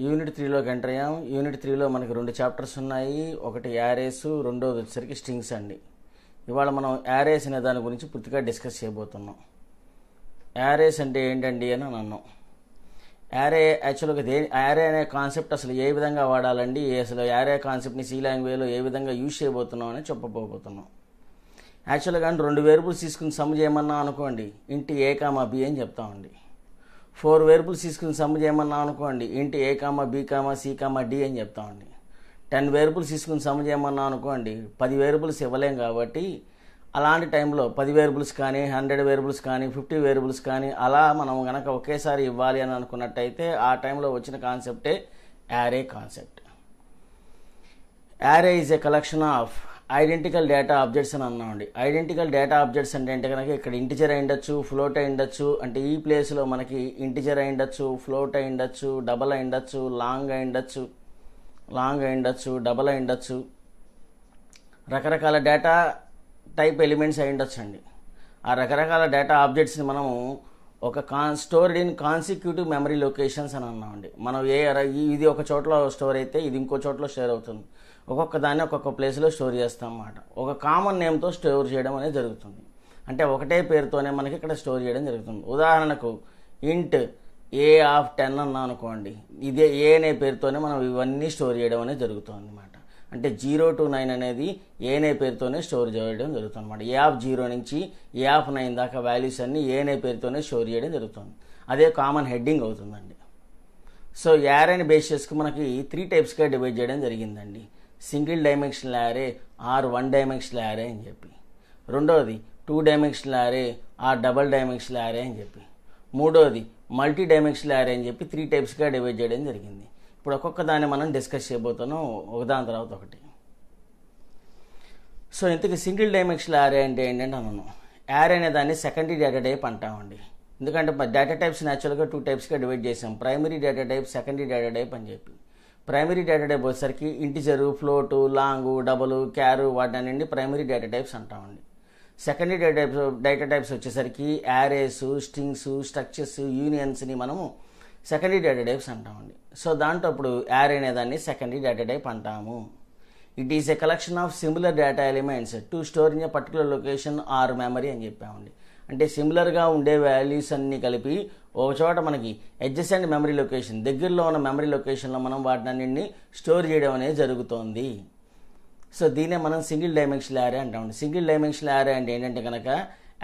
Unit 3లోకి enter అయ్యాం. Unit 3లో మనకి 2 chapters ఉన్నాయి. ఒకటి యారేస్, రెండోది వచ్చేసరికి స్ట్రింగ్స్ అండి. ఇవాళ మనం యారేస్ అనే దాని గురించి పూర్తిగా డిస్కస్ చేయబోతున్నాం. యారేస్ అంటే ఏంటండి అని అన్నాం. యాక్చువల్గా యారే అనే కాన్సెప్ట్ అసలు ఏ విధంగా వాడాలండి, అసలు యారే కాన్సెప్ట్ని సి లాంగ్వేజ్లో ఏ విధంగా యూజ్ చేయబోతున్నాం అని చెప్పబోతున్నాం. యాక్చువల్గా 2 వేరియబుల్స్ తీసుకుని సమ్ చేయమన్నా అనుకోండి, ఇంటి ఏ కామా బి అని చెప్తామండి. 4 వేరియబుల్స్ తీసుకుని సమ్ చేయమన్నా అనుకోండి, ఇంటి A comma B comma C comma D అని చెప్తామండి. 10 వేరియబుల్స్ తీసుకుని సమ్ చేయమన్నా అనుకోండి, 10 వేరియబుల్స్ ఇవ్వలేం కాబట్టి అలాంటి టైంలో 10 వేరియబుల్స్ కానీ 100 వేరియబుల్స్ కానీ 50 వేరియబుల్స్ కానీ అలా మనం కనుక ఒకేసారి ఇవ్వాలి అని అనుకున్నట్టయితే ఆ టైంలో వచ్చిన కాన్సెప్టే array concept. Array is a collection of identical data objects అని అన్నామండి. ఐడెంటికల్ డేటా ఆబ్జెక్ట్స్ అంటే కనుక ఇక్కడ ఇంటిజర్ అయి ఉండొచ్చు, ఫ్లోట్ అయి ఉండొచ్చు. అంటే ఈ ప్లేస్లో మనకి ఇంటిజర్ అయి ఉండొచ్చు, ఫ్లోట్ అయి ఉండొచ్చు, డబల్ అయి ఉండొచ్చు, లాంగ్ అయి ఉండొచ్చు, డబల్ అయి ఉండొచ్చు, రకరకాల డేటా టైప్ ఎలిమెంట్స్ అయి ఉండొచ్చు అండి. ఆ రకరకాల డేటా ఆబ్జెక్ట్స్ని మనము ఒక stored in consecutive memory locations అని అన్నామండి. మనం ఇది ఒక చోట్ల స్టోర్ అయితే ఇది ఇంకో చోట్ల స్టోర్ అవుతుంది. ఒక్కొక్క దాన్ని ఒక్కొక్క ప్లేస్లో స్టోర్ చేస్తాం అన్నమాట. ఒక కామన్ నేమ్తో స్టోర్ చేయడం అనేది జరుగుతుంది. అంటే ఒకటే పేరుతోనే మనకి ఇక్కడ స్టోర్ చేయడం జరుగుతుంది. ఉదాహరణకు ఇంట్ ఏ ఆఫ్ 10 అన్నా అనుకోండి, ఇదే ఏ అనే పేరుతోనే మనం ఇవన్నీ స్టోర్ చేయడం అనేది జరుగుతుంది అన్నమాట. అంటే 0 to 9 అనేది ఏ అనే పేరుతోనే స్టోర్ చేయడం జరుగుతుంది అనమాట. ఏ ఆఫ్ 0 నుంచి ఏ ఆఫ్ 9 దాకా వాల్యూస్ అన్ని ఏ అనే పేరుతోనే స్టోర్ చేయడం జరుగుతుంది. అదే కామన్ హెడ్డింగ్ అవుతుందండి. సో యారేని బేస్ చేసుకుని మనకి 3 టైప్స్గా డివైడ్ చేయడం జరిగిందండి. Single dimensional array or 1 dimensional array అని చెప్పి, రెండోది 2 dimensional array or double dimensional array అని చెప్పి, మూడోది మల్టీ డైమెన్షనల్ యారే అని చెప్పి 3 టైప్స్గా డివైడ్ చేయడం జరిగింది. ఇప్పుడు ఒక్కొక్క దాన్ని మనం డిస్కస్ చేయబోతున్నాం ఒకదాని తర్వాత ఒకటి. సో ఇంతకీ సింగిల్ డైమెన్షనల్ యారే అంటే ఏంటంటే అన్నాను. యారే అనే దాన్ని సెకండరీ డేటా టైప్ అంటామండి. ఎందుకంటే డేటా టైప్స్ న్యాచురల్గా 2 టైప్స్గా డివైడ్ చేసాం. Primary data type, secondary data type అని చెప్పి. ప్రైమరీ డేటా టైప్ వచ్చేసరికి ఇంటిజరు, ఫ్లోటు, లాంగు, డబుల్, క్యారు వాటిని ప్రైమరీ డేటా టైప్స్ అంటామండి. సెకండరీ డేటా టైప్స్ వచ్చేసరికి యారేస్, స్ట్రింగ్స్, స్ట్రక్చర్స్, యూనియన్స్ని మనము సెకండరీ డేటా టైప్స్ అంటామండి. సో దాంట్లో ఇప్పుడు యారే అనే దాన్ని సెకండరీ డేటా టైప్ అంటాము. It is a collection of similar data elements to store in a particular location or memory అని చెప్పామండి. అంటే సిమిలర్గా ఉండే వాల్యూస్ అన్ని కలిపి ఒక చోట మనకి అడ్జసెంట్ మెమరీ లొకేషన్, దగ్గరలో ఉన్న మెమరీ లొకేషన్లో మనం వాటినన్నింటినీ స్టోర్ చేయడం అనేది జరుగుతోంది. సో దీనే మనం సింగిల్ డైమెన్షనల్ యారే అంటామండి. సింగిల్ డైమెన్షనల్ యారే అంటే ఏంటంటే కనుక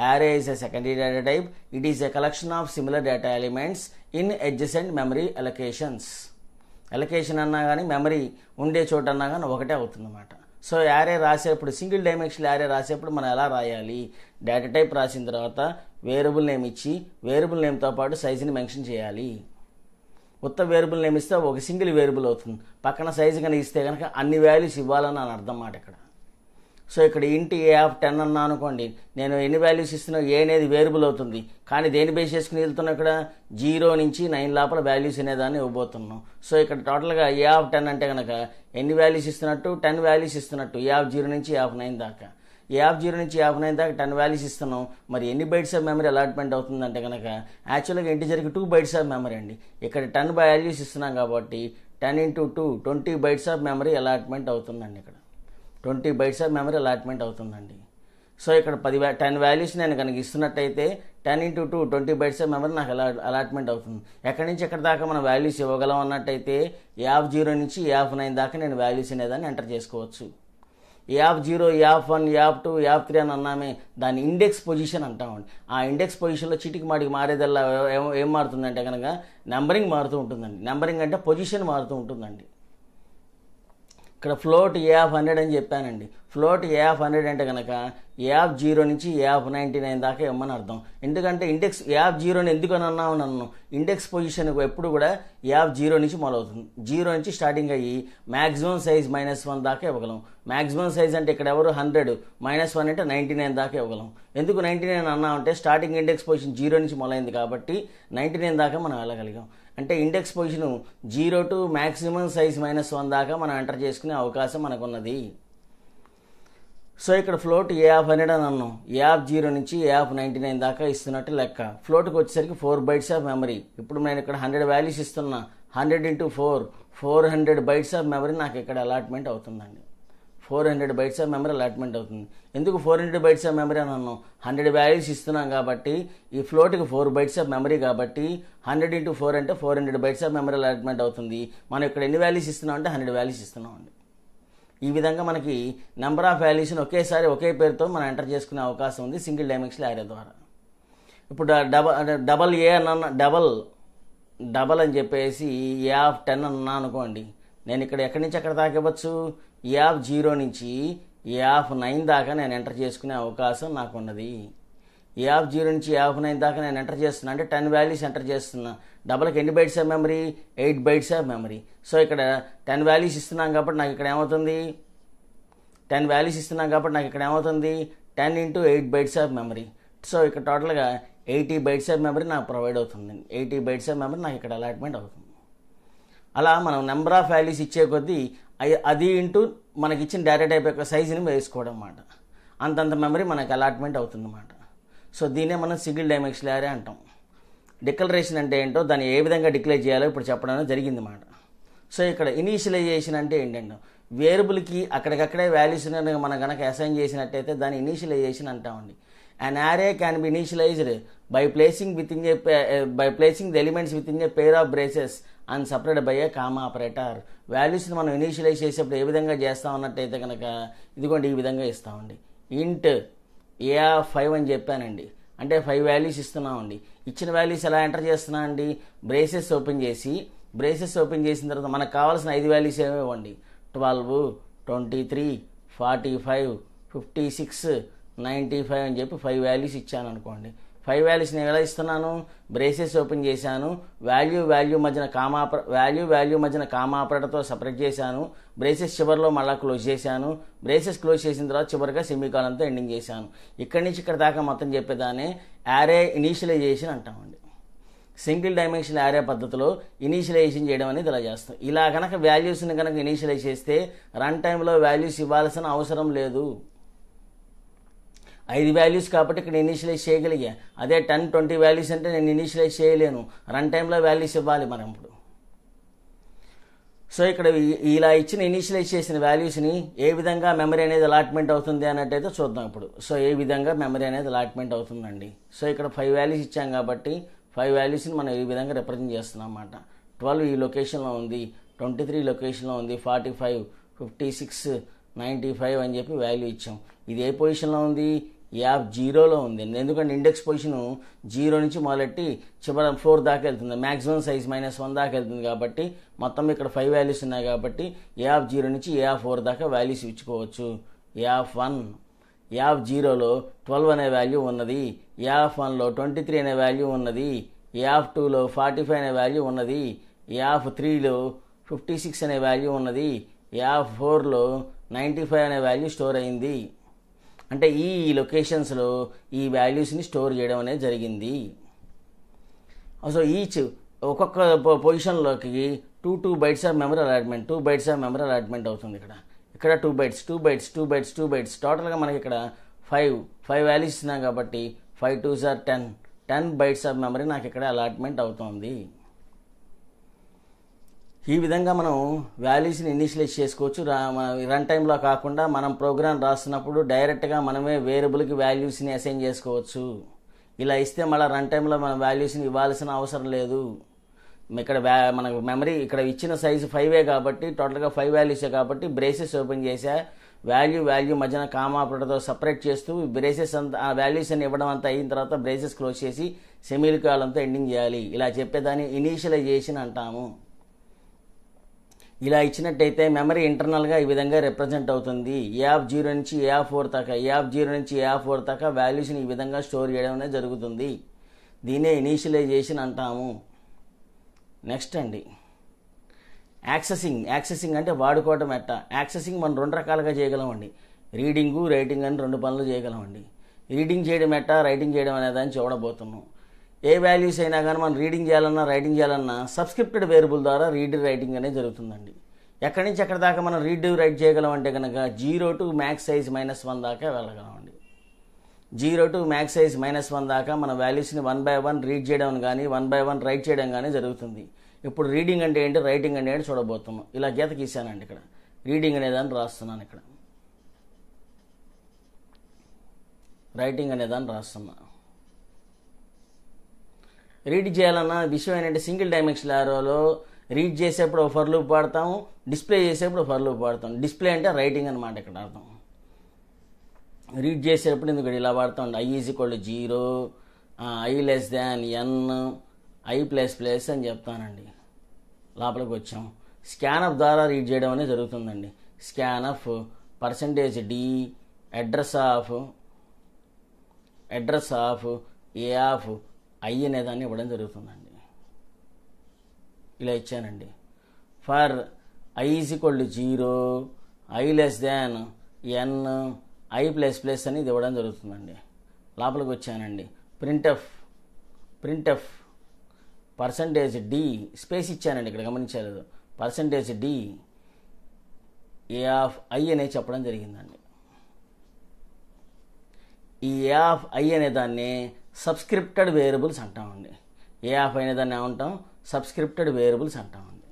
array is a secondary data type. It is a collection of similar data elements in adjacent memory allocations. Allocation అన్నా కానీ మెమరీ ఉండే చోట అన్నా కానీ ఒకటే అవుతుందన్నమాట. సో యారే రాసేప్పుడు, సింగిల్ డైమెన్షనల్ యారే రాసేప్పుడు మనం ఎలా రాయాలి? డేటా టైప్ రాసిన తర్వాత వేరియబుల్ నేమ్ ఇచ్చి వేరియబుల్ నేమ్తో పాటు సైజుని మెన్షన్ చేయాలి. ఉత్త వేరియబుల్ నేమ్ ఇస్తే ఒక సింగిల్ వేరియబుల్ అవుతుంది. పక్కన సైజు కనుక ఇస్తే కనుక అన్ని వాల్యూస్ ఇవ్వాలని అని అర్థం మాట ఇక్కడ. సో ఇక్కడ ఇంటి ఏ ఆఫ్ 10 అన్నా అనుకోండి, నేను ఎన్ని వాల్యూస్ ఇస్తున్నా ఏ అనేది వేరియబుల్ అవుతుంది. కానీ దేని బేస్ చేసుకుని వెళ్తున్నాం, ఇక్కడ 0 నుంచి 9 లోపల వాల్యూస్ అనేదాన్ని ఇవ్వబోతున్నాం. సో ఇక్కడ టోటల్గా ఏ ఆఫ్ 10 అంటే కనుక ఎన్ని వాల్యూస్ ఇస్తున్నట్టు, 10 వాల్యూస్ ఇస్తున్నట్టు. ఏ ఆఫ్ 0 నుంచి ఏ ఆఫ్ 9 దాకా. ఏ ఆఫ్ 0 నుంచి ఏ ఆఫ్ 9 దాకా 10 వాల్యూస్ ఇస్తున్నాం. మరి ఎన్ని బైట్స్ ఆఫ్ మెమరీ అలాట్మెంట్ అవుతుందంటే కనుక యాక్చువల్గా ఇంటిజర్కి 2 బైట్స్ ఆఫ్ మెమరీ అండి. ఇక్కడ 10 వాల్యూస్ ఇస్తున్నాం కాబట్టి 10 into 2 20 bytes of memory allotment అవుతుందండి. ఇక్కడ 20 బైట్స్ ఆఫ్ మెమరీ అలాట్మెంట్ అవుతుందండి. సో ఇక్కడ 10 వాల్యూస్ నేను కనుక ఇస్తున్నట్టయితే 10 into 2 20 బైట్స్ ఆఫ్ మెమరీ నాకు అలాట్మెంట్ అవుతుంది. ఎక్కడి నుంచి ఎక్కడి దాకా మనం వాల్యూస్ ఇవ్వగలం అన్నట్టయితే ఏ ఆఫ్ 0 నుంచి ఏ ఆఫ్ 9 దాకా నేను వాల్యూస్ అనేదాన్ని ఎంటర్ చేసుకోవచ్చు. A of 0, A of 1, A of 2, A of 3 అని అన్నామే, దాన్ని ఇండెక్స్ పొజిషన్ అంటామండి. ఆ ఇండెక్స్ పొజిషన్లో చీటికి మాటికి మారేదల్లా ఏం మారుతుందంటే కనుక నెంబరింగ్ మారుతూ ఉంటుందండి. నెంబరింగ్ అంటే పొజిషన్ మారుతూ ఉంటుందండి. ఇక్కడ ఫ్లోట్ ఏ ఆఫ్ 100 అని చెప్పానండి. ఫ్లోట్ ఏ ఆఫ్ 100 అంటే కనుక ఏ ఆఫ్ 0 నుంచి ఏ ఆఫ్ 99 దాకా ఇవ్వమని అర్థం. ఎందుకంటే ఇండెక్స్ ఏ ఆఫ్ 0ని ఎందుకు అని అన్నాము నన్ను, ఇండెక్స్ పొజిషన్ ఎప్పుడు కూడా ఏ ఆఫ్ 0 నుంచి మొదలవుతుంది. 0 నుంచి స్టార్టింగ్ అయ్యి మ్యాక్సిమం సైజ్ -1 దాకా ఇవ్వగలం. మ్యాక్సిమం సైజ్ అంటే ఇక్కడ ఎవరు 100, -1 అంటే 99 దాకా ఇవ్వగలం. ఎందుకు 99 అన్నామంటే స్టార్టింగ్ ఇండెక్స్ పొజిషన్ 0 నుంచి మొదలైంది కాబట్టి 99 దాకా మనం వెళ్ళగలిగాం. అంటే index position 0 to maximum size -1 దాకా మనం ఎంటర్ చేసుకునే అవకాశం మనకున్నది. సో ఇక్కడ ఫ్లోట్ ఏ ఆఫ్ 100 అని అన్నాం. ఏ ఆఫ్ 0 నుంచి ఏ ఆఫ్ 99 దాకా ఇస్తున్నట్టు లెక్క. ఫ్లోట్కి వచ్చేసరికి 4 బైట్స్ ఆఫ్ మెమరీ. ఇప్పుడు నేను ఇక్కడ 100 వాల్యూస్ ఇస్తున్నా, 100 × 4 400 బైట్స్ ఆఫ్ మెమరీ నాకు ఇక్కడ అలాట్మెంట్ అవుతుందండి. 400 బైట్స్ ఆఫ్ మెమరీ అలాట్మెంట్ అవుతుంది. ఎందుకు 400 బైట్స్ ఆఫ్ మెమరీ అని అన్నాం? 100 వాల్యూస్ ఇస్తున్నాం కాబట్టి ఈ ఫ్లోట్కి 4 బైట్స్ ఆఫ్ మెమరీ కాబట్టి 100 × 4 అంటే 400 బైట్స్ ఆఫ్ మెమరీ అలాట్మెంట్ అవుతుంది. మనం ఇక్కడ ఎన్ని వాల్యూస్ ఇస్తున్నాం అంటే 100 వాల్యూస్ ఇస్తున్నాం అండి. ఈ విధంగా మనకి నెంబర్ ఆఫ్ వాల్యూస్ని ఒకేసారి ఒకే పేరుతో మనం ఎంటర్ చేసుకునే అవకాశం ఉంది సింగిల్ డైమెన్షనల్ యారే ద్వారా. ఇప్పుడు డబల్ ఏ అన్న డబల్ అని చెప్పేసి ఏ ఆఫ్ 10 అన్నా అనుకోండి, నేను ఇక్కడ ఎక్కడి నుంచి ఎక్కడ దాకా ఇవ్వచ్చు? ఏ ఆఫ్ 0 నుంచి ఏ ఆఫ్ 9 దాకా నేను ఎంటర్ చేసుకునే అవకాశం నాకు ఉన్నది. ఏ ఆఫ్ 0 నుంచి ఏ ఆఫ్ 9 దాకా నేను ఎంటర్ చేస్తున్నా అంటే 10 వాల్యూస్ ఎంటర్ చేస్తున్నా. డబల్కి ఎన్ని bytes of memory? 8 bytes of memory. So ఇక్కడ 10 వాల్యూస్ ఇస్తున్నాం కాబట్టి నాకు ఇక్కడ ఏమవుతుంది? 10 వాల్యూస్ ఇస్తున్నాం కాబట్టి నాకు ఇక్కడ ఏమవుతుంది? 10 × 8 బైట్స్ ఆఫ్ మెమరీ. సో ఇక్కడ టోటల్గా 80 బైట్స్ ఆఫ్ మెమరీ నాకు ప్రొవైడ్ అవుతుంది. 80 బైట్స్ ఆఫ్ మెమరీ నాకు ఇక్కడ అలాట్మెంట్ అవుతుంది. అలా మనం నెంబర్ ఆఫ్ వాల్యూస్ ఇచ్చే కొద్దీ అది ఇంటూ మనకి ఇచ్చిన డేటా టైప్ యొక్క సైజుని వేసుకోవడం అన్నమాట. అంతంత మెమరీ మనకి అలాట్మెంట్ అవుతుంది అన్నమాట. సో దీన్నే మనం సింగిల్ డైమెన్షనల్ యారే అంటాం. డిక్లరేషన్ అంటే ఏంటో, దాన్ని ఏ విధంగా డిక్లేర్ చేయాలో ఇప్పుడు చెప్పడం జరిగింది అన్నమాట. సో ఇక్కడ ఇనీషియలైజేషన్ అంటే ఏంటంటే వేరియబుల్కి అక్కడికక్కడే వాల్యూస్ మనం కనుక అసైన్ చేసినట్టయితే దాన్ని ఇనీషియలైజేషన్ అంటామండి. An array can be initialized by placing the elements within a pair of braces and separated by a comma operator. వాల్యూస్ని మనం ఇనీషియలైజ్ చేసేప్పుడు ఏ విధంగా చేస్తాం అన్నట్టయితే కనుక ఇదిగోండి ఈ విధంగా ఇస్తామండి. ఇంట్ ఏ ఆఫ్ 5 అని చెప్పానండి, అంటే 5 వాల్యూస్ ఇస్తున్నామండి. ఇచ్చిన వాల్యూస్ ఎలా ఎంటర్ చేస్తున్నా అండి? బ్రేసెస్ ఓపెన్ చేసిన తర్వాత మనకు కావాల్సిన 5 వాల్యూస్ ఏమేవండి? 12, 23, 45, 56, 95 అని చెప్పి 5 వాల్యూస్ ఇచ్చాను అనుకోండి. 5 వాల్యూస్ నేను ఎలా ఇస్తున్నాను? బ్రేసెస్ ఓపెన్ చేశాను, వాల్యూ మధ్యన కామా ఆపరేటర్తో సపరేట్ చేశాను, బ్రేసెస్ చివరిలో మళ్ళీ క్లోజ్ చేశాను, బ్రేసెస్ క్లోజ్ చేసిన తర్వాత చివరిగా సెమీకాలన్తో ఎండింగ్ చేశాను. ఇక్కడి నుంచి ఇక్కడ దాకా మొత్తం చెప్పేదాన్ని యారే ఇనీషియలైజేషన్ అంటామండి. సింగిల్ డైమెన్షనల్ యారే పద్ధతిలో ఇనీషియలైజేషన్ చేయడం అనేది ఇలా చేస్తాం. ఇలా కనుక వాల్యూస్ని కనుక ఇనీషియలైజ్ చేస్తే రన్ టైంలో వాల్యూస్ ఇవ్వాల్సిన అవసరం లేదు. 5 వాల్యూస్ కాబట్టి ఇక్కడ ఇనీషియలైజ్ చేయగలిగా. అదే 10, 20 వాల్యూస్ అంటే నేను ఇనీషియలైజ్ చేయలేను. రన్ టైంలో వాల్యూస్ ఇవ్వాలి మనం ఇప్పుడు. సో ఇక్కడ ఇలా ఇచ్చిన ఇనీషియలైజ్ చేసిన వాల్యూస్ని ఏ విధంగా మెమరీ అనేది అలాట్మెంట్ అవుతుంది అన్నట్టయితే చూద్దాం ఇప్పుడు. సో ఏ విధంగా మెమరీ అనేది అలాట్మెంట్ అవుతుందండి. సో ఇక్కడ 5 వాల్యూస్ ఇచ్చాం కాబట్టి 5 వాల్యూస్ని మనం ఈ విధంగా రిప్రజెంట్ చేస్తున్నాం అన్నమాట. 12 ఈ లొకేషన్లో ఉంది, 23 లొకేషన్లో ఉంది, 45, 56, 95 అని చెప్పి వాల్యూ ఇచ్చాం. ఇది ఏ పొజిషన్లో ఉంది? ఏ ఆఫ్ 0లో ఉంది. ఎందుకంటే ఇండెక్స్ పొజిషన్ 0 నుంచి మొదలెట్టి చివరి 4 దాకా వెళ్తుంది. మ్యాక్సిమం సైజ్ -1 దాకా వెళ్తుంది కాబట్టి మొత్తం ఇక్కడ 5 వాల్యూస్ ఉన్నాయి కాబట్టి ఏ ఆఫ్ 0 నుంచి ఏ ఆఫ్ 4 దాకా వాల్యూస్ ఇచ్చుకోవచ్చు. ఏ ఆఫ్ 1, ఏ ఆఫ్ 0లో 12 అనే వాల్యూ ఉన్నది, ఏ ఆఫ్ 1లో 23 అనే వాల్యూ ఉన్నది, ఏ ఆఫ్ 2లో 45 అనే వాల్యూ ఉన్నది, ఏ ఆఫ్ 3లో 56 అనే వాల్యూ ఉన్నది, ఏ ఆఫ్ 4లో 95 అనే వాల్యూ స్టోర్ అయింది. అంటే ఈ లొకేషన్స్లో ఈ వాల్యూస్ని స్టోర్ చేయడం అనేది జరిగింది. సో ఈచ్ ఒక్కొక్క పొజిషన్లోకి 2 bytes of memory allotment, 2 bytes of memory allotment అవుతుంది. ఇక్కడ 2 బైట్స్ టోటల్గా మనకి ఇక్కడ 5 వాల్యూస్ ఇస్తున్నాం కాబట్టి 5 2s are 10 bytes of memory నాకు ఇక్కడ అలాట్మెంట్ అవుతుంది. ఈ విధంగా మనం వాల్యూస్ని ఇనిషియలైజ్ చేసుకోవచ్చు. రన్ టైంలో కాకుండా మనం ప్రోగ్రామ్ రాస్తున్నప్పుడు డైరెక్ట్గా మనమే వేరియబుల్కి వాల్యూస్ని అసైన్ చేసుకోవచ్చు. ఇలా ఇస్తే మళ్ళీ రన్ టైంలో మనం వాల్యూస్ని ఇవ్వాల్సిన అవసరం లేదు. ఇక్కడ మనకు మెమరీ ఇక్కడ ఇచ్చిన సైజు 5 కాబట్టి టోటల్గా 5 వాల్యూసే కాబట్టి బ్రేసెస్ ఓపెన్ చేసా, వాల్యూ మధ్యన కామా ఆపరేటర్తో సపరేట్ చేస్తూ బ్రేసెస్ అంతా ఆ వాల్యూస్ అని ఇవ్వడం అంతా అయిన తర్వాత బ్రేసెస్ క్లోజ్ చేసి సెమీకాలన్తో ఎండింగ్ చేయాలి. ఇలా చెప్పేదాన్ని ఇనీషియలైజేషన్ అంటాము. ఇలా ఇచ్చినట్టయితే మెమరీ ఇంటర్నల్గా ఈ విధంగా రిప్రజెంట్ అవుతుంది. ఏ ఆఫ్ 0 నుంచి ఏ ఆఫ్ 4 దాకా వాల్యూస్ని ఈ విధంగా స్టోర్ చేయడం అనేది జరుగుతుంది. దీనే ఇనీషియలైజేషన్ అంటాము. నెక్స్ట్ అండి యాక్సెసింగ్ అంటే వాడుకోవటం ఎట్ట. యాక్సెసింగ్ మనం 2 రకాలుగా చేయగలమండి. రీడింగు, రైటింగ్ అని 2 పనులు చేయగలమండి. రీడింగ్ చేయడం ఎట్ట, రైటింగ్ చేయడం అనేదాన్ని చూడబోతున్నాం. ఏ వాల్యూస్ అయినా కానీ మనం రీడింగ్ చేయాలన్నా రైటింగ్ చేయాలన్నా సబ్స్క్రిప్టెడ్ వేరియబుల్ ద్వారా రీడ్ రైటింగ్ అనేది జరుగుతుందండి. ఎక్కడి నుంచి ఎక్కడి దాకా మనం రీడ్ రైట్ చేయగలం అంటే కనుక 0 to max size -1 దాకా వెళ్ళగలమండి. 0 to max size -1 దాకా మన వాల్యూస్ని 1 by 1 రీడ్ చేయడం కానీ 1 by 1 రైట్ చేయడం కానీ జరుగుతుంది. ఇప్పుడు రీడింగ్ అంటే ఏంటి, రైటింగ్ అంటే ఏంటి చూడబోతున్నాం. ఇలా గీత గీసానండి. ఇక్కడ రీడింగ్ అనేదాన్ని రాస్తున్నాను, ఇక్కడ రైటింగ్ అనేదాన్ని రాస్తున్నా. రీడ్ చేయాలన్న విషయం ఏంటంటే సింగిల్ డైమెన్షనల్ యారోలో రీడ్ చేసేప్పుడు ఫర్ లూప్ వాడతాము, డిస్ప్లే చేసేప్పుడు ఫర్ లూప్ వాడతాం. డిస్ప్లే అంటే రైటింగ్ అనమాట ఇక్కడ అర్థం. రీడ్ చేసేటప్పుడు ఎందుకు ఇలా వాడతాం, i = 0, i n, i++ అని చెప్తానండి. లోపలికి వచ్చాం. స్కాన్అప్ ద్వారా రీడ్ చేయడం అనేది జరుగుతుందండి. స్కాన్అప్ %d address of A of I అనేదాన్ని ఇవ్వడం జరుగుతుందండి. ఇలా ఇచ్చానండి. For i = 0, i n, i++ అని ఇది ఇవ్వడం జరుగుతుందండి. లోపలికి వచ్చానండి. ప్రింట్ఎఫ్ %d స్పేస్ ఇచ్చానండి, ఇక్కడ గమనించలేదు. %d ఏ ఆఫ్ ఐ అనేది చెప్పడం జరిగిందండి. ఈ ఏ ఆఫ్ ఐ అనే దాన్ని సబ్స్క్రిప్టెడ్ వేరియబుల్స్ అంటామండి. ఏ ఆఫ్ అయిన దాన్ని ఏమంటాం, సబ్స్క్రిప్టెడ్ వేరియబుల్స్ అంటామండి.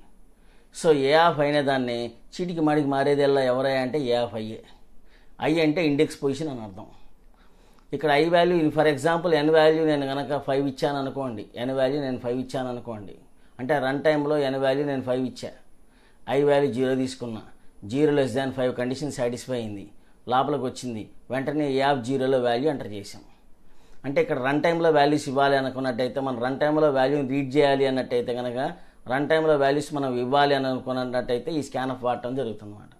సో ఏ ఆఫ్ అయిన దాన్ని చీటికి మాడికి మారేదల్లా ఎవరయ్యా అంటే ఏ ఆఫ్ ఐ అంటే ఇండెక్స్ పొజిషన్ అని అర్థం. ఇక్కడ i value for example n value నేను కనుక 5 ఇచ్చాను అనుకోండి, ఎన్ వాల్యూ నేను 5 ఇచ్చాను అనుకోండి, అంటే రన్ టైంలో ఎన్ వాల్యూ నేను 5 ఇచ్చా, ఐ వాల్యూ 0 తీసుకున్నా, 0 < 5 కండిషన్ సాటిస్ఫై అయింది, లోపలికి వచ్చింది, వెంటనే ఏ ఆఫ్ 0లో వాల్యూ ఎంటర్ చేసాం. అంటే ఇక్కడ రన్ టైంలో వాల్యూస్ ఇవ్వాలి అనుకున్నట్టయితే, మనం రన్ టైంలో వాల్యూని రీడ్ చేయాలి అన్నట్టయితే కనుక రన్ టైంలో వాల్యూస్ మనం ఇవ్వాలి అని అనుకున్నట్టయితే ఈ స్కాన్అప్ వాడటం జరుగుతుందన్నమాట.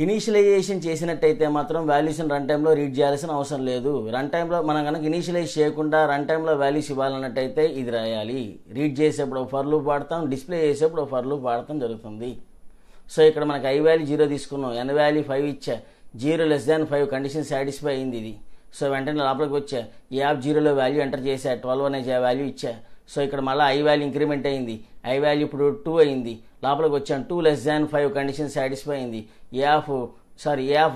ఇనీషియలైజేషన్ చేసినట్టయితే మాత్రం వాల్యూస్ని రన్ టైంలో రీడ్ చేయాల్సిన అవసరం లేదు. రన్ టైంలో మనం కనుక ఇనీషియలైజ్ చేయకుండా రన్ టైంలో వాల్యూస్ ఇవ్వాలన్నట్టయితే ఇది రాయాలి. రీడ్ చేసేప్పుడు ఫర్ లూప్ వాడతాం, డిస్ప్లే చేసేప్పుడు ఫర్ లూప్ వాడటం జరుగుతుంది. సో ఇక్కడ మనకి ఐ వాల్యూ 0 తీసుకున్నాం, ఎన్ వాల్యూ 5 ఇచ్చా, 0 < 5 కండిషన్ సాటిస్ఫై అయింది ఇది. సో వెంటనే లోపలికి వచ్చా, ఏ ఆఫ్ 0లో వాల్యూ ఎంటర్ చేశా, 12 అనే వాల్యూ ఇచ్చా. సో ఇక్కడ మళ్ళీ ఐ వాల్యూ ఇంక్రిమెంట్ అయింది, ఐ వాల్యూ ఇప్పుడు 2 అయింది, లోపలికి వచ్చాను, 2 < 5 కండిషన్ సాటిస్ఫై అయింది, ఏ ఆఫ్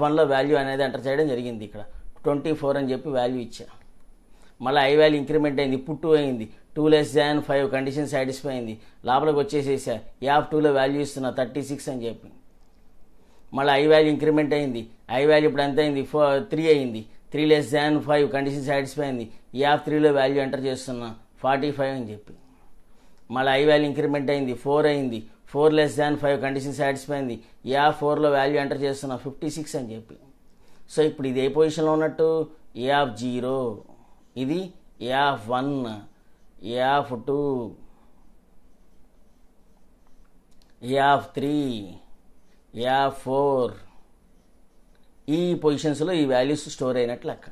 1లో వాల్యూ అనేది ఎంటర్ చేయడం జరిగింది. ఇక్కడ 24 అని చెప్పి వాల్యూ ఇచ్చా. మళ్ళీ ఐ వాల్యూ ఇంక్రిమెంట్ అయింది, ఇప్పుడు 2 అయింది, 2 < 5 కండిషన్ సాటిస్ఫై అయింది, లోపలికి వచ్చేసేసా, ఏ ఆఫ్ 2లో వాల్యూ ఇస్తున్నా 36 అని చెప్పి. మళ్ళీ ఐ వాల్యూ ఇంక్రిమెంట్ అయింది, ఐ వాల్యూ ఇప్పుడు ఎంత అయింది, 3 అయింది, 3 < 5 కండిషన్ సాటిస్ఫై అయింది, ఏ ఆఫ్ 3లో వాల్యూ ఎంటర్ చేస్తున్నా 45 అని చెప్పి. మళ్ళీ ఐ వాల్యూ ఇంక్రిమెంట్ అయింది, 4 అయింది, 4 < 5 కండిషన్ సాటిస్ఫై అయింది, ఏ ఆఫ్ 4లో వాల్యూ ఎంటర్ చేస్తున్నా 56 అని చెప్పి. సో ఇప్పుడు ఇది ఏ పొజిషన్లో ఉన్నట్టు, ఏ ఆఫ్ 0, ఇది A of 1, A of 2, A of 3, A of 4, ఈ పొజిషన్స్లో ఈ వాల్యూస్ స్టోర్ అయినట్టు లెక్క.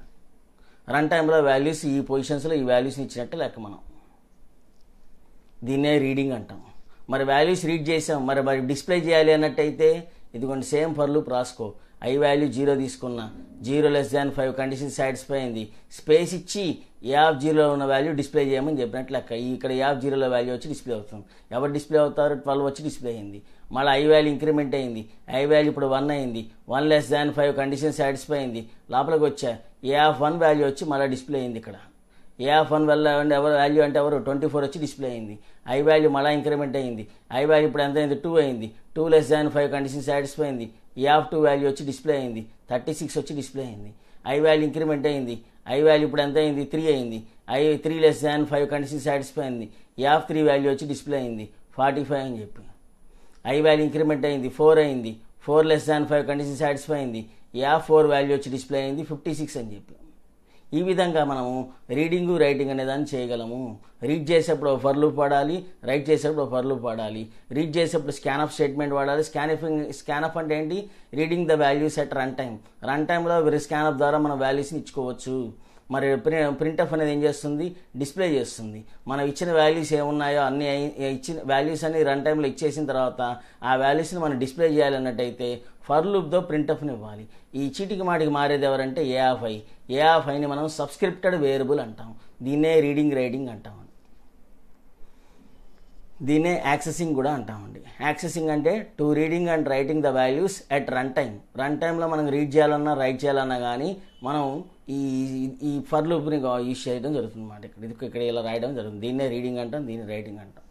రన్ టైంలో వాల్యూస్ ఈ పొజిషన్స్లో ఈ వాల్యూస్ని ఇచ్చినట్టు లెక్క. మనం దీన్నే రీడింగ్ అంటాం. మరి వాల్యూస్ రీడ్ చేసాం, మరి డిస్ప్లే చేయాలి అన్నట్టయితే ఇదిగోండి సేమ్ ఫర్ లూప్ రాసుకో. ఐ వాల్యూ 0 తీసుకున్నా, 0 < 5 కండిషన్ సాటిస్ఫై అయింది, స్పేస్ ఇచ్చి ఏ ఆఫ్ 0లో ఉన్న వాల్యూ డిస్ప్లే చేయమని చెప్పినట్లు లెక్క. ఇక్కడ ఏ ఆఫ్ 0లో వాల్యూ వచ్చి డిస్ప్లే అవుతుంది. ఎవరు డిస్ప్లే అవుతారు, 12 వచ్చి డిస్ప్లే అయింది. మళ్ళీ ఐ వాల్యూ ఇంక్రిమెంట్ అయింది, ఐ వాల్యూ ఇప్పుడు 1 అయింది, 1 < 5 కండిషన్ సాటిస్ఫై అయింది, లోపలికి వచ్చా, ఏ ఆఫ్ 1 వాల్యూ వచ్చి మళ్ళీ డిస్ప్లే అయింది. ఇక్కడ ఏ ఆఫ్ 1 వల్ల ఎవరు వాల్యూ అంటే ఎవరు 24 వచ్చి డిస్ప్లే అయింది. ఐ వాల్యూ మళ్ళీ ఇంక్రిమెంట్ అయింది, ఐ వాల్యూ ఇప్పుడు ఎంత అయింది, 2 అయింది, 2 < 5 కండిషన్ సాటిస్ఫై అయింది, ఏ ఆఫ్ 2 వాల్యూ వచ్చి డిస్ప్లే అయింది, 36 వచ్చి డిస్ప్లే అయింది. ఐ వాల్యూ ఇంక్రిమెంట్ అయింది, ఐ వాల్యూ ఇప్పుడు ఎంత అయింది, 3 అయింది, 3 < 5 కండిషన్ సాటిస్ఫై అయింది, ఏ ఆఫ్ 3 వాల్యూ వచ్చి డిస్ప్లే అయింది 45 అని చెప్పి. ఐ వాల్యూ ఇంక్రిమెంట్ అయింది, 4 అయింది, 4 < 5 కండిషన్ సాటిస్ఫై అయింది, ఏ ఆఫ్ 4 వాల్యూ వచ్చి డిస్ప్లే అయింది 56 అని చెప్పి. ఈ విధంగా మనము రీడింగు రైటింగ్ అనేదాన్ని చేయగలము. రీడ్ చేసేప్పుడు ఫర్ లూప్ వాడాలి, రైట్ చేసేప్పుడు ఫర్ లూప్ వాడాలి. రీడ్ చేసేప్పుడు స్కాన్అప్ స్టేట్మెంట్ వాడాలి. స్కాన్అప్ అంటే ఏంటి, reading the values at run time. Run టైంలో స్కాన్అప్ ద్వారా మనం వాల్యూస్ని ఇచ్చుకోవచ్చు. మరి ప్రింట్ఎఫ్ అనేది ఏం చేస్తుంది, డిస్ప్లే చేస్తుంది. మనం ఇచ్చిన వాల్యూస్ ఏమున్నాయో అన్ని ఇచ్చిన వాల్యూస్ అన్ని రన్ టైంలో ఇచ్చేసిన తర్వాత ఆ వాల్యూస్ని మనం డిస్ప్లే చేయాలన్నట్టయితే ఫర్ లూప్తో ప్రింట్ఎఫ్ని ఇవ్వాలి. ఈ చీటికి మాటికి మారేది ఎవరంటే ఏ ఆఫ్ ఐ. ఏ ఆఫ్ ఐని మనం సబ్స్క్రిప్టెడ్ వేరియబుల్ అంటాం. దీన్నే రీడింగ్ రైటింగ్ అంటాం. దీన్నే యాక్సెసింగ్ కూడా అంటామండి. యాక్సెసింగ్ అంటే to reading and writing the values at run time. Run టైంలో మనం రీడ్ చేయాలన్నా రైట్ చేయాలన్నా కానీ మనం ఈ ఫర్ లూప్ని యూజ్ చేయడం జరుగుతుంది అన్నమాట. ఇక్కడ ఇలా రాయడం జరుగుతుంది. దీన్నే రీడింగ్ అంటాం, దీన్ని రైటింగ్ అంటాం.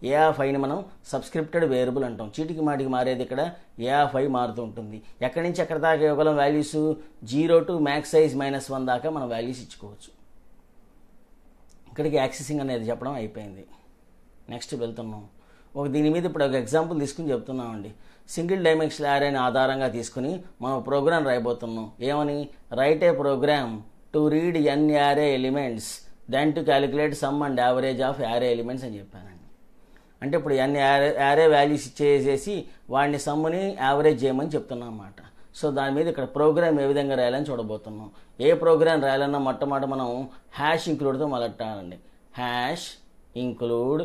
ఏ ఆఫ్ ఐని మనం సబ్స్క్రిప్టెడ్ వేరియబుల్ అంటాం. చీటికి మాటికి మారేది ఇక్కడ ఏ ఆఫ్ ఐ మారుతూ ఉంటుంది. ఎక్కడి నుంచి ఎక్కడి దాకా ఇవ్వగలం వాల్యూస్ 0 to మ్యాక్స్ సైజ్ -1 దాకా మనం వాల్యూస్ ఇచ్చుకోవచ్చు. ఇక్కడికి యాక్సెసింగ్ అనేది చెప్పడం అయిపోయింది. నెక్స్ట్ వెళ్తున్నాం. దీని మీద ఇప్పుడు ఒక ఎగ్జాంపుల్ తీసుకుని చెప్తున్నామండి. సింగిల్ డైమెన్షనల్ యారేని ఆధారంగా తీసుకుని మనం ప్రోగ్రామ్ రాయబోతున్నాం. ఏమని? Write a program to read n array elements then to calculate sum and average of array elements అని చెప్పానండి. అంటే ఇప్పుడు n యారే వాల్యూస్ ఇచ్చేసేసి వాడిని సమ్ముని యావరేజ్ చేయమని చెప్తున్నాం అన్నమాట. సో దాని మీద ఇక్కడ ప్రోగ్రామ్ ఏ విధంగా రాయాలని చూడబోతున్నాం. ఏ ప్రోగ్రామ్ రాయాలన్నా మొట్టమొదటి మనం హ్యాష్ ఇంక్లూడ్తో మొదలెట్టాలండి. హ్యాష్ ఇంక్లూడ్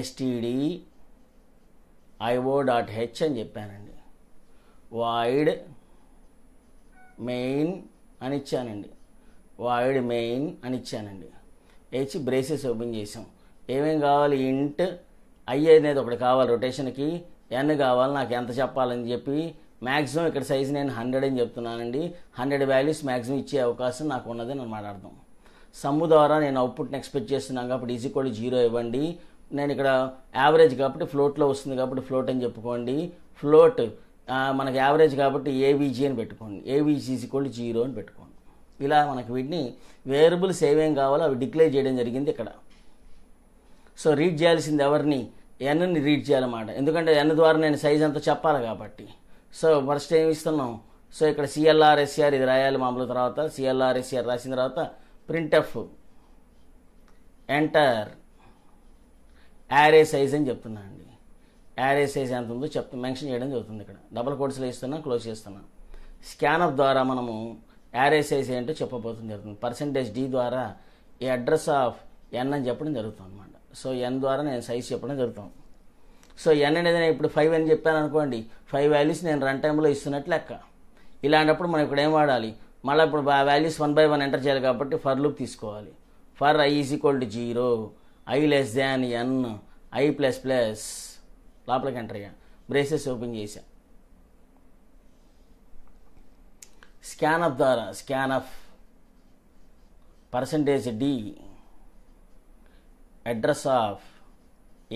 stdio.h అని చెప్పానండి. వాయిడ్ మెయిన్ అని ఇచ్చానండి. వాయిడ్ మెయిన్ అని ఇచ్చానండి. బ్రేసెస్ ఓపెన్ చేసాం. ఏమేం కావాలి? ఇంట్ ఐ అనేది ఒకటి కావాలి, రొటేషన్కి n కావాలి, నాకు ఎంత చెప్పాలని చెప్పి మ్యాక్సిమం ఇక్కడ సైజ్ నేను 100 అని చెప్తున్నానండి. 100 వాల్యూస్ మ్యాక్సిమం ఇచ్చే అవకాశం నాకు ఉన్నదని నేను మాట్లాడదాం. సమ్ము ద్వారా నేను అవుట్పుట్ని ఎక్స్పెక్ట్ చేస్తున్నాను కాబట్టి =0 ఇవ్వండి. నేను ఇక్కడ యావరేజ్ కాబట్టి ఫ్లోట్లో వస్తుంది కాబట్టి ఫ్లోట్ అని చెప్పుకోండి. ఫ్లోట్ మనకి యావరేజ్ కాబట్టి ఏవీజీ అని పెట్టుకోండి. ఏవీజీ =0 అని పెట్టుకోండి. ఇలా మనకి వీటిని వేరియబుల్స్ ఏమేం కావాలో అవి డిక్లేర్ చేయడం జరిగింది ఇక్కడ. సో రీడ్ చేయాల్సింది ఎవరిని? ఎన్ని రీడ్ చేయాలన్నమాట. ఎందుకంటే n ద్వారా నేను సైజ్ అంతా చెప్పాలి కాబట్టి. సో ఫస్ట్ ఏమి ఇస్తున్నాం? సో ఇక్కడ CLR/SCR ఇది రాయాలి మామూలు. తర్వాత CLR/SCR రాసిన తర్వాత ప్రింట్ఎఫ్ ఎంటర్ యారే సైజ్ అని చెప్తున్నా అండి. యారే సైజ్ ఎంత ఉందో మెన్షన్ చేయడం జరుగుతుంది. ఇక్కడ డబుల్ కోట్స్లో ఇస్తున్నా, క్లోజ్ చేస్తున్నా. స్కాన్అప్ ద్వారా మనము యారే సైజ్ ఏంటో చెప్పబోతుంది జరుగుతుంది. %d ద్వారా ఈ అడ్రస్ ఆఫ్ n అని చెప్పడం జరుగుతుంది అనమాట. సో n ద్వారా నేను సైజ్ చెప్పడం జరుగుతాం. సో n అనేది నేను ఇప్పుడు 5 అని చెప్పాను అనుకోండి, 5 వాల్యూస్ నేను రన్ టైంలో ఇస్తున్నట్లు లెక్క. ఇలాంటప్పుడు మనం ఇక్కడ ఏం వాడాలి? మళ్ళీ ఇప్పుడు ఆ వాల్యూస్ 1 by 1 ఎంటర్ చేయాలి కాబట్టి ఫర్ లూప్ తీసుకోవాలి. For i =0, i n, i++ లోపలికి ఎంటర్ అయ్యా. బ్రేసెస్ ఓపెన్ చేశా. స్కాన్అప్ ద్వారా స్కాన్అప్ %d address of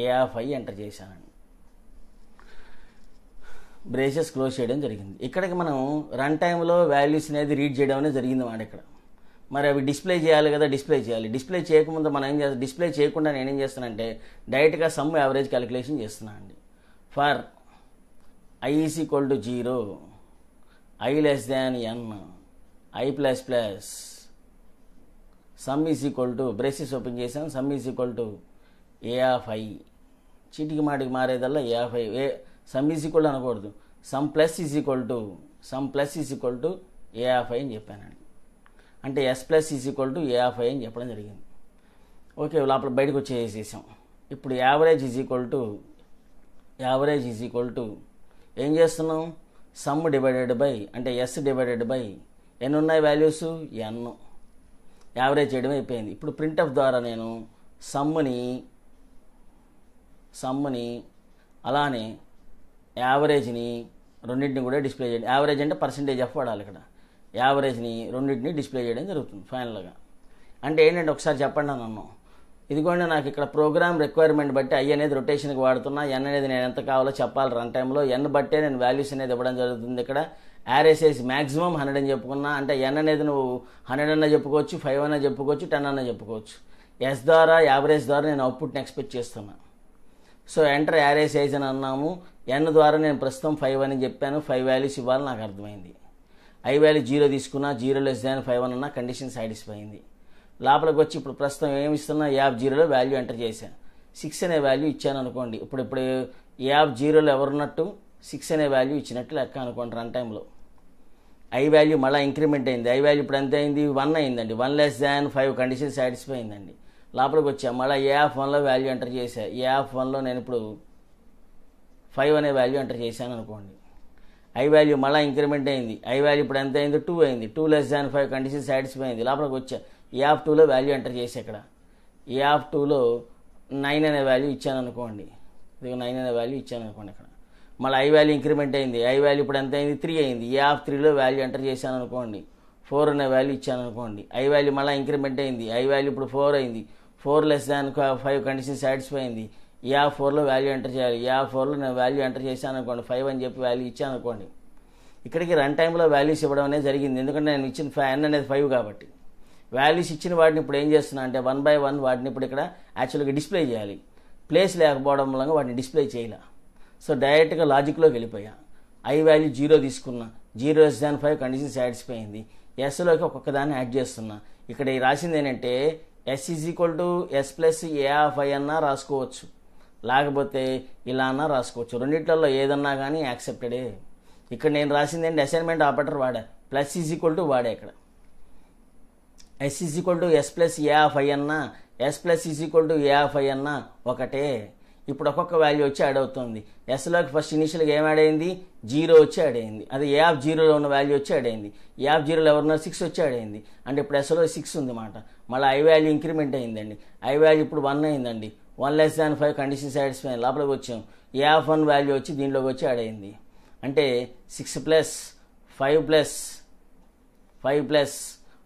A of I enter చేశానండి. బ్రేసెస్ క్లోజ్ చేయడం జరిగింది. ఇక్కడికి మనం రన్ టైంలో వాల్యూస్ అనేది రీడ్ చేయడం అనేది జరిగింది మాట ఇక్కడ. మరి అవి డిస్ప్లే చేయాలి కదా, డిస్ప్లే చేయాలి. డిస్ప్లే చేయకముందు మనం ఏం చేస్తాం? డిస్ప్లే చేయకుండా నేనేం చేస్తానంటే డైరెక్ట్గా సమ్ యావరేజ్ క్యాలిక్యులేషన్ చేస్తున్నాను అండి. For i =0, i n, i++, sum braces open చేశాను. Sum A of I. చీటికి మాటికి మారేదల్లా ఏ ఆఫ్ ఐ. సమ్ అనకూడదు. Sum plus A of I అని చెప్పానండి. అంటే S+ ఏ ఆఫ్ ఐ అని చెప్పడం జరిగింది. ఓకే, లోపల బయటకు వచ్చేసేసాం. ఇప్పుడు యావరేజ్ ఏం చేస్తున్నాం? సమ్ డివైడెడ్ బై అంటే S డివైడెడ్ బై ఎన్ని ఉన్నాయి వాల్యూస్? n. యావరేజ్ చేయడం అయిపోయింది. ఇప్పుడు ప్రింట్ఎఫ్ ద్వారా నేను సమ్ముని అలానే యావరేజ్ని రెండింటిని కూడా డిస్ప్లే చేయండి. యావరేజ్ అంటే %f వాడాలి ఇక్కడ. యావరేజ్ని రెండింటిని డిస్ప్లే చేయడం జరుగుతుంది ఫైనల్గా. అంటే ఏంటంటే ఒకసారి చెప్పండి నన్ను. ఇదిగోండి నాకు ఇక్కడ ప్రోగ్రామ్ రిక్వైర్మెంట్ బట్టి i అనేది రొటేషన్కి వాడుతున్నా, n అనేది నేను ఎంత కావాలో చెప్పాలి రన్ టైంలో. n బట్టే నేను వాల్యూస్ అనేది ఇవ్వడం జరుగుతుంది. ఇక్కడ యారే సైజ్ మ్యాక్సిమం 100 అని చెప్పుకున్నా. అంటే n అనేది నువ్వు 100 అన్నా చెప్పుకోవచ్చు, 5 అన్నా చెప్పుకోవచ్చు, 10 అన్నా చెప్పుకోవచ్చు. S ద్వారా యావరేజ్ ద్వారా నేను అవుట్పుట్ని ఎక్స్పెక్ట్ చేస్తున్నా. సో ఎంటర్ యారే సైజ్ అని అన్నాము. n ద్వారా నేను ప్రస్తుతం 5 అని చెప్పాను. 5 వాల్యూస్ ఇవ్వాలి నాకు అర్థమైంది. i వాల్యూ 0 తీసుకున్నా, 0 <5 అన్నా కండిషన్ సాటిస్ఫై అయింది. లోపలికి వచ్చి ఇప్పుడు ప్రస్తుతం ఏమి ఇస్తున్నా? A0లో వాల్యూ ఎంటర్ చేశాను. 6 అనే వాల్యూ ఇచ్చాను అనుకోండి. ఇప్పుడు A0లో ఎవరున్నట్టు? 6 అనే వాల్యూ ఇచ్చినట్టు లెక్క అనుకోండి రన్ టైంలో. i వాల్యూ మళ్ళీ ఇంక్రిమెంట్ అయింది. i వాల్యూ ఇప్పుడు ఎంత అయింది? 1 అయిందండి. 1 <5 కండిషన్ సాటిస్ఫై అయిందండి. లోపలికి వచ్చా మళ్ళీ A1లో వాల్యూ ఎంటర్ చేశా. A1లో నేను ఇప్పుడు 5 అనే వాల్యూ ఎంటర్ చేశాను అనుకోండి. i వాల్యూ మళ్ళీ ఇంక్రిమెంట్ అయింది. i వాల్యూ ఇప్పుడు ఎంత అయింది? 2 అయింది. 2 <5 కండిషన్ సాటిస్ఫై అయింది. లోపలికి వచ్చా A2లో వాల్యూ ఎంటర్ చేసి ఇక్కడ A2లో 9 అనే వాల్యూ ఇచ్చాను అనుకోండి. ఇది 9 అనే వాల్యూ ఇచ్చాను అనుకోండి. ఇక్కడ మళ్ళీ i వాల్యూ ఇంక్రిమెంట్ అయింది. i వాల్యూ ఇప్పుడు ఎంత అయింది? 3 అయింది. A3లో వాల్యూ ఎంటర్ చేశాను అనుకోండి. 4 అనే వాల్యూ ఇచ్చాను అనుకోండి. i వాల్యూ మళ్ళీ ఇంక్రిమెంట్ అయింది. i వాల్యూ ఇప్పుడు 4 అయింది. 4<5 కండిషన్ సాటిస్ఫై అయింది. ER4లో వాల్యూ ఎంటర్ చేయాలి. ER4లో నేను వాల్యూ ఎంటర్ చేశాను అనుకోండి, 5 అని చెప్పి వాల్యూ ఇచ్చాను అనుకోండి. ఇక్కడికి రన్ టైంలో వాల్యూస్ ఇవ్వడం అనేది జరిగింది, ఎందుకంటే నేను ఇచ్చిన n అనేది 5 కాబట్టి. వాల్యూస్ ఇచ్చిన వాటిని ఇప్పుడు ఏం చేస్తున్నా అంటే 1 by 1 వాటిని ఇప్పుడు ఇక్కడ యాక్చువల్గా డిస్ప్లే చేయాలి. ప్లేస్ లేకపోవడం వల్ల వాటిని డిస్ప్లే చేయాలి. సో డైరెక్ట్గా లాజిక్లోకి వెళ్ళిపోయా. I వాల్యూ 0 తీసుకున్నా, 0<5 కండిషన్ సాటిస్ఫై అయింది. ఎస్లోకి ఒక్కొక్క దాన్ని యాడ్ చేస్తున్నా. ఇక్కడ రాసింది ఏంటంటే S = S + A(i) అన్నా రాసుకోవచ్చు, లేకపోతే ఇలా అన్నా రాసుకోవచ్చు. రెండిట్లలో ఏదన్నా కానీ యాక్సెప్టెడే. ఇక్కడ నేను రాసింది ఏంటి, అసైన్మెంట్ ఆపరేటర్ వాడా, ప్లస్ వాడా. ఇక్కడ S = S + A(i) అన్నా, S + A(i) అన్నా ఒకటే. ఇప్పుడు ఒక్కొక్క వాల్యూ వచ్చి యాడ్ అవుతుంది. ఎస్లోకి ఫస్ట్ ఇనిషియల్గా ఏం యాడ్ అయింది, 0 వచ్చి యాడ్ అయింది. అది A(0)లో ఉన్న వాల్యూ వచ్చి యాడ్ అయింది. A(0)లో ఎవరున్నారు, 6 వచ్చి యాడ్ అయింది. అంటే ఇప్పుడు ఎస్లో 6 ఉంది మాట. మళ్ళీ I వాల్యూ ఇంక్రిమెంట్ అయిందండి. I వాల్యూ ఇప్పుడు 1 అయిందండి. 1<5 కండిషన్ సాటిస్ఫై అయింది. లోపలికి వచ్చాం. A(1) వాల్యూ వచ్చి దీనిలోకి వచ్చి యాడ్ అయింది. అంటే 6 + 5 +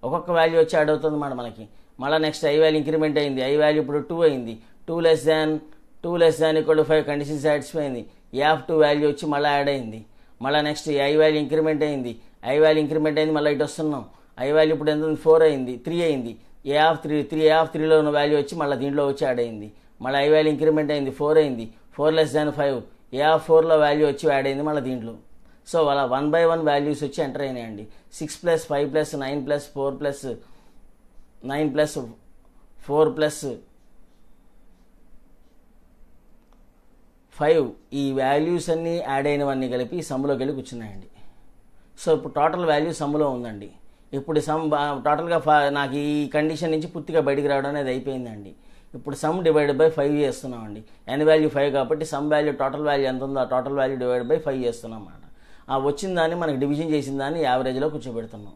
ఒక్కొక్క వాల్యూ వచ్చి యాడ్ అవుతుంది మాట మనకి. మళ్ళీ నెక్స్ట్ I వాల్యూ ఇంక్రిమెంట్ అయింది. I వాల్యూ ఇప్పుడు 2 అయింది. 2<5 కండిషన్ సాటిస్ఫై అయింది. A(2) వాల్యూ వచ్చి మళ్ళీ యాడ్ అయింది. మళ్ళీ నెక్స్ట్ I వాల్యూ ఇంక్రిమెంట్ అయింది. మళ్ళీ ఇటు వస్తున్నాం. I వాల్యూ ఇప్పుడు ఎంత ఉంది, 4 అయింది, 3 అయింది. A(3)లో ఉన్న వాల్యూ వచ్చి మళ్ళీ దీంట్లో వచ్చి యాడ్ అయింది. మళ్ళీ I వాల్యూ ఇంక్రిమెంట్ అయింది, 4 అయింది. 4<5 A(4)లో వాల్యూ వచ్చి యాడ్ అయింది మళ్ళీ దీంట్లో. సో అలా 1 by 1 వాల్యూస్ వచ్చి ఎంటర్ అయినాయండి. 6 + 5 + 9 + 4 + 9 + 4 + 5 ఈ వాల్యూస్ అన్నీ యాడ్ అయినవన్నీ కలిపి సమ్లోకి వెళ్ళి కూర్చున్నాయండి. సో ఇప్పుడు టోటల్ వాల్యూ సమ్లో ఉందండి. ఇప్పుడు సమ్ టోటల్గా నాకు ఈ కండిషన్ నుంచి పూర్తిగా బయటికి రావడం అనేది అయిపోయిందండి. ఇప్పుడు సమ్ / 5 చేస్తున్నామండి. n వాల్యూ 5 కాబట్టి సమ్ వాల్యూ టోటల్ వాల్యూ ఎంత ఉందో ఆ టోటల్ వాల్యూ / 5 చేస్తున్నాం అన్నమాట. ఆ వచ్చిన దాన్ని మనకు డివిజన్ చేసిన దాన్ని యావరేజ్లో కూర్చోబెడుతున్నాం.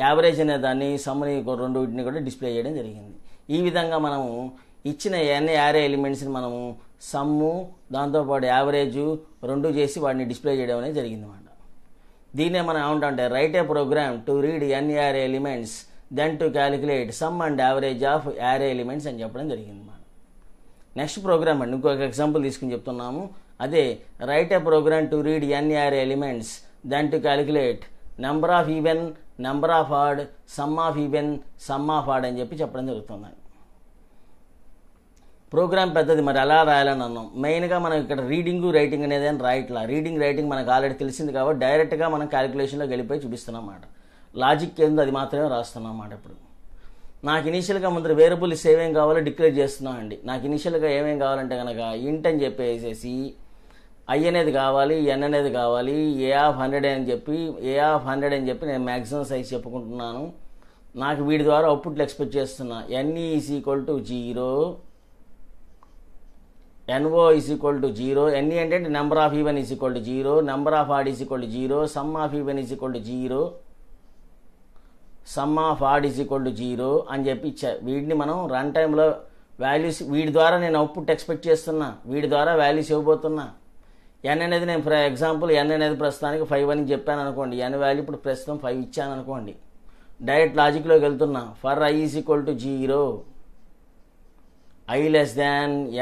యావరేజ్ అనే దాన్ని సమ్ని రెండింటిని కూడా డిస్ప్లే చేయడం జరిగింది. ఈ విధంగా మనము ఇచ్చిన n యారే ఎలిమెంట్స్ని మనము సమ్ము దాంతోపాటు యావరేజ్ రెండు చేసి వాటిని డిస్ప్లే చేయడం అనేది జరిగింది అన్నమాట. దీన్నే మనం ఏమంటామంటే write a program to read n array elements then to calculate sum and average of array elements అని చెప్పడం జరిగింది అన్నమాట. నెక్స్ట్ ప్రోగ్రామ్ అండి, ఇంకొక ఎగ్జాంపుల్ తీసుకుని చెప్తున్నాము. అదే write a program to read n array elements then to calculate number of even, number of odd, sum of even, sum of odd అని చెప్పడం జరుగుతుంది. ప్రోగ్రామ్ పెద్దది, మరి ఎలా రాయాలని అన్నాం. మెయిన్గా మనం ఇక్కడ రీడింగ్ రైటింగ్ అనేది అని రాయట్లా. రీడింగ్ రైటింగ్ మనకు ఆల్రెడీ తెలిసింది కాబట్టి డైరెక్ట్గా మనం క్యాలిక్యులేషన్లోకి వెళ్ళిపోయి చూపిస్తున్నాం అన్నమాట. లాజిక్ ఏందో అది మాత్రమే రాస్తున్నాం అన్నమాట. ఇప్పుడు నాకు ఇనిషియల్గా ముందర వేరియబుల్స్ ఏమేం కావాలో డిక్లేర్ చేస్తున్నాం అండి. నాకు ఇనిషియల్గా ఏమేం కావాలంటే కనుక ఇంట్ అని చెప్పేసేసి I అనేది కావాలి, n అనేది కావాలి, A(100) అని చెప్పి నేను మ్యాక్సిమం సైజ్ చెప్పుకుంటున్నాను. నాకు వీటి ద్వారా అవుట్పుట్లు ఎక్స్పెక్ట్ చేస్తున్నా. NE = 0, NO = 0. NE అంటే number of even = 0, number of add = 0, some of even = 0, some of add = 0 అని చెప్పి ఇచ్చా. వీటిని మనం రన్ టైంలో వాల్యూస్ వీటి ద్వారా నేను అవుట్పుట్ ఎక్స్పెక్ట్ చేస్తున్నా, వీటి ద్వారా వాల్యూస్ ఇవ్వబోతున్నా. n అనేది నేను ఫర్ ఎగ్జాంపుల్ n అనేది ప్రస్తుతానికి 5 అని చెప్పాను అనుకోండి. n వాల్యూ ఇప్పుడు ప్రస్తుతం 5 ఇచ్చాను అనుకోండి. డైరెక్ట్ లాజిక్లోకి వెళ్తున్నా. For I = 0, I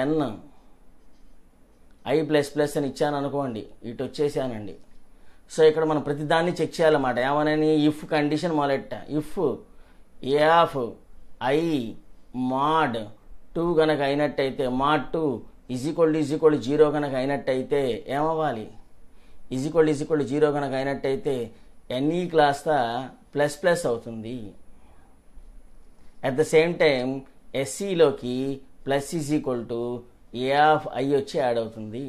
n, I++ అని ఇచ్చాను అనుకోండి. ఇటు వచ్చేసానండి. సో ఇక్కడ మనం ప్రతిదాన్ని చెక్ చేయాలన్నమాట. ఏమనని ఇఫ్ కండిషన్ మొదలెట్ట. ఇఫ్ A(i) mod 2 కనుక అయినట్టయితే, mod 2 = 0 కనుక అయినట్టయితే ఏమవ్వాలి, =0 కనుక అయినట్టయితే NE కాస్త ++ అవుతుంది. అట్ ద సేమ్ టైం SCలోకి += A(i) వచ్చి యాడ్ అవుతుంది.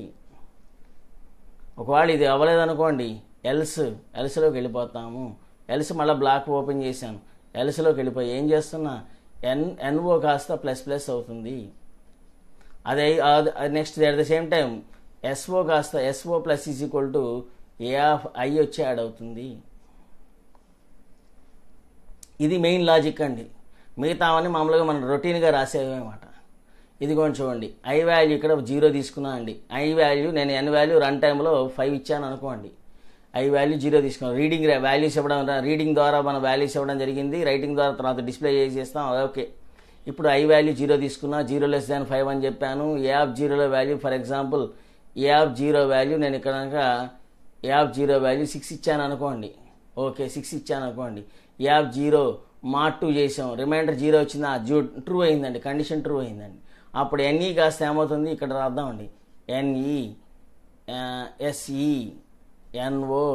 ఒకవేళ ఇది అవ్వలేదనుకోండి, ఎల్స్లోకి వెళ్ళిపోతాము. ఎల్స్ మళ్ళీ బ్లాక్ ఓపెన్ చేశాను. ఎల్స్లోకి వెళ్ళిపోయి ఏం చేస్తున్నా, NO కాస్త ++ అవుతుంది. అదే next at the same time SO కాస్త SO+ = A(i) వచ్చి యాడ్ అవుతుంది. ఇది మెయిన్ లాజిక్ అండి. మిగతావన్నీ మామూలుగా మనం రొటీన్గా రాసేవన్నమాట. ఇదిగోండి చూడండి, I వాల్యూ ఇక్కడ 0 తీసుకున్నా అండి. I వాల్యూ నేను n వాల్యూ రన్ టైంలో 5 ఇచ్చాను అనుకోండి. I వాల్యూ 0 తీసుకున్నాను. రీడింగ్ వాల్యూస్ ఇవ్వడం, రీడింగ్ ద్వారా మనం వాల్యూస్ ఇవ్వడం జరిగింది. రైటింగ్ ద్వారా తర్వాత డిస్ప్లే చేసేస్తాం. ఓకే, ఇప్పుడు ఐ వాల్యూ 0 తీసుకున్నా, 0<5 అని చెప్పాను. ఏ ఆఫ్ జీరోలో value for example A of zero value నేను ఇక్కడ కనుక ఏ ఆఫ్ జీరో వాల్యూ 6 ఇచ్చాను అనుకోండి. ఓకే, 6 ఇచ్చాను అనుకోండి. ఏ ఆఫ్ 0 mod 2 చేసాం, రిమైండర్ 0 వచ్చింది, ట్రూ అయిందండి, కండిషన్ ట్రూ అయిందండి. అప్పుడు ఎన్ఈ కాస్త ఏమవుతుంది, ఇక్కడ రాద్దామండి. ఎన్ఈ ఎస్ఈ ఎన్ఓ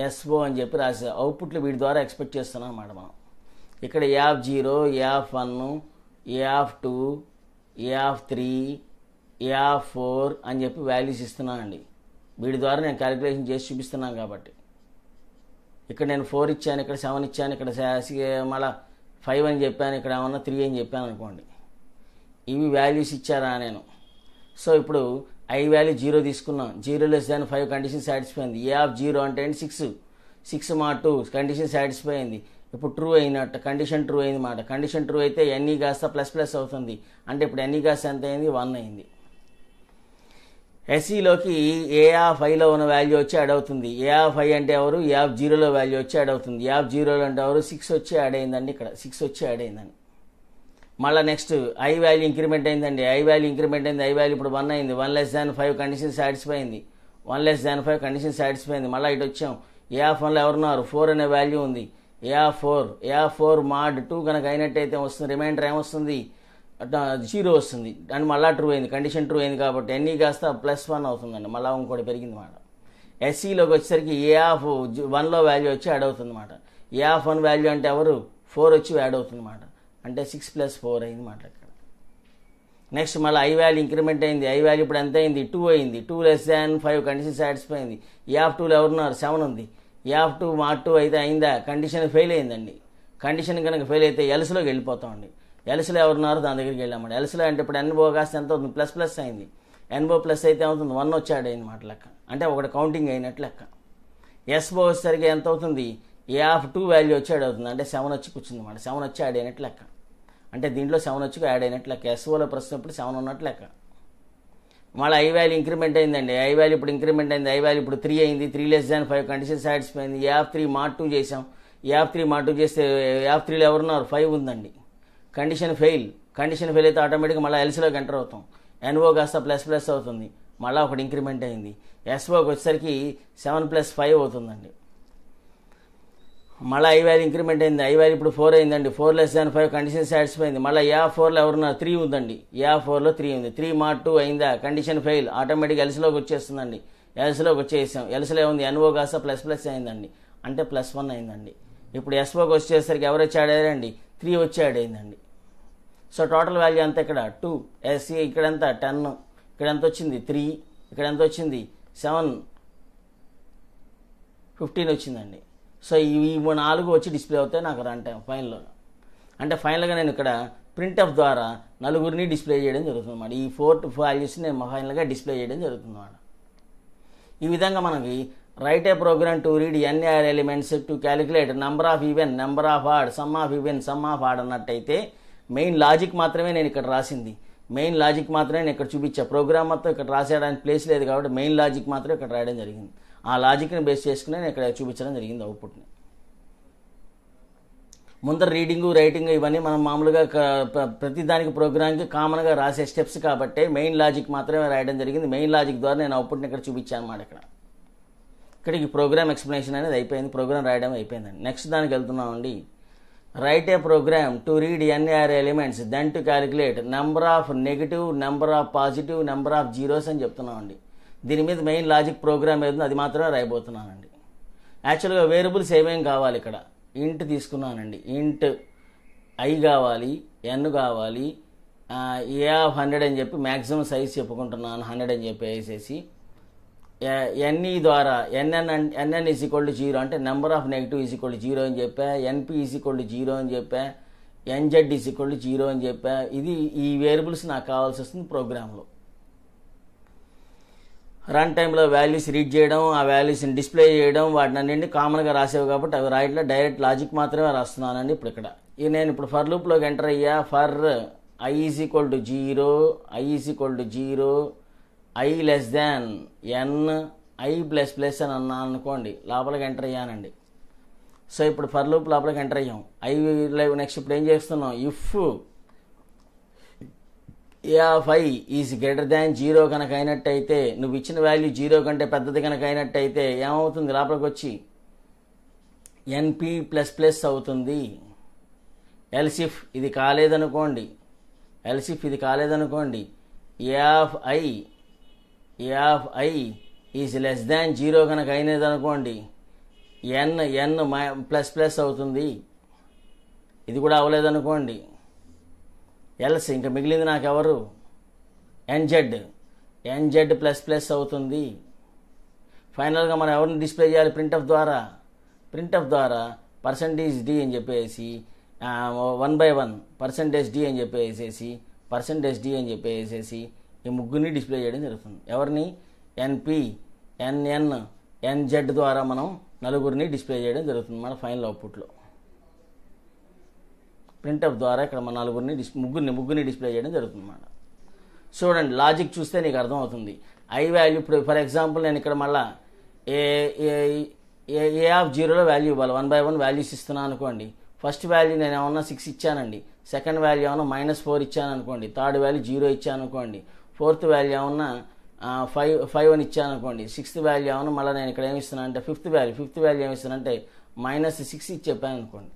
ఎస్ఓ అని చెప్పి రాసే అవుట్పుట్లు వీటి ద్వారా ఎక్స్పెక్ట్ చేస్తున్నాం అన్నమాట మనం. ఇక్కడ A of 0, A of 1, A of 2, A of 3, A of 4 అని చెప్పి వాల్యూస్ ఇస్తున్నానండి. వీటి ద్వారా నేను క్యాలిక్యులేషన్ చేసి చూపిస్తున్నాను కాబట్టి ఇక్కడ నేను 4 ఇచ్చాను, ఇక్కడ 7 ఇచ్చాను, ఇక్కడ మళ్ళీ 5 అని చెప్పాను, ఇక్కడ ఏమన్నా 3 అని చెప్పాను అనుకోండి. ఇవి వాల్యూస్ ఇచ్చారా నేను. సో ఇప్పుడు ఐ వాల్యూ 0 తీసుకున్నాం, 0<5 కండిషన్ సాటిస్ఫై అయింది. ఏ ఆఫ్ 0 అంటే 6 mod 2 కండిషన్ సాటిస్ఫై అయింది. ఇప్పుడు ట్రూ అయినట్టు, కండిషన్ ట్రూ అయింది మాట. కండిషన్ ట్రూ అయితే ఎన్ఈ కాస్త ప్లస్ అవుతుంది, అంటే ఇప్పుడు ఎన్ఈ కాస్త ఎంత అయింది, 1 అయింది. ఎస్ఈలోకి ఏ ఆఫ్ ఐలో ఉన్న వాల్యూ వచ్చి యాడ్ అవుతుంది. ఏ ఆఫ్ ఐ అంటే ఎవరు, ఏ ఆఫ్ 0లో వాల్యూ వచ్చి యాడ్ అవుతుంది. ఏ ఆఫ్ 0లో అంటే ఎవరు, 6 వచ్చి యాడ్ అయిందండి, ఇక్కడ 6 వచ్చి యాడ్ అయిందండి. మళ్ళీ నెక్స్ట్ ఐ వాల్యూ ఇంక్రిమెంట్ అయిందండి, ఐ వాల్యూ ఇంక్రిమెంట్ అయింది, ఐ వాల్యూ ఇప్పుడు 1 అయింది. 1<5 కండిషన్ సాటిస్ఫై అయింది, 1<5 కండిషన్ సాటిస్ఫై అయింది. మళ్ళీ ఇటు వచ్చాం, ఏ ఆఫ్ 1లో ఎవరున్నారు, 4 అనే వాల్యూ ఉంది. ఏ ఆఫ్ 4 mod 2 కనుక అయినట్టయితే వస్తుంది, రిమైండర్ ఏమొస్తుంది, 0 వస్తుంది. అండ్ మళ్ళీ ట్రూ అయింది, కండిషన్ ట్రూ అయింది కాబట్టి ఎన్ఈ కాస్త +1 అవుతుందండి, మళ్ళీ ఇంకోటి పెరిగింది మాట. ఎస్సీలోకి వచ్చేసరికి ఏ ఆఫ్ 1లో వాల్యూ వచ్చి యాడ్ అవుతుంది మాట. ఏ ఆఫ్ 1 వాల్యూ అంటే ఎవరు, 4 వచ్చి యాడ్ అవుతుంది మాట, అంటే 6 + 4 అయింది మాట ఇక్కడ. నెక్స్ట్ మళ్ళీ ఐ వాల్యూ ఇంక్రిమెంట్ అయింది, ఐ వాల్యూ ఇప్పుడు ఎంత అయింది, 2 అయింది. 2<5 కండిషన్ సాటిస్ఫై అయింది. ఏ ఆఫ్ 2లో ఎవరున్నారు, 7 ఉంది. ఏ ఆఫ్ 2 mod 2 అయితే అయిందా, కండిషన్ ఫెయిల్ అయిందండి. కండిషన్ కనుక ఫెయిల్ అయితే ఎల్స్లోకి వెళ్ళిపోతామండి. ఎల్స్లో ఎవరున్నారు, దాని దగ్గరికి వెళ్ళామండి. ఎల్స్లో అంటే ఇప్పుడు ఎన్ఓ కాస్త ఎంత అవుతుంది, ++ అయింది. ఎన్ఓ ప్లస్ అయితే ఏమవుతుంది, 1 వచ్చి యాడ్ అయింది మాట లెక్క, అంటే ఒకటి కౌంటింగ్ అయినట్టు లెక్క. ఎస్ఓ వచ్చేసరికి ఎంత అవుతుంది, ఏ ఆఫ్ 2 వాల్యూ వచ్చి యాడ్ అవుతుంది, అంటే 7 వచ్చి కూర్చుంది మాట. 7 వచ్చి యాడ్ అయినట్టు లెక్క, అంటే దీంట్లో 7 వచ్చి యాడ్ అయినట్టు లెక్క. ఎస్ఓలో ప్రస్తుతం ఇప్పుడు 7 ఉన్నట్టు లెక్క. మళ్ళీ ఐ వాల్యూ ఇంక్రిమెంట్ అయిందండి, ఐ వాల్యూ ఇప్పుడు ఇంక్రిమెంట్ అయింది. ఐ వాల్యూ ఇప్పుడు 3 అయింది, 3<5 కండిషన్ సాటిస్ఫై అయింది. ఏ ఆఫ్ 3 mod 2 చేసాం. ఏ ఆఫ్ 3 mod 2 చేస్తే ఏ ఆఫ్ 3లో ఎవరున్నారు, 5 ఉందండి. కండిషన్ ఫెయిల్ అయితే ఆటోమేటిక్గా మళ్ళీ ఎల్స్లోకి ఎంటర్ అవుతాం. ఎన్ఓ కాస్త ++ అవుతుంది, మళ్ళీ ఒకటి ఇంక్రిమెంట్ అయింది. ఎస్ఓకి వచ్చేసరికి 7 + 5 అవుతుందండి. మళ్ళీ ఐ వాల్యూ ఇంక్రిమెంట్ అయింది, ఐ వాల్యూ ఇప్పుడు 4 అయిందండి. 4<5 కండిషన్ సాటిస్ఫై అయింది. మళ్ళీ ఏ ఆఫ్ 4లో ఎవరున్నారు, 3 ఉందండి. ఏ ఆఫ్ 4లో 3 ఉంది. 3 mod 2 అయిందా, కండిషన్ ఫెయిల్, ఆటోమేటిక్గా ఎల్స్లోకి వచ్చేస్తుందండి. ఎల్స్లోకి వచ్చేసాం. ఎల్స్లో ఏముంది, ఎన్ఓ కాస్త ++ అయిందండి, అంటే +1 అయిందండి. ఇప్పుడు ఎస్ఓకి వచ్చేసరికి ఎవరు వచ్చి యాడ్ అయ్యారండి, 3 వచ్చి యాడ్ అయిందండి. సో టోటల్ వాల్యూ అంతా ఇక్కడ 2. ఎస్సీ ఇక్కడ ఎంత 10, ఇక్కడ ఎంత వచ్చింది 3, ఇక్కడ ఎంత వచ్చింది 7, 15 వచ్చిందండి. సో ఈ 4 వచ్చి డిస్ప్లే అవుతాయి నాకు రన్ టైం ఫైనల్లో. అంటే ఫైనల్గా నేను ఇక్కడ ప్రింట్ఎఫ్ ద్వారా 4ని డిస్ప్లే చేయడం జరుగుతుంది అన్నమాట. ఈ 4 వాల్యూస్ని నేను ఫైనల్గా డిస్ప్లే చేయడం జరుగుతుంది అన్నమాట. ఈ విధంగా మనకి write a program to read NR elements to calculate number of even, number of odd, sum of even, sum of odd అన్నట్టయితే మెయిన్ లాజిక్ మాత్రమే నేను ఇక్కడ రాసింది. మెయిన్ లాజిక్ మాత్రమే నేను ఇక్కడ చూపించా. ప్రోగ్రామ్ మొత్తం ఇక్కడ రాసేయడానికి ప్లేస్ లేదు కాబట్టి మెయిన్ లాజిక్ మాత్రమే ఇక్కడ రాయడం జరిగింది. ఆ లాజిక్ని బేస్ చేసుకుని నేను ఇక్కడ చూపించడం జరిగింది అవుట్పుట్ని. ముందర రీడింగు, రైటింగ్ ఇవన్నీ మనం మామూలుగా ప్రతి దానికి ప్రోగ్రామ్కి కామన్గా రాసే స్టెప్స్ కాబట్టి మెయిన్ లాజిక్ మాత్రమే రాయడం జరిగింది. మెయిన్ లాజిక్ ద్వారా నేను అవుట్పుట్ని ఇక్కడ చూపించాను అన్నమాట. ఇక్కడికి ప్రోగ్రామ్ ఎక్స్ప్లెనేషన్ అనేది అయిపోయింది, ప్రోగ్రామ్ రాయడం అయిపోయిందండి. నెక్స్ట్ దానికి వెళ్తున్నామండి. Write a program to read NR elements then to calculate number of negative, number of positive, number of zeros అని చెప్తున్నామండి. దీని మీద మెయిన్ లాజిక్ ప్రోగ్రామ్ ఏదో అది మాత్రమే రాయబోతున్నానండి. యాక్చువల్గా వేరియబుల్స్ ఏమేం కావాలి, ఇక్కడ ఇంట్ తీసుకున్నానండి. ఇంట్ ఐ కావాలి, ఎన్ కావాలి, ఏ ఆఫ్ 100 అని చెప్పి మ్యాక్సిమం సైజ్ చెప్పుకుంటున్నాను 100 అని చెప్పి వేసేసి ఎన్ఈ ద్వారా ఎన్ఎన్ ఈజ్ ఈక్వల్ టు 0 అంటే number of negative is equal to 0 అని చెప్పా. ఎన్పి ఈజ్ ఈక్వల్ టు 0 అని చెప్పా. ఎన్జెడ్ ఈజ్ ఈక్వల్ టు 0 అని చెప్పా. ఇది ఈ వేరియబుల్స్ నాకు కావాల్సి వస్తుంది ప్రోగ్రాంలో. రన్ టైంలో వాల్యూస్ రీడ్ చేయడం, ఆ వాల్యూస్ని డిస్ప్లే చేయడం, వాటిని అన్నింటినీ కామన్గా రాసేవి కాబట్టి అవి రాయట్లో డైరెక్ట్ లాజిక్ మాత్రమే రాస్తున్నానండి. ఇప్పుడు ఇక్కడ నేను ఇప్పుడు ఫర్ లూప్లోకి ఎంటర్ అయ్యా. For i is equal to 0, i is equal to 0, i less than n, i ++ అని అన్నా అనుకోండి, లోపలికి ఎంటర్ అయ్యానండి. సో ఇప్పుడు ఫర్ లూప్ లోపలికి ఎంటర్ అయ్యాం. ఐ నెక్స్ట్ ఇప్పుడు ఏం చేస్తున్నాం, if a of I is greater than 0 కనుక అయినట్టయితే, నువ్వు ఇచ్చిన వాల్యూ 0 కంటే పెద్దది కనుక అయినట్టయితే ఏమవుతుంది, లోపలికి వచ్చి ఎన్పి ప్లస్ ప్లస్ అవుతుంది. ఎల్సిఫ్ ఇది కాలేదనుకోండి, A of I is less than 0 కనుక అయినది అనుకోండి, ఎన్ ప్లస్ ప్లస్ అవుతుంది. ఇది కూడా అవ్వలేదనుకోండి, ఎల్స్ ఇంకా మిగిలింది నాకెవరు, ఎన్జెడ్ ప్లస్ ప్లస్ అవుతుంది. ఫైనల్గా మనం ఎవరిని డిస్ప్లే చేయాలి, ప్రింట్ఎఫ్ ద్వారా పర్సంటేజ్ డి అని చెప్పేసి 1/1 %d అని చెప్పేసి ఈ ముగ్గురిని డిస్ప్లే చేయడం జరుగుతుంది. ఎవరిని, ఎన్పి, ఎన్ఎన్, ఎన్జెడ్ ద్వారా మనం నలుగురిని డిస్ప్లే చేయడం జరుగుతుంది మన ఫైనల్ అవుట్పుట్లో. ప్రింట్ఎఫ్ ద్వారా ఇక్కడ మన ముగ్గురిని డిస్ప్లే చేయడం జరుగుతుంది అన్నమాట. చూడండి, లాజిక్ చూస్తే నీకు అర్థమవుతుంది. ఐ వాల్యూ ఇప్పుడు ఫర్ ఎగ్జాంపుల్ నేను ఇక్కడ మళ్ళీ ఏ ఆఫ్ 0లో వాల్యూ ఇవ్వాలి, 1/1 వాల్యూస్ ఇస్తున్నాను అనుకోండి. ఫస్ట్ వాల్యూ నేను ఏమన్నా 6 ఇచ్చానండి, సెకండ్ వాల్యూ ఏమన్నా -4 ఇచ్చాను అనుకోండి, థర్డ్ వాల్యూ 0 ఇచ్చాను అనుకోండి, ఫోర్త్ వాల్యూ ఏమన్నా 5 అని ఇచ్చాను అనుకోండి, సిక్స్త్ వాల్యూ ఏమన్నా మళ్ళీ నేను ఇక్కడ ఏమి ఇస్తున్నాను అంటే ఫిఫ్త్ వాల్యూ ఏమి ఇస్తానంటే -6 ఇచ్చి చెప్పాను అనుకోండి.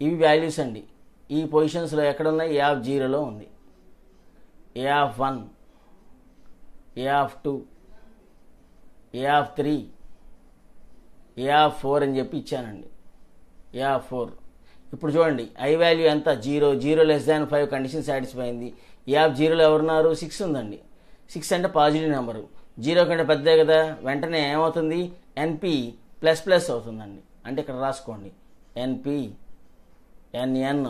ఇవి వాల్యూస్ అండి. ఈ పొజిషన్స్లో ఎక్కడున్నాయి, ఏ ఆఫ్ 0లో ఉంది, A of 1, A of 2, A of 3, A of 4 అని చెప్పి ఇచ్చానండి, ఏ ఆఫ్ 4. ఇప్పుడు చూడండి, ఐ వాల్యూ ఎంత, 0 లెస్ దాన్ 5 కండిషన్ సాటిస్ఫై అయింది. ఏ ఆఫ్ 0లో ఎవరున్నారు, 6 ఉందండి. 6 అంటే పాజిటివ్ నెంబరు, 0 కంటే పెద్దదే కదా, వెంటనే ఏమవుతుంది, ఎన్పి ప్లస్ ప్లస్ అవుతుందండి. అంటే ఇక్కడ రాసుకోండి, ఎన్పి, ఎన్ఎన్,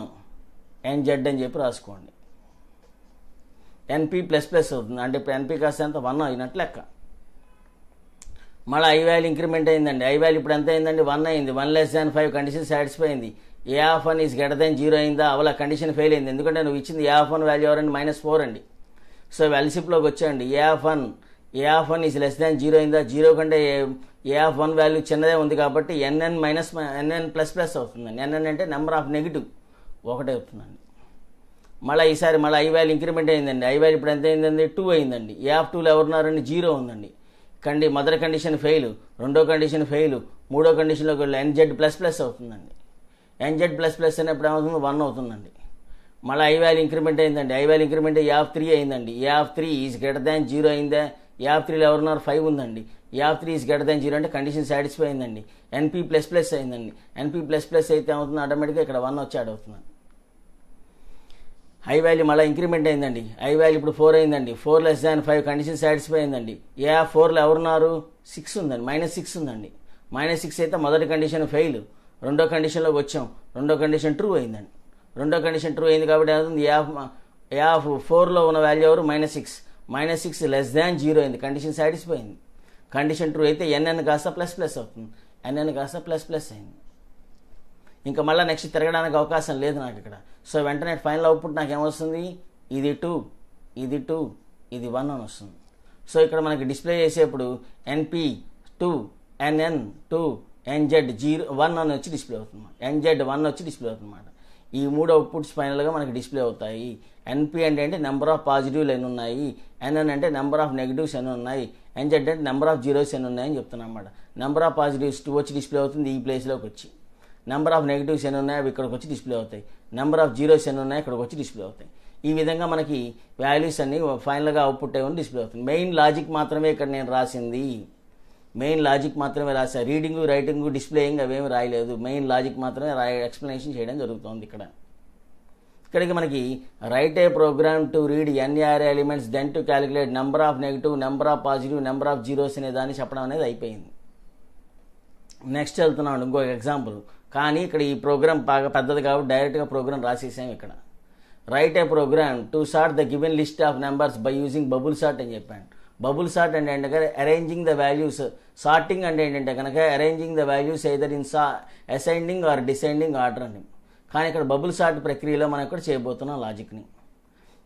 ఎన్జెడ్ అని చెప్పి రాసుకోండి. ఎన్పి ప్లస్ ప్లస్ అవుతుంది, అంటే ఇప్పుడు ఎన్పి కాస్త ఎంత 1 అయినట్లు లెక్క. మళ్ళీ ఐ వాల్యూ ఇంక్రిమెంట్ అయిందండి. ఐ వాల్యూ ఇప్పుడు ఎంత అయిందండి, 1 అయింది. 1 లెస్ దాన్ 5 కండిషన్ సాటిస్ఫై అయింది. ఏ ఆఫ్ 1 ఈజ్ గ్రేటర్ దాన్ 0 అయిందా, అవలా కండిషన్ ఫెయిల్ అయింది. ఎందుకంటే నువ్వు ఇచ్చింది ఏ ఆఫ్ 1 వాల్యూ ఎవరండి, -4 అండి. సో ఎల్సిప్లోకి వచ్చాయండి, ఏ ఆఫ్ 1 ఈజ్ లెస్ దాన్ 0 అయిందా, 0 కంటే ఏ ఆఫ్ 1 వాల్యూ చిన్నదే ఉంది కాబట్టి ఎన్ఎన్ ప్లస్ ప్లస్ అవుతుందండి. ఎన్ఎన్ అంటే నెంబర్ ఆఫ్ నెగిటివ్ 1 అవుతుందండి. మళ్ళీ ఈసారి ఐ వాల్యూ ఇంక్రిమెంట్ అయిందండి. ఐ వాల్యూ ఇప్పుడు ఎంత అయిందండి, 2 అయిందండి. ఏ ఆఫ్ 2లో ఎవరున్నారండి, 0 ఉందండి. మొదటి కండిషన్ ఫెయిల్, రెండో కండిషన్ ఫెయిల్, మూడో కండిషన్లోకి వెళ్ళి ఎన్జెడ్ ప్లస్ ప్లస్ అవుతుందండి. ఎన్జెడ్ ప్లస్ ప్లస్ అయినప్పుడు ఏమవుతుంది, 1 అవుతుందండి. మళ్ళీ ఐ వాల్యూ ఇంక్రిమెంట్ అయిందండి. I value increment A of 3 అయిందండి. A of 3 is greater than 0 అయిందా, ఏ ఆఫ్ 3లో ఎవరున్నారు, 5 ఉందండి. ఏ ఆఫ్ 3 ఈజ్ గ్రేటర్ దాన్ 0 అంటే కండిషన్ సాటిస్ఫై అయిందండి. ఎన్పి ప్లస్ ప్లస్ అయిందండి. ఎన్పి ప్లస్ ప్లస్ అయితే ఏమవుతుంది, ఆటోమేటిక్గా ఇక్కడ 1 వచ్చి యాడ్ అవుతుంది. ఐ వాల్యూ మళ్ళీ ఇంక్రిమెంట్ అయిందండి. ఐ వాల్యూ ఇప్పుడు 4 అయిందండి. 4 లెస్ దాన్ 5 కండిషన్ సాటిస్ఫై అయిందండి. ఏ ఆఫ్ 4లో ఎవరున్నారు, 6 ఉందండి. -6 ఉందండి. -6 అయితే మొదటి కండిషన్ ఫెయిల్, రెండో కండిషన్లోకి వచ్చాం, రెండో కండిషన్ ట్రూ అయిందండి. రెండో కండిషన్ ట్రూ అయింది కాబట్టి ఏమవుతుంది, ఏ ఆఫ్ 4లో ఉన్న వాల్యూ ఎవరు, -6 లెస్ దాన్ 0 అయింది, కండిషన్ సాటిస్ఫై అయింది. కండిషన్ ట్రూ అయితే ఎన్ఎన్ కాస్త ప్లస్ ప్లస్ అవుతుంది, ఎన్ఎన్ కాస్త ప్లస్ ప్లస్ అయింది. ఇంకా మళ్ళీ నెక్స్ట్ తిరగడానికి అవకాశం లేదు నాకు ఇక్కడ. సో వెంటనే ఫైనల్ అవుట్పుట్ నాకు ఏమొస్తుంది, ఇది 2, ఇది 2, ఇది 1 అని వస్తుంది. సో ఇక్కడ మనకి డిస్ప్లే చేసేప్పుడు ఎన్పి 2, ఎన్ఎన్ 2, ఎన్జెడ్ 1 అని వచ్చి డిస్ప్లే అవుతుంది. ఎన్జెడ్ 1 వచ్చి డిస్ప్లే అవుతుందన్నమాట. ఈ 3 అవుట్పుట్స్ ఫైనల్గా మనకి డిస్ప్లే అవుతాయి. ఎన్పి అంటే నెంబర్ ఆఫ్ పాజిటివ్లు ఎన్ని ఉన్నాయి, ఎన్ఎన్ అంటే నెంబర్ ఆఫ్ నెగిటివ్స్ ఎన్ని ఉన్నాయి, ఎన్జెడ్ అంటే నెంబర్ ఆఫ్ జీరోస్ ఎన్ని ఉన్నాయని చెప్తున్నాం అన్నమాట. నెంబర్ ఆఫ్ పాజిటివ్స్ 2 వచ్చి డిస్ప్లే అవుతుంది ఈ ప్లేస్లోకి వచ్చి. నెంబర్ ఆఫ్ నెగిటివ్స్ ఎన్ని ఉన్నాయి అవి ఇక్కడికి వచ్చి డిస్ప్లే అవుతాయి. నెంబర్ ఆఫ్ జీరోస్ ఎన్ని ఉన్నాయి ఇక్కడికి వచ్చి డిస్ప్లే అవుతాయి. ఈ విధంగా మనకి వాల్యూస్ అన్ని ఫైనల్గా అవుట్పుట్ అయ్యి డిస్ప్లే అవుతుంది. మెయిన్ లాజిక్ మాత్రమే ఇక్కడ నేను రాసింది, మెయిన్ లాజిక్ మాత్రమే రాసా. రీడింగ్, రైటింగ్, డిస్ప్లేయింగ్ అవేమి రాయలేదు. మెయిన్ లాజిక్ మాత్రమే ఎక్స్ప్లెనేషన్ చేయడం జరుగుతుంది ఇక్కడ. ఇక్కడికి మనకి write a program to read ఎన్ని R elements then to calculate number of negative, number of positive, number of zeros అనే దాన్ని చెప్పడం అనేది అయిపోయింది. నెక్స్ట్ వెళ్తున్నాడు ఇంకో ఎగ్జాంపుల్. కానీ ఇక్కడ ఈ ప్రోగ్రామ్ బాగా పెద్దది కాబట్టి డైరెక్ట్గా ప్రోగ్రామ్ రాసేసాం ఇక్కడ. Write a program to sort the given list of numbers by using bubble sort అని చెప్పాను. బబుల్ సార్ట్ అంటే ఏంటంటే అరేంజింగ్ ద వాల్యూస్. సార్టింగ్ అంటే ఏంటంటే కనుక arranging the values either in ascending or descending order అని. కానీ ఇక్కడ బబుల్ సార్ట్ ప్రక్రియలో మనం ఇక్కడ చేయబోతున్నాం లాజిక్ని.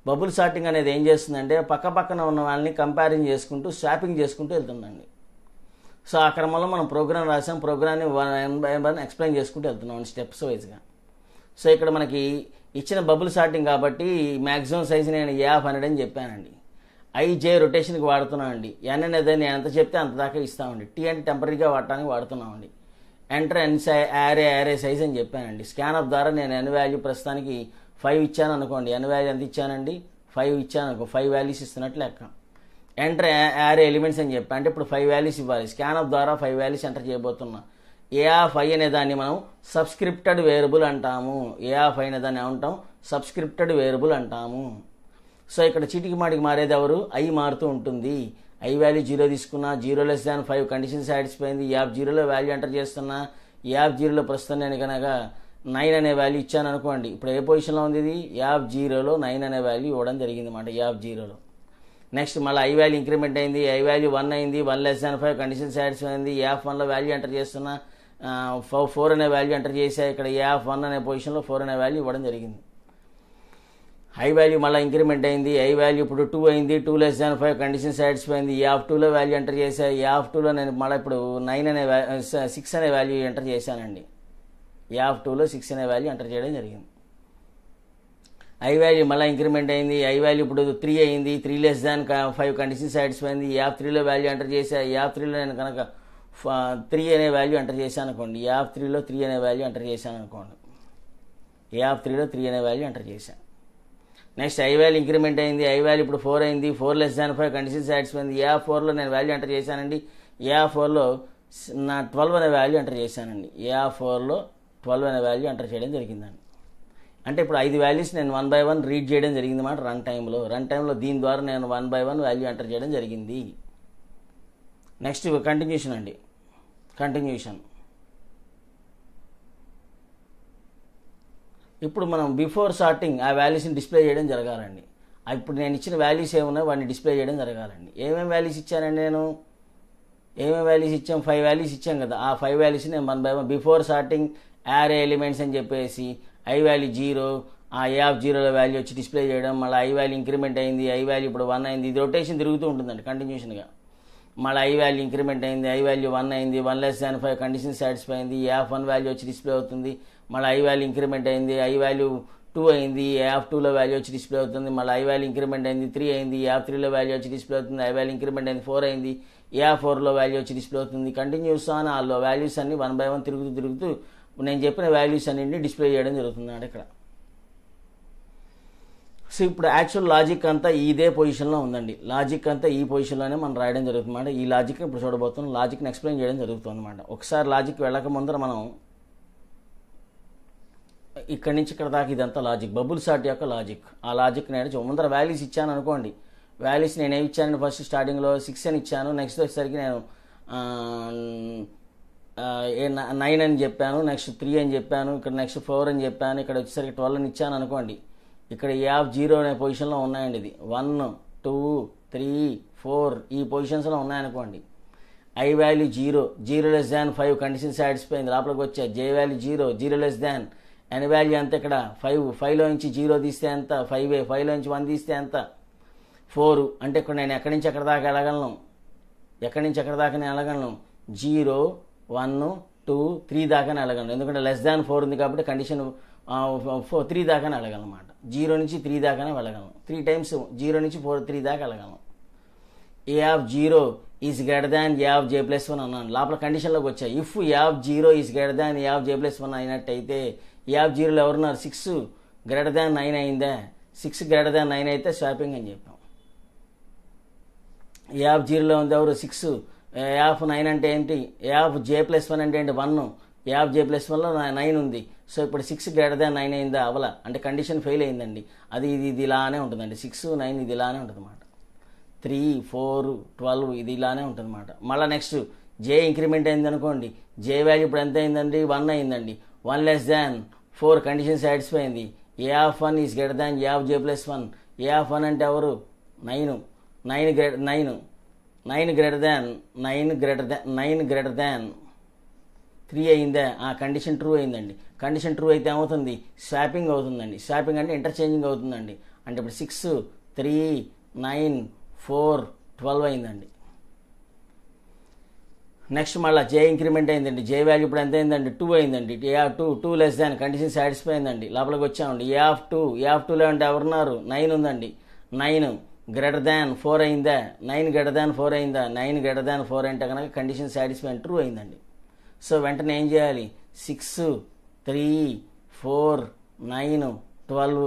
బబుల్ సార్టింగ్ అనేది ఏం చేస్తుందంటే పక్క పక్కన ఉన్న వాళ్ళని కంపారిజన్ చేసుకుంటూ స్వాపింగ్ చేసుకుంటూ వెళ్తుందండి. సో ఆ క్రమంలో మనం ప్రోగ్రామ్ రాసాం, ప్రోగ్రామ్ని 1 by 1 ఎక్స్ప్లెయిన్ చేసుకుంటూ వెళ్తున్నాం స్టెప్స్ వైజ్గా. సో ఇక్కడ మనకి ఇచ్చిన బబుల్ సార్టింగ్ కాబట్టి మ్యాక్సిమం సైజ్ నేను A100 అని చెప్పానండి. ఐజే రొటేషన్కి వాడుతున్నామండి. ఎన్ అనేది నేను ఎంత చెప్తే అంత దాకా ఇస్తామండి. టీ అంటే టెంపరీగా వాడటానికి వాడుతున్నామండి. ఎంటర్ యారే సైజ్ అని చెప్పానండి. స్కానప్ ద్వారా నేను ఎన్ వాల్యూ ప్రస్తుతానికి 5 ఇచ్చాను అనుకోండి. ఎన్ వాల్యూ ఎంత ఇచ్చానండి? 5 ఇచ్చాను అనుకో. 5 వాల్యూస్ ఇస్తున్నట్లు లెక్క. ఎంటర్ యారే ఎలిమెంట్స్ అని చెప్పా అంటే ఇప్పుడు 5 వాల్యూస్ ఇవ్వాలి. స్కానప్ ద్వారా 5 వాల్యూస్ ఎంటర్ చేయబోతున్నా. A5 అనే దాన్ని మనం సబ్స్క్రిప్టెడ్ వేరియబుల్ అంటాము. A5 అనే దాన్ని ఏమంటాం? సబ్స్క్రిప్టెడ్ వేరియబుల్ అంటాము. సో ఇక్కడ చీటికి మాటికి మారేది ఎవరు? ఐ మారుతూ ఉంటుంది. ఐ వాల్యూ 0 తీసుకున్నా, 0<5 కండిషన్ సాటిస్ఫై అయింది. F0లో వాల్యూ ఎంటర్ చేస్తున్నా. F0లో ప్రస్తుతం నేను కనుక 9 అనే వాల్యూ ఇచ్చాను అనుకోండి. ఇప్పుడు ఏ పొజిషన్లో ఉంది ఇది? F0లో 9 అనే వాల్యూ ఇవ్వడం జరిగింది అన్నమాట. F0లో నెక్స్ట్ మళ్ళీ ఐ వాల్యూ ఇంక్రిమెంట్ అయింది. ఐ వాల్యూ 1 అయింది. 1<5 కండిషన్ సాటిస్ఫై అయింది. F1లో వాల్యూ ఎంటర్ చేస్తున్నా. 4 అనే వాల్యూ ఎంటర్ చేసా. ఇక్కడ F1 అనే పొజిషన్లో 4 అనే వాల్యూ ఇవ్వడం జరిగింది. ఐ వాల్యూ మళ్ళీ ఇంక్రిమెంట్ అయింది. ఐ వాల్యూ ఇప్పుడు 2 అయింది. 2<5 కండిషన్ సాటిస్ఫై అయింది. F2లో వాల్యూ ఎంటర్ చేశా. F2లో నేను మళ్ళీ ఇప్పుడు 6 అనే వాల్యూ ఎంటర్ చేశానండి. F2లో 6 అనే వాల్యూ ఎంటర్ చేయడం జరిగింది. ఐ వాల్యూ మళ్ళీ ఇంక్రిమెంట్ అయింది. ఐ వాల్యూ ఇప్పుడు 3 అయింది. 3<5 కండిషన్ సాటిస్ఫై అయింది. F3లో వాల్యూ ఎంటర్ చేశా. F3లో నేను కనుక 3 అనే వాల్యూ ఎంటర్ చేశాను అనుకోండి. F3లో 3 అనే వాల్యూ ఎంటర్ చేశాను అనుకోండి. F3లో 3 అనే వాల్యూ ఎంటర్ చేశాను. నెక్స్ట్ ఐ వాల్యూ ఇంక్రిమెంట్ అయింది. ఐ వాల్యూ ఇప్పుడు 4 అయింది. 4<5 కండిషన్ సాటిస్ఫై అయింది. F4లో నేను వాల్యూ ఎంటర్ చేశానండి. F4లో నా 12 అనే వాల్యూ ఎంటర్ చేశానండి. F4లో 12 అనే వాల్యూ ఎంటర్ చేయడం జరిగిందండి. అంటే ఇప్పుడు 5 వాల్యూస్ నేను 1 by 1 రీడ్ చేయడం జరిగింది అన్నమాట రన్ టైంలో దీని ద్వారా నేను 1 by 1 వాల్యూ ఎంటర్ చేయడం జరిగింది. నెక్స్ట్ కంటిన్యూషన్ అండి. కంటిన్యూషన్ ఇప్పుడు మనం బిఫోర్ సార్టింగ్ ఆ వాల్యూస్ని డిస్ప్లే చేయడం జరగాలండి. ఇప్పుడు నేను ఇచ్చిన వాల్యూస్ ఏమున్నాయో వాటిని డిస్ప్లే చేయడం జరగాలండి. ఏమేమి వాల్యూస్ ఇచ్చానండి నేను? ఏమేమి వాల్యూస్ ఇచ్చాం? 5 వాల్యూస్ ఇచ్చాం కదా. ఆ 5 వాల్యూస్ నేను 1 by 1 before sorting array elements అని చెప్పేసి ఐ వాల్యూ 0, ఆ F0లో వాల్యూ వచ్చి డిస్ప్లే చేయడం. మళ్ళీ ఐ వాల్యూ ఇంక్రిమెంట్ అయింది. ఐ వాల్యూ ఇప్పుడు 1 అయింది. ఇది రొటేషన్ తిరుగుతూ ఉంటుందండి కంటిన్యూషన్గా. మళ్ళీ ఐ వాల్యూ ఇంక్రిమెంట్ అయింది. ఐ వాల్యూ 1 అయింది. 1<5 కండిషన్ సాటిస్ఫై అయింది. F1 వాల్యూ వచ్చి డిస్ప్లే అవుతుంది. మళ్ళీ ఐ వాల్యూ ఇంక్రిమెంట్ అయింది. ఐ వాల్యూ 2 అయింది. F2లో వాల్యూ వచ్చి డిస్ప్లే అవుతుంది. మళ్ళీ ఐ వాల్యూ ఇంక్రిమెంట్ అయింది. 3 అయింది. F3లో వాల్యూ వచ్చి డిస్ప్లే అవుతుంది. ఐ వాల్యూ ఇంక్రిమెంట్ అయింది. 4 అయింది. F4లో వాల్యూ వచ్చి డిస్ప్లే అవుతుంది. కంటిన్యూస్ ఆన్ ఆల్లో వాల్యూస్ అన్ని 1 by 1 తిరుగుతూ నేను చెప్పిన వాల్యూస్ అన్నింటినీ డిస్ప్లే చేయడం జరుగుతుంది ఇక్కడ. సో ఇప్పుడు యాక్చువల్ లాజిక్ అంతా ఇదే పొజిషన్లో ఉందండి. లాజిక్ అంతా ఈ పొజిషన్లోనే మనం రాయడం జరుగుతుంది అన్నమాట. ఈ లాజిక్ ఇప్పుడు చూడబోతున్నాం. లాజిక్ని ఎక్స్ప్లెయిన్ చేయడం జరుగుతుంది అన్నమాట. ఒకసారి లాజిక్ వెళ్ళక ముందర మనం ఇక్కడి నుంచి ఇక్కడ దాకా ఇదంతా లాజిక్, బబుల్ సార్ట్ యొక్క లాజిక్. ఆ లాజిక్ నేను ముందర వాల్యూస్ ఇచ్చాను అనుకోండి. వాల్యూస్ నేను ఏమి ఇచ్చాను? ఫస్ట్ స్టార్టింగ్లో 6 అని ఇచ్చాను. నెక్స్ట్ వచ్చేసరికి నేను 9 అని చెప్పాను. నెక్స్ట్ 3 అని చెప్పాను. ఇక్కడ నెక్స్ట్ 4 అని చెప్పాను. ఇక్కడ వచ్చేసరికి 12 అని ఇచ్చాను అనుకోండి. ఇక్కడ F0 అనే పొజిషన్లో ఉన్నాయండి. ఇది 1, 2, 3, 4 ఈ పొజిషన్స్లో ఉన్నాయనుకోండి. ఐ వాల్యూ 0, 0<5 కండిషన్ సాటిస్ఫై అయింది. లోపలికి వచ్చా. జే వాల్యూ 0, 0 ఎన్ వాల్యూ ఎంత? ఇక్కడ 5లో నుంచి 0 తీస్తే ఎంత? 5. 5లో నుంచి 1 తీస్తే ఎంత? 4. అంటే ఇక్కడ నేను ఎక్కడి నుంచి ఎక్కడి దాకా వెళ్ళగలను? 0, 1, 2, 3 దాకానే వెళ్ళగలను. ఎందుకంటే <4 ఉంది కాబట్టి కండిషన్ 3 దాకానే వెళ్ళగలను అన్నమాట. 0 నుంచి 3 దాకానే వెళ్ళగలను. 3 టైమ్స్ 0 నుంచి 3 దాకా వెళ్ళగలను. F0 is greater than Fj+1 అన్నాను. లోపల కండిషన్లోకి వచ్చా. If F0 is greater than Fj+1 అయినట్టయితే F0లో ఎవరున్నారు? 6 గ్రేటర్ దాన్ 9 అయిందా? 6 గ్రేటర్ దాన్ 9 అయితే స్వాపింగ్ అని చెప్పాం. F0లో ఉంది ఎవరు? 6. F9 అంటే ఏంటి? Fj+1 అంటే ఏంటి? 1. Fj+1లో 9 ఉంది. సో ఇప్పుడు 6 గ్రేటర్ దాన్ 9 అయిందా? అవలా. అంటే కండిషన్ ఫెయిల్ అయిందండి. ఇది ఇలానే ఉంటుందండి. 6, 9 ఇది ఇలానే ఉంటుంది అన్నమాట. 3, 4, 12 ఇది ఇలానే ఉంటుంది అన్నమాట. మళ్ళీ నెక్స్ట్ జే ఇంక్రిమెంట్ అయింది అనుకోండి. జే వాల్యూ ఇప్పుడు ఎంత అయిందండి? 1 అయిందండి. 1<4 కండిషన్ సాటిస్ఫై అయింది. F1 is greater than Fj+1. F1 అంటే ఎవరు? 9 గ్రేటర్ దాన్ 3 అయిందా? ఆ కండిషన్ ట్రూ అయిందండి. కండిషన్ ట్రూ అయితే ఏమవుతుంది? స్వాపింగ్ అవుతుందండి. స్వాపింగ్ అంటే ఇంటర్చేంజింగ్ అవుతుందండి. అంటే ఇప్పుడు 6, 3, 9, 4, 12 అయిందండి. నెక్స్ట్ మళ్ళీ జే ఇంక్రిమెంట్ అయిందండి. జే వాల్యూ ఇప్పుడు ఎంత అయిందండి? 2 అయిందండి. A of 2 less than condition satisfy అయిందండి. లోపలికి వచ్చామండి. ఏ ఆఫ్ 2లో అంటే ఎవరున్నారు? 9 ఉందండి. 9 గ్రేటర్ దాన్ 4 అయిందా? 9 గ్రేటర్ దాన్ 4 అయిందా? 9 గ్రేటర్ దాన్ 4 అంటే కనుక కండిషన్ సాటిస్ఫై అని ట్రూ అయిందండి. సో వెంటనే ఏం చేయాలి? 6 3 4 9 12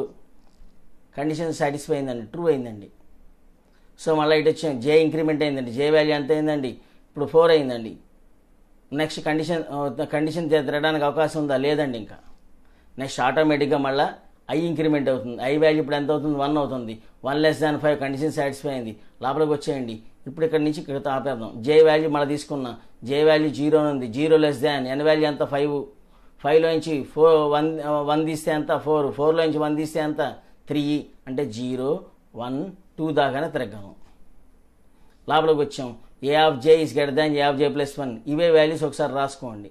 కండిషన్ సాటిస్ఫై అయిందండి, ట్రూ అయిందండి. సో మళ్ళీ ఇటు వచ్చాం. జే ఇంక్రిమెంట్ అయిందండి. జే వాల్యూ ఎంత అయిందండి? ఇప్పుడు 4 అయిందండి. నెక్స్ట్ కండిషన్ తిరగడానికి అవకాశం ఉందా? లేదండి. ఇంకా నెక్స్ట్ ఆటోమేటిక్గా మళ్ళీ ఐ ఇంక్రిమెంట్ అవుతుంది. ఐ వాల్యూ ఇప్పుడు ఎంత అవుతుంది? 1 అవుతుంది. 1 లెస్ దాన్ 5 కండిషన్ సాటిస్ఫై అయింది. లోపలికి వచ్చేయండి. ఇప్పుడు ఇక్కడ నుంచి ఇక్కడ ఆపేద్దాం. జే వాల్యూ మళ్ళీ తీసుకున్నా. జే వాల్యూ 0 ఉంది. 0 లెస్ దాన్ ఎన్ వాల్యూ ఎంత? 5. 5లోంచి 1 తీస్తే ఎంత? 4. 4లోంచి 1 తీస్తే ఎంత? 3. అంటే 0 1 2 దాకానే తిరగము. లోపలికి వచ్చాం. A of J is greater than A of J plus 1. ఇవే వాల్యూస్ ఒకసారి రాసుకోండి.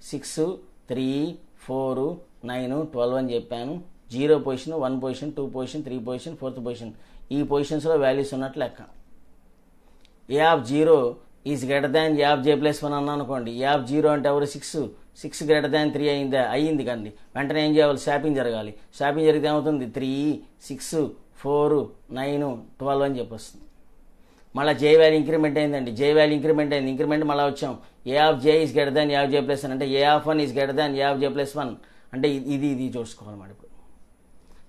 6 3 4 9 12 అని చెప్పాను. 0 position, 1 position, 2 position, 3 position, 4th position. ఈ పొజిషన్స్లో వాల్యూస్ ఉన్నట్లు లెక్క. A of 0 is greater than A of J plus 1 అన్నా అనుకోండి. ఏ ఆఫ్ 0 అంటే ఎవరు? 6 గ్రేటర్ దాన్ 3 అయిందా? అయ్యింది కండి. వెంటనే ఏం చేయాలి? స్వాపింగ్ జరగాలి. స్వాపింగ్ జరిగితే ఏమవుతుంది? 3 6 4 9 12 అని చెప్పొస్తుంది. మళ్ళీ జే వాల్యూ ఇంక్రిమెంట్ అయిందండి. జే వాల్యూ ఇంక్రిమెంట్ అయింది. ఇంక్రిమెంట్ మళ్ళీ వచ్చాం. A of J is greater than A of J plus 1 అంటే ఏ of 1 is greater than A of J plus 1 అంటే ఇది చూసుకోవాలన్నమాట ఇప్పుడు.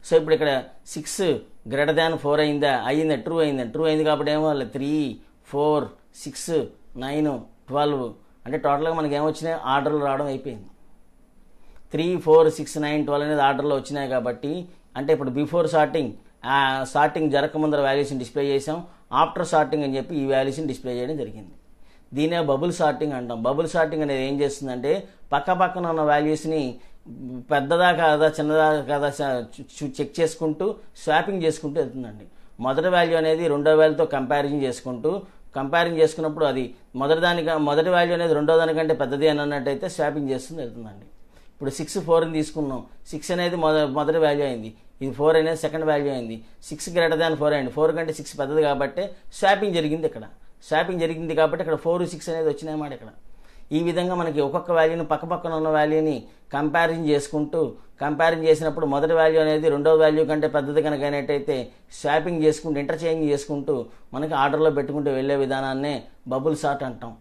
సో ఇప్పుడు ఇక్కడ 6 గ్రేటర్ దాన్ 4 అయిందా? అయ్యిందా? ట్రూ అయిందండి. ట్రూ అయింది కాబట్టి ఏమవ్వాలి? 3 4 6 9 12 అంటే టోటల్గా మనకి ఏమొచ్చినాయి? ఆర్డర్లు రావడం అయిపోయింది. 3 4 6 9 12 అనేది ఆర్డర్లో వచ్చినాయి కాబట్టి అంటే ఇప్పుడు బిఫోర్ సార్టింగ్ జరగకముందర వాల్యూస్ని డిస్ప్లే చేసాం. ఆఫ్టర్ సార్టింగ్ అని చెప్పి ఈ వాల్యూస్ని డిస్ప్లే చేయడం జరిగింది. దీనే బబుల్ సార్టింగ్ అంటాం. బబుల్ సార్టింగ్ అనేది ఏం చేస్తుందంటే పక్కన ఉన్న వాల్యూస్ని పెద్దదా కాదా చిన్నదా కాదా చెక్ చేసుకుంటూ స్వాపింగ్ చేసుకుంటూ వెళ్తుందండి. మొదటి వాల్యూ అనేది రెండో వాల్యూతో కంపారిజన్ చేసుకున్నప్పుడు అది మొదటి వాల్యూ అనేది రెండో దానికంటే పెద్దది అని అన్నట్టయితే స్వాపింగ్ చేస్తుంది వెళ్తుందండి. ఇప్పుడు 6 4ని తీసుకున్నాం. 6 అనేది మొదటి వాల్యూ అయింది. ఇది 4 అనేది సెకండ్ వాల్యూ అయింది. 6 గ్రేటర్ దాన్ 4 అయింది. 4 కంటే 6 పెద్దది కాబట్టి స్వాపింగ్ జరిగింది. కాబట్టి ఇక్కడ 4 6 అనేది వచ్చినాయన్నమాట. ఇక్కడ ఈ విధంగా మనకి ఒక్కొక్క వాల్యూని పక్కన ఉన్న వాల్యూని కంపారిజన్ చేసినప్పుడు మొదటి వాల్యూ అనేది రెండో వాల్యూ కంటే పెద్దది కనుక అయినట్టయితే స్వాపింగ్ చేసుకుంటూ ఇంటర్చేంజ్ చేసుకుంటూ మనకి ఆర్డర్లో పెట్టుకుంటూ వెళ్ళే విధానాన్నే బబుల్ సార్ట్ అంటాం.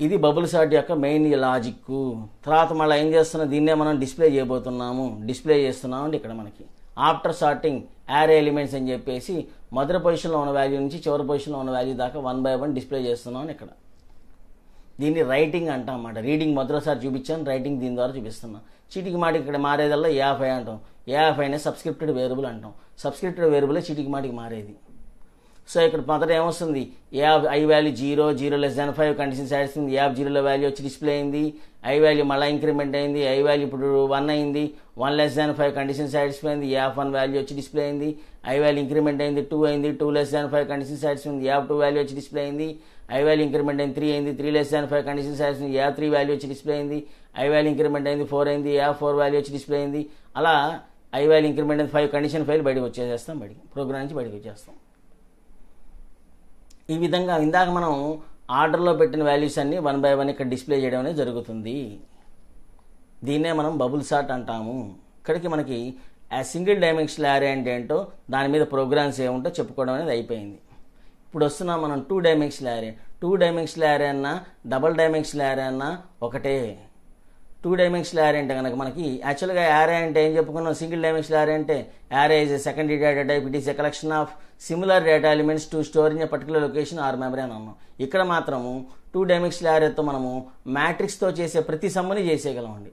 ఇది బబుల్ సార్ట్ యొక్క మెయిన్ లాజిక్. తర్వాత మళ్ళీ ఏం చేస్తున్నాం? దీన్నే మనం డిస్ప్లే చేస్తున్నామండి. ఇక్కడ మనకి ఆఫ్టర్ సార్టింగ్ యారే ఎలిమెంట్స్ అని చెప్పేసి మొదటి పొజిషన్లో ఉన్న వాల్యూ నుంచి చివరి పొజిషన్లో ఉన్న వాల్యూ దాకా 1 by 1 డిస్ప్లే చేస్తున్నాం ఇక్కడ. దీన్ని రైటింగ్ అంటాం అన్నమాట. రీడింగ్ మొదటిసారి చూపించాను, రైటింగ్ దీని ద్వారా చూపిస్తున్నాం. చీటికి మాటికి ఇక్కడ మారేదల్లా ఏ5 అంటాం. ఏ5 అనే సబ్స్క్రిప్టెడ్ వేరియబుల్ అంటాం. సబ్స్క్రిప్టెడ్ వేరియబుల్ చీటికి మాటికి మారేది. సో ఇక్కడ మొదట ఏమొస్తుంది? I value 0 less than 5 condition satisfy. A of 0లో వాల్యూ వచ్చి డిస్ప్లే అయింది. ఐ వాల్యూ మళ్ళీ ఇంక్రిమెంట్ అయింది. ఐ వాల్యూ ఇప్పుడు 1 అయింది. 1 లెస్ దాన్ 5 కండిషన్ సాటిస్ఫై అయింది. ఏ ఆఫ్ 1 వాల్యూ వచ్చి డిస్ప్లే అయింది. ఐ వాల్యూ ఇంక్రిమెంట్ అయింది. 2 అయింది. 2 లెస్ దాన్ 5 కండిషన్ సాటిస్ఫై అయింది. ఏ ఆఫ్ 2 వాల్యూ వచ్చి డిస్ప్లే అయింది. ఐ వాల్యూ ఇంక్రిమెంట్ అయింది. 3 అయింది. 3 లెస్ దాన్ 5 కండిషన్ సాటిస్ఫై అయింది. ఏ ఆఫ్ 3 వాల్యూ వచ్చి డిస్ప్లే అయింది. ఐ వాల్యూ ఇంక్రిమెంట్ అయింది. 4 అయింది. ఏ ఆఫ్ 4 వాల్యూ వచ్చి డిస్ప్లే అయింది. అలా ఐ వాల్యూ ఇంక్రిమెంట్ అయింది. 5 కండిషన్ ఫైల్ బయటకు వచ్చేసేస్తాం. ప్రోగ్రామ్ నుంచి బయటకు వచ్చేస్తాం. ఈ విధంగా ఇందాక మనం ఆర్డర్లో పెట్టిన వాల్యూస్ అన్ని 1 by 1 ఇక్కడ డిస్ప్లే చేయడం అనేది జరుగుతుంది. దీన్నే మనం బబుల్ సార్ట్ అంటాము. ఇక్కడికి మనకి సింగిల్ డైమెన్షనల్ యారే అంటే ఏంటో దాని మీద ప్రోగ్రామ్స్ ఏముంటో చెప్పుకోవడం అనేది అయిపోయింది. ఇప్పుడు వస్తున్నాం మనం 2 డైమెన్షనల్ యారే. 2 డైమెన్షనల్ యారే అన్నా డబల్ డైమెన్షనల్ యారే అన్నా ఒకటే. 2 డైమెన్షనల్ యారే అంటే కనుక మనకి యాక్చువల్గా యారే అంటే ఏం చెప్పుకున్నాం? సింగిల్ డైమెన్షనల్ యారే అంటే array is a secondary data type. It is a collection of similar data elements to store in a particular location or memory అని అన్నాం. ఇక్కడ మాత్రము 2 డైమెన్షనల్ యారేతో మనము మ్యాట్రిక్స్తో చేసే ప్రతి సమ్ముని చేసేయగలమండి.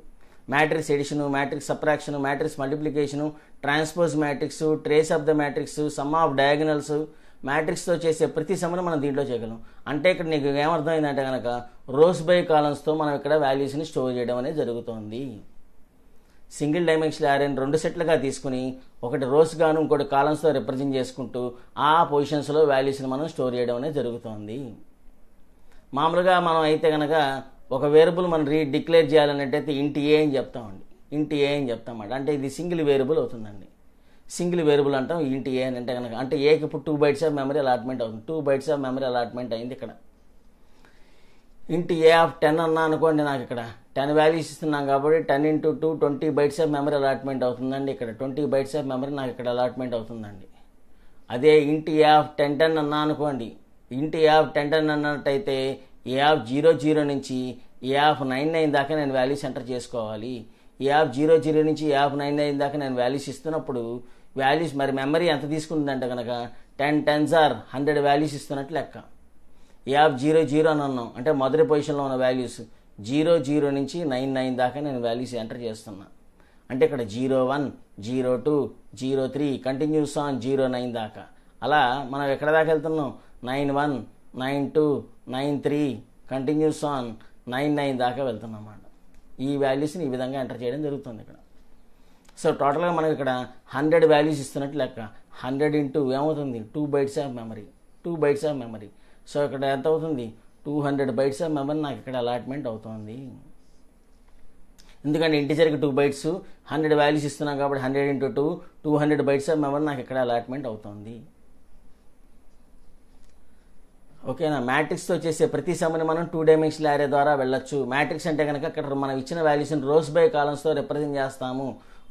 Matrix addition, matrix subtraction, matrix multiplication, transpose matrix, trace of the matrix, sum of diagonals, మ్యాట్రిక్స్తో చేసే ప్రతి సమ్మును మనం దీంట్లో చేయగలం. అంటే ఇక్కడ నీకు ఏమర్థమైందంటే కనుక రోస్ బై కాలమ్స్తో మనం ఇక్కడ వాల్యూస్ని స్టోర్ చేయడం అనేది జరుగుతుంది. సింగిల్ డైమెన్షనల్ యారేని 2 సెట్లుగా తీసుకుని ఒకటి రోస్ గాను ఇంకోటి కాలమ్స్తో రిప్రజెంట్ చేసుకుంటూ ఆ పొజిషన్స్లో వాల్యూస్ని మనం స్టోర్ చేయడం అనేది జరుగుతుంది. మామూలుగా మనం అయితే కనుక ఒక వేరియబుల్ మనం డిక్లేర్ చేయాలన్నట్టయితే ఇంట్ ఏ అని చెప్తామండి. అంటే ఇది సింగిల్ వేరియబుల్ అవుతుందండి. సింగిల్ వేరియబుల్ అంటాం. ఇంట్ ఏ అని అంటే కనుక అంటే ఏకి ఇప్పుడు 2 bytes ఆఫ్ మెమరీ అలాట్మెంట్ అవుతుంది. 2 bytes ఆఫ్ మెమరీ అలాట్మెంట్ అయింది ఇక్కడ. ఇంటూ ఏ ఆఫ్ 10 అన్నా అనుకోండి, నాకు ఇక్కడ 10 వాల్యూస్ ఇస్తున్నాం కాబట్టి 10 into 2 20 bytes of memory allotment అవుతుందండి. ఇక్కడ 20 బైట్స్ ఆఫ్ మెమరీ నాకు ఇక్కడ అలాట్మెంట్ అవుతుందండి. అదే ఇంటూ ఏ ఆఫ్ 10 అన్నా అనుకోండి, ఇంటూ ఏ ఆఫ్ 10 అన్నట్టయితే ఏ ఆఫ్ 00 నుంచి ఏ ఆఫ్ 99 దాకా నేను వాల్యూస్ ఎంటర్ చేసుకోవాలి. ఏ ఆఫ్ 00 నుంచి ఏ ఆఫ్ 99 దాకా నేను వాల్యూస్ ఇస్తున్నప్పుడు వాల్యూస్ మరి మెమరీ ఎంత తీసుకుంటుందంటే కనుక 10 10s are 100 వాల్యూస్ ఇస్తున్నట్టు లెక్క. ఏ ఆఫ్ 00 అని అన్నాం అంటే మొదటి పొజిషన్లో ఉన్న వాల్యూస్ 00 నుంచి 99 దాకా నేను వాల్యూస్ ఎంటర్ చేస్తున్నా. అంటే ఇక్కడ 01 02 03 కంటిన్యూస్ ఆన్ 09 దాకా. అలా మనం ఎక్కడ దాకా వెళ్తున్నాం 91 92 93 కంటిన్యూస్ ఆన్ 99 దాకా వెళ్తున్నాం అన్నమాట. ఈ వాల్యూస్ని ఈ విధంగా ఎంటర్ చేయడం జరుగుతుంది ఇక్కడ. సో టోటల్గా మనకి ఇక్కడ 100 వాల్యూస్ ఇస్తున్నట్టు లెక్క. 100 ఇంటూ ఏమవుతుంది 2 bytes of memory, 2 bytes of memory. So ఇక్కడ ఎంత అవుతుంది 200 బైట్స్ ఆఫ్ మెమరీ నాకు ఇక్కడ అలాట్మెంట్ అవుతుంది. ఎందుకంటే ఇంటిజర్కి 2 బైట్స్ 100 వాల్యూస్ ఇస్తున్నాం కాబట్టి 100 ఇంటూ 2 200 బైట్స్ ఆఫ్ మెమరీ నాకు ఇక్కడ అలాట్మెంట్ అవుతుంది. ఓకేనా. మ్యాట్రిక్స్తో చేసే ప్రతి సమ్ని మనం 2 డైమెన్షనల్ యారే ద్వారా వెళ్ళొచ్చు. మ్యాట్రిక్స్ అంటే కనుక అక్కడ మనం ఇచ్చిన వాల్యూస్ని రోస్ బై కాలమ్స్తో రిప్రజెంట్ చేస్తాము.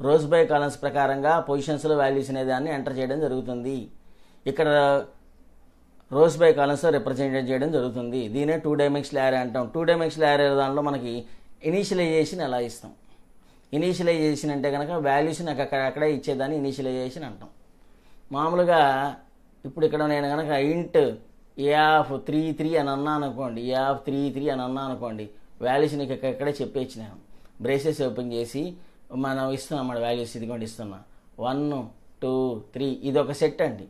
రోస్ బై కాలమ్స్ ప్రకారంగా పొజిషన్స్లో వాల్యూస్ అనే దాన్ని ఎంటర్ చేయడం జరుగుతుంది. ఇక్కడ రోస్ బై కాలమ్స్తో రిప్రజెంట్ చేయడం జరుగుతుంది. దీనే 2 డైమెన్షనల్ యారే అంటాం. 2 డైమెన్షనల్ యారే దానిలో మనకి ఇనీషియలైజేషన్ ఎలా ఇస్తాం. ఇనీషియలైజేషన్ అంటే కనుక వాల్యూస్ నాకు అక్కడే ఇచ్చేదాన్ని ఇనీషియలైజేషన్ అంటాం. మామూలుగా ఇప్పుడు ఇక్కడ నేను కనుక ఇంట్ ఏ ఆఫ్ 33 అని అన్నా అనుకోండి, ఏ ఆఫ్ 33 అని అన్నా అనుకోండి, వాల్యూస్ నీకు ఇక్కడే చెప్పేచ్చినాను. బ్రేసెస్ ఓపెన్ చేసి మనం ఇస్తున్నాం అన్నమాట వాల్యూస్. ఇదిగోండి ఇస్తున్నా 1 2 3 ఇది ఒక సెట్ అండి.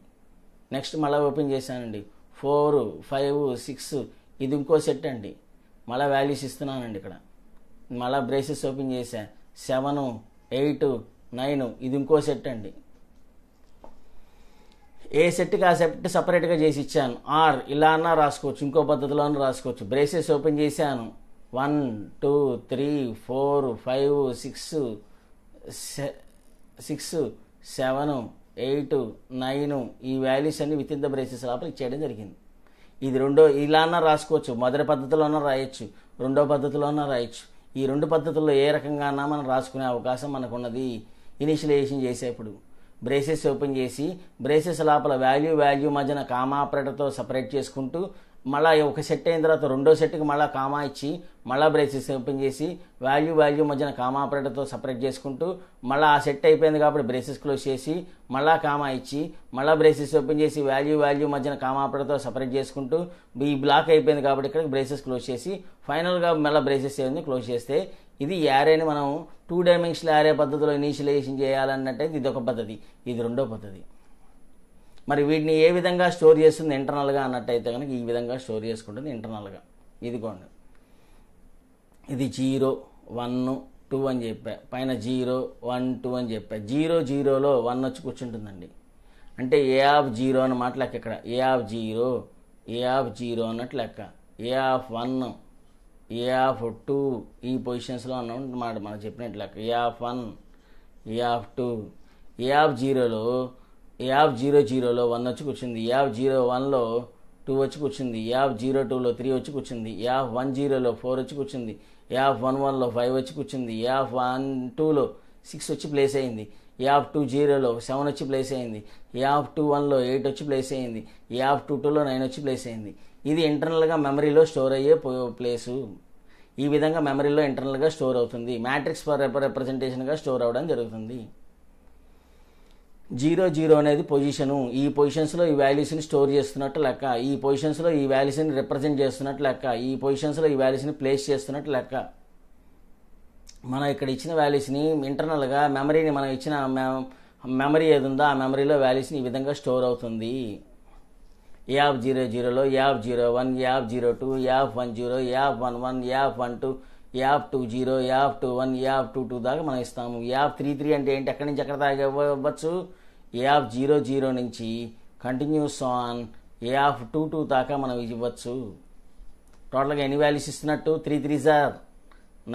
నెక్స్ట్ మళ్ళీ ఓపెన్ చేశానండి 4 5 6 ఇది ఇంకో సెట్ అండి. మళ్ళీ వాల్యూస్ ఇస్తున్నానండి ఇక్కడ. మళ్ళీ బ్రేసెస్ ఓపెన్ చేశా 7 8 9 ఇది ఇంకో సెట్ అండి. ఏ సెట్కి ఆ సెట్ సపరేట్గా చేసి ఇచ్చాను. ఆర్ ఇలా అన్నా రాసుకోవచ్చు, ఇంకో పద్ధతిలోనూ రాసుకోవచ్చు. బ్రేసెస్ ఓపెన్ చేశాను 1 2 3 4 5 6 7 8 9 ఈ వాల్యూస్ అన్ని విత్ ఇన్ ద బ్రేసెస్ లోపల ఇచ్చేయడం జరిగింది. ఇది రెండో ఇలా అన్నా రాసుకోవచ్చు, మొదటి పద్ధతిలోనూ రాయొచ్చు, రెండో పద్ధతిలోనూ రాయొచ్చు. ఈ రెండు పద్ధతుల్లో ఏ రకంగా అన్నా మనం రాసుకునే అవకాశం మనకు ఉన్నది. ఇనిషియలైజేషన్ చేసేప్పుడు బ్రేసెస్ ఓపెన్ చేసి బ్రేసెస్ లోపల వాల్యూ మధ్యన కామా ఆపరేటర్తో సపరేట్ చేసుకుంటూ మళ్ళీ ఒక సెట్ అయిన తర్వాత రెండో సెట్కి మళ్ళీ కామా ఇచ్చి మళ్ళీ బ్రేసెస్ ఓపెన్ చేసి వాల్యూ మధ్యన కామా ఆపరేటర్తో సపరేట్ చేసుకుంటూ మళ్ళీ ఆ సెట్ అయిపోయింది కాబట్టి బ్రేసెస్ క్లోజ్ చేసి మళ్ళీ కామా ఇచ్చి మళ్ళీ బ్రేసెస్ ఓపెన్ చేసి వాల్యూ మధ్యన కామా ఆపరేటర్తో సపరేట్ చేసుకుంటూ ఈ బ్లాక్ అయిపోయింది కాబట్టి ఇక్కడ బ్రేసెస్ క్లోజ్ చేసి ఫైనల్గా మళ్ళీ బ్రేసెస్ ఏమైంది క్లోజ్ చేస్తే ఇది యారేని మనం 2 డైమెన్షనల్ యారే పద్ధతిలో ఇనీషియలైజేషన్ చేయాలన్నట్టయితే ఇది ఒక పద్ధతి, ఇది రెండో పద్ధతి. మరి వీటిని ఏ విధంగా స్టోర్ చేస్తుంది ఇంటర్నల్గా అన్నట్టయితే కనుక ఈ విధంగా స్టోర్ చేసుకుంటుంది ఇంటర్నల్గా. ఇదిగోండి ఇది 0 1 2 అని చెప్పా, పైన 0 1 2 అని చెప్పా. 0 0లో 1 వచ్చి కూర్చుంటుందండి. అంటే ఏ ఆఫ్ 0 అన్నమాట లెక్క. ఇక్కడ ఏ ఆఫ్ 0 అన్నట్టు లెక్క. ఏ ఆఫ్ 1 ఏ ఆఫ్ 2 ఈ పొజిషన్స్లో అన్నమాట మనం చెప్పినట్టు లెక్క. A of 1 A of 2 A of 0లో ఏ ఆఫ్ 00లో 1 వచ్చి కూర్చుంది, ఏ ఆఫ్ 01లో 2 వచ్చి కూర్చుంది, ఏ ఆఫ్ 02లో 3 వచ్చి కూర్చుంది, ఏ ఆఫ్ 10లో 4 వచ్చి కూర్చుంది, ఏ ఆఫ్ 11లో 5 వచ్చి కూర్చుంది, ఏ ఆఫ్ 12లో 6 వచ్చి ప్లేస్ అయింది, ఏ ఆఫ్ 20లో 7 వచ్చి ప్లేస్ అయింది, ఏ ఆఫ్ 21లో 8 వచ్చి ప్లేస్ అయింది, ఏ ఆఫ్ 22లో 9 వచ్చి ప్లేస్ అయింది. ఇది ఇంటర్నల్గా మెమరీలో స్టోర్ అయ్యే ప్లేసు. ఈ విధంగా మెమరీలో ఇంటర్నల్గా స్టోర్ అవుతుంది. మ్యాట్రిక్స్ రిప్రజెంటేషన్గా స్టోర్ అవ్వడం జరుగుతుంది. 0 0 అనేది పొజిషను. ఈ పొజిషన్స్లో ఈ వాల్యూస్ని స్టోర్ చేస్తున్నట్టు లెక్క. ఈ పొజిషన్స్లో ఈ వాల్యూస్ని రిప్రజెంట్ చేస్తున్నట్టు లెక్క. ఈ పొజిషన్స్లో ఈ వాల్యూస్ని ప్లేస్ చేస్తున్నట్టు లెక్క. మనం ఇక్కడ ఇచ్చిన వాల్యూస్ని ఇంటర్నల్గా మెమరీని మనం ఇచ్చిన మెమరీ ఏది ఉందో ఆ మెమరీలో వాల్యూస్ని ఈ విధంగా స్టోర్ అవుతుంది. ఏ ఆఫ్ 00లో A of 01 A of 02 A of 10 A of 11 A of 12 A of 20 A of 21 A of 22 దాకా మనం ఇస్తాము. ఏ ఆఫ్ 33 అంటే ఏంటి, ఎక్కడి నుంచి ఎక్కడ దాకా ఇవ్వచ్చు. ఏ ఆఫ్ 00 నుంచి కంటిన్యూస్ ఆన్ ఏ ఆఫ్ 22 దాకా మనం ఇవ్వచ్చు. టోటల్గా ఎన్ని వాల్యూస్ ఇస్తున్నట్టు 3 3s are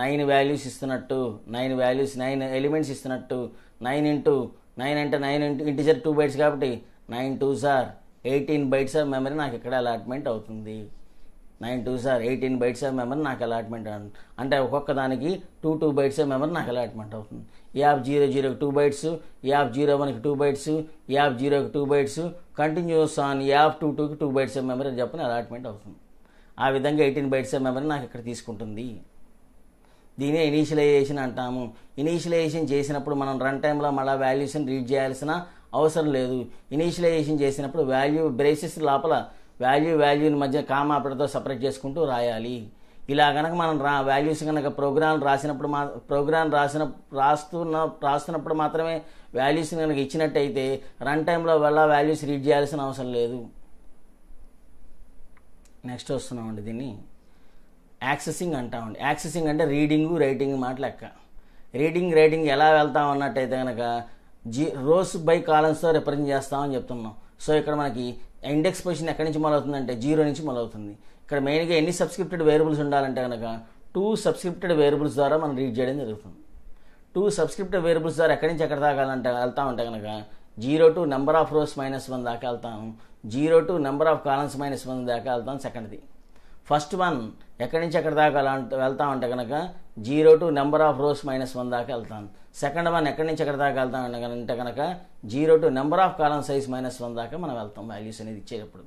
9 వాల్యూస్ ఇస్తున్నట్టు, 9 వాల్యూస్ 9 ఎలిమెంట్స్ ఇస్తున్నట్టు. 9 ఇంటూ 9 అంటే 9 ఇంటిజర్ 2 బైట్స్ కాబట్టి 9 2s are 18 bytes of memory నాకు ఇక్కడ అలాట్మెంట్ అవుతుంది. 9 2 సార్ 18 బైట్స్ ఆఫ్ మెమరీ నాకు అలాట్మెంట్ అంటే ఒక్కొక్క దానికి 2 బైట్స్ ఆఫ్ మెమరీ నాకు అలాట్మెంట్ అవుతుంది. ఏ ఆఫ్ 00కి 2 బైట్స్, ఏ ఆఫ్ 01కి 2 బైట్స్, ఏ ఆఫ్ 0కి 2 bytes, continues on A of 22కి 2 బైట్స్ ఆఫ్ మెమరీ అని చెప్పని అలాట్మెంట్ అవుతుంది. ఆ విధంగా 18 బైట్స్ ఆఫ్ మెమరీ నాకు ఇక్కడ తీసుకుంటుంది. దీనే ఇనీషియలైజేషన్ అంటాము. ఇనీషియలైజేషన్ చేసినప్పుడు మనం రన్ టైంలో మళ్ళీ వాల్యూస్ని రీడ్ చేయాల్సిన అవసరం లేదు. ఇనీషియలైజేషన్ చేసినప్పుడు వాల్యూ బ్రేసెస్ లోపల వాల్యూని మధ్య కామా ఆపరేటర్తో సపరేట్ చేసుకుంటూ రాయాలి. ఇలా కనుక మనం వాల్యూస్ కనుక ప్రోగ్రామ్ రాసినప్పుడు రాస్తున్నప్పుడు మాత్రమే వాల్యూస్ని కనుక ఇచ్చినట్టయితే రన్ టైంలో వల్ల వాల్యూస్ రీడ్ చేయాల్సిన అవసరం లేదు. నెక్స్ట్ వస్తున్నామండి, దీన్ని యాక్సెసింగ్ అంటామండి. యాక్సెసింగ్ అంటే రీడింగ్ రైటింగ్ మాట లెక్క. రైటింగ్ ఎలా వెళ్తాం అన్నట్టయితే కనుక రోస్ బై కాలమ్స్తో రిప్రజెంట్ చేస్తామని చెప్తున్నాం. సో ఇక్కడ మనకి ఇండెక్స్ పొజిషన్ ఎక్కడి నుంచి మొదలవుతుందంటే 0 నుంచి మొదలవుతుంది. ఇక్కడ మెయిన్గా ఎన్ని సబ్స్క్రిప్టెడ్ వేరియబుల్స్ ఉండాలంటే కనుక 2 సబ్స్క్రిప్టెడ్ వేరియబుల్స్ ద్వారా మనం రీడ్ చేయడం జరుగుతుంది. 2 సబ్స్క్రిప్టెడ్ వేరియబుల్స్ ద్వారా ఎక్కడి నుంచి ఎక్కడ దాకా వెళ్తామంటే కనుక 0 to నెంబర్ ఆఫ్ రోస్ -1 దాకా వెళ్తాము, 0 to నెంబర్ ఆఫ్ కాలమ్స్ -1 దాకా వెళ్తాం. సెకండ్ది ఫస్ట్ వన్ ఎక్కడి నుంచి ఎక్కడ దాకా వెళ్తామంటే కనుక 0 to నెంబర్ ఆఫ్ రోస్ -1 దాకా వెళ్తాం. సెకండ్ వన్ ఎక్కడి నుంచి ఎక్కడ దాకా వెళ్తామంటే కనుక 0 to number of column size -1 దాకా మనం వెళ్తాం వాల్యూస్ అనేది ఇచ్చేటప్పుడు.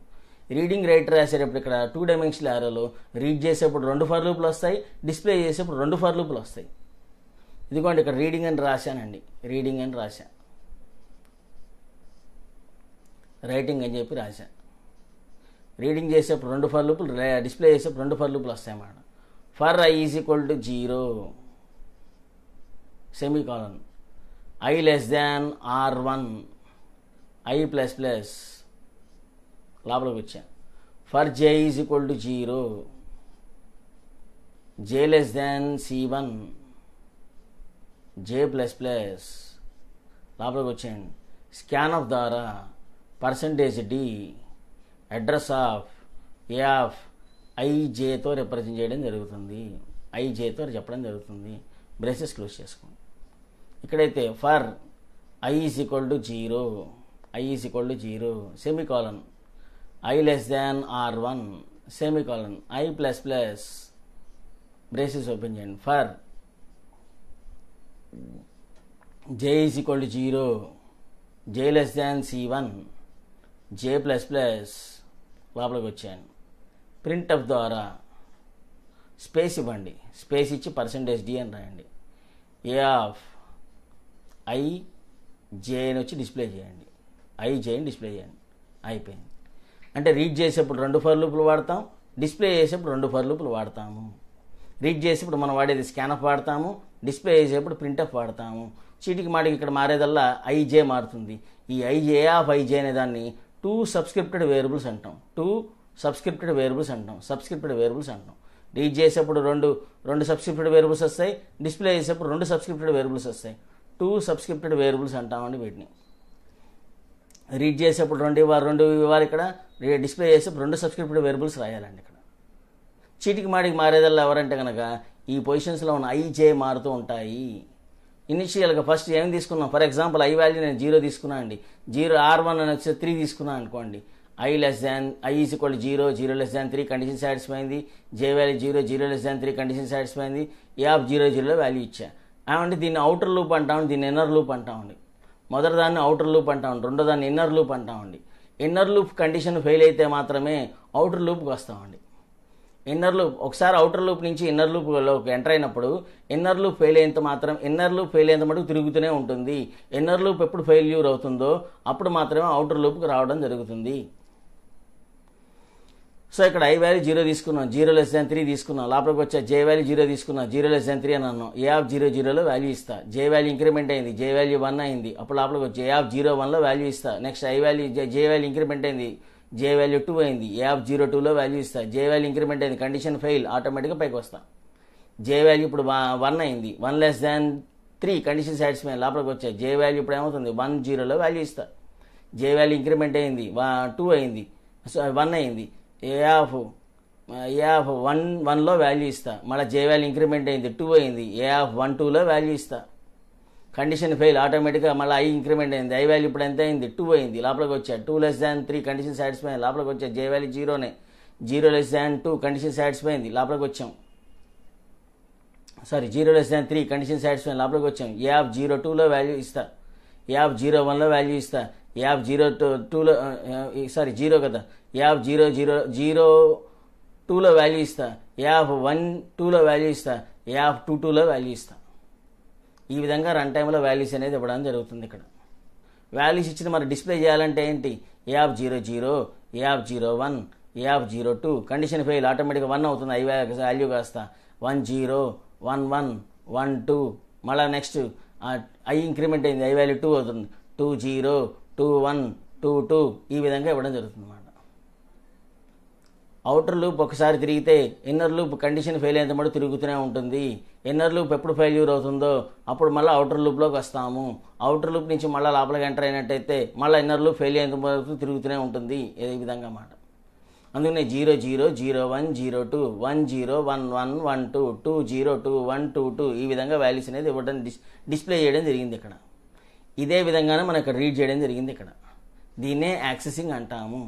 రీడింగ్ రైటర్ రాసేటప్పుడు ఇక్కడ 2 డైమెన్షనల్ యారోలో రీడ్ చేసేప్పుడు 2 ఫర్ లూపులు వస్తాయి, డిస్ప్లే చేసేప్పుడు 2 ఫర్ లూపులు వస్తాయి. ఇదిగోండి ఇక్కడ రీడింగ్ అని రాశానండి, రీడింగ్ అని రాశా, రైటింగ్ అని చెప్పి రాశా. రీడింగ్ చేసేప్పుడు 2 ఫర్ లూపులు, డిస్ప్లే చేసేప్పుడు 2 ఫర్ లూపులు వస్తాయి అన్నమాట. For i = 0 semicolon, i r1 i++ లోపలికి వచ్చా. For j = 0 j C1 j++ లోపలికి వచ్చేయండి. స్కాన్ ఆఫ్ ద్వారా %d address of A of ijతో రిప్రజెంట్ చేయడం జరుగుతుంది, ijతో చెప్పడం జరుగుతుంది. బ్రేసెస్ క్లోజ్ చేసుకోండి. ఇక్కడైతే for i = 0 semicolon, i r1 semicolon, i++ braces open చేయండి. For j = 0 j C1 j++ లోపలికి వచ్చాను. ప్రింట్ ఆఫ్ ద్వారా స్పేస్ ఇవ్వండి, స్పేస్ ఇచ్చి %d అని రాయండి. ఏ ఆఫ్ ij అని వచ్చి డిస్ప్లే చేయండి, ijని డిస్ప్లే చేయండి. అయిపోయింది. అంటే రీడ్ చేసేప్పుడు 2 ఫర్ లూపులు వాడతాం, డిస్ప్లే చేసేప్పుడు 2 ఫర్ లూపులు వాడతాము. రీడ్ చేసేప్పుడు మనం వాడేది స్కాన్అఫ్ వాడతాము, డిస్ప్లే చేసేప్పుడు ప్రింట్అఫ్ వాడతాము. చీటికి మాటికి ఇక్కడ మారేదల్లా ij మారుతుంది. ఈ ఏ ఆఫ్ ij అనే దాన్ని 2 సబ్స్క్రిప్టెడ్ వేరియబుల్స్ అంటాం. సబ్స్క్రిప్టెడ్ వేరియబుల్స్ అంటాం. రీడ్ చేసేప్పుడు రెండు సబ్స్క్రిప్టెడ్ వేరియబుల్స్ వస్తాయి, డిస్ప్లే చేసేప్పుడు 2 సబ్స్క్రిప్టెడ్ వేరియబుల్స్ వస్తాయి. 2 సబ్స్క్రిప్టెడ్ వేరియబుల్స్ అంటామండి వీటిని. రీడ్ చేసేప్పుడు 2 ఇవ్వాలి, ఇక్కడ డిస్ప్లే చేసేప్పుడు 2 సబ్స్క్రిప్టెడ్ వేరియబుల్స్ రాయాలండి. ఇక్కడ చీటికి మాటికి మారేదల్లా ఎవరంటే కనుక ఈ పొజిషన్స్లో ఉన్న ij మారుతూ ఉంటాయి. ఇనిషియల్గా ఫస్ట్ ఏం తీసుకున్నాం, ఫర్ ఎగ్జాంపుల్ i వాల్యూ నేను 0 తీసుకున్నాను అండి, 0 r1 అని వచ్చి 3 తీసుకున్నాను అనుకోండి. i = 0 0 3 కండిషన్ సాటిస్ఫై అయింది, j వాల్యూ 0 0 3 కండిషన్ సాటిస్ఫై అయింది, ఏ ఆఫ్ 00 వాల్యూ ఇచ్చా. ఏమంటే దీన్ని అవుటర్ లూప్ అంటామండి, దీన్ని ఇన్నర్ లూప్ అంటామండి. మొదటి దాన్ని అవుటర్ లూప్ అంటామండి, రెండో దాన్ని ఇన్నర్ లూప్ అంటామండి. ఇన్నర్ లూప్ కండిషన్ ఫెయిల్ అయితే మాత్రమే అవుటర్ లూప్కి వస్తామండి. ఇన్నర్ లూప్ ఒకసారి అవుటర్ లూప్ నుంచి ఇన్నర్ లూప్లోకి ఎంటర్ అయినప్పుడు ఇన్నర్ లూప్ ఫెయిల్ అయ్యేంత మటుకు తిరుగుతూనే ఉంటుంది. ఇన్నర్ లూప్ ఎప్పుడు ఫెయిల్యూర్ అవుతుందో అప్పుడు మాత్రమే అవుటర్ లూప్కి రావడం జరుగుతుంది. సో ఇక్కడ i వాల్యూ 0 తీసుకున్నాం, 0 3 తీసుకున్నాం, లోపలికి వచ్చా j వాల్యూ 0 తీసుకున్నాం, 0 3 అని అన్నాం. ఏ ఆఫ్ 00లో వాల్యూ ఇస్తా, j వాల్యూ ఇంక్రిమెంట్ అయింది, j వాల్యూ 1 అయింది, అప్పుడు లోపలికి వచ్చి ఏ ఆఫ్ 01లో వాల్యూ ఇస్తా. నెక్స్ట్ j వాల్యూ ఇంక్రిమెంట్ అయింది, j వాల్యూ 2 అయింది, ఏ ఆఫ్ 02లో వాల్యూ ఇస్తా. j వాల్యూ ఇంక్రిమెంట్ అయింది, కండిషన్ ఫెయిల్, ఆటోమేటిక్గా పైకి వస్తా. j వాల్యూ ఇప్పుడు 1 అయింది, 1 3 కండిషన్ సాటిస్ఫై, లోపలికి వచ్చా. j వాల్యూ ఇప్పుడు ఏమవుతుంది, 10లో వాల్యూ ఇస్తా. j వాల్యూ ఇంక్రిమెంట్ అయింది, 2 అయింది, 1 అయింది, ఏ ఆఫ్ 1లో వాల్యూ ఇస్తా. మళ్ళీ j వాల్యూ ఇంక్రిమెంట్ అయింది, 2 అయింది, ఏ ఆఫ్ 12లో వాల్యూ ఇస్తా. కండిషన్ ఫెయిల్, ఆటోమేటిక్గా మళ్ళీ i ఇంక్రిమెంట్ అయింది, i వాల్యూ ఇప్పుడు ఎంత అయింది, 2 అయింది, లోపలికి వచ్చా. 2 <3 కండిషన్ సాటిస్ఫై, లోపలికి వచ్చా. j వాల్యూ 0నే, 0<2 కండిషన్ సాటిస్ఫై అయింది, లోపలికి వచ్చాం. సారీ 0<3 కండిషన్ సాటిస్ఫై లోపలికి వచ్చాం. A02లో వాల్యూ ఇస్తా, A01లో వాల్యూ ఇస్తా, A02లో సారీ 0 కదా, A002లో వాల్యూ ఇస్తా, A12లో వాల్యూ ఇస్తా, A22లో వాల్యూ ఇస్తా. ఈ విధంగా రన్ టైంలో వాల్యూస్ అనేది ఇవ్వడం జరుగుతుంది. ఇక్కడ వాల్యూస్ ఇచ్చిన మరి డిస్ప్లే చేయాలంటే ఏంటి, A00, A01, A02 condition fail ఆటోమేటిక్గా 1 అవుతుంది, వాల్యూ కాస్త 10, 11, 12, మళ్ళీ నెక్స్ట్ ఐ ఇంక్రిమెంట్ అయింది, ఐ వాల్యూ 2 అవుతుంది, 20, 21, 22 ఈ విధంగా ఇవ్వడం జరుగుతుంది అన్నమాట. అవుటర్ లూప్ ఒకసారి తిరిగితే ఇన్నర్ లూప్ కండిషన్ ఫెయిల్ అయ్యేంత మటు తిరుగుతూనే ఉంటుంది. ఇన్నర్ లూప్ ఎప్పుడు ఫెయిల్యూర్ అవుతుందో అప్పుడు మళ్ళీ అవుటర్ లూప్లోకి వస్తాము. అవుటర్ లూప్ నుంచి మళ్ళీ లోపలికి ఎంటర్ అయినట్టయితే మళ్ళీ ఇన్నర్ లూప్ ఫెయిల్ అయ్యేంత వరకు తిరుగుతూనే ఉంటుంది. ఈ విధంగా అన్నమాట. అందుకనే 00, 01, 02, 10, 11, 12, 20, 21, 22 ఈ విధంగా వాల్యూస్ అనేది ఇవ్వడం డిస్ప్లే చేయడం జరిగింది ఇక్కడ. ఇదే విధంగానే మనం ఇక్కడ రీడ్ చేయడం జరిగింది ఇక్కడ. దీన్నే యాక్సెసింగ్ అంటాము.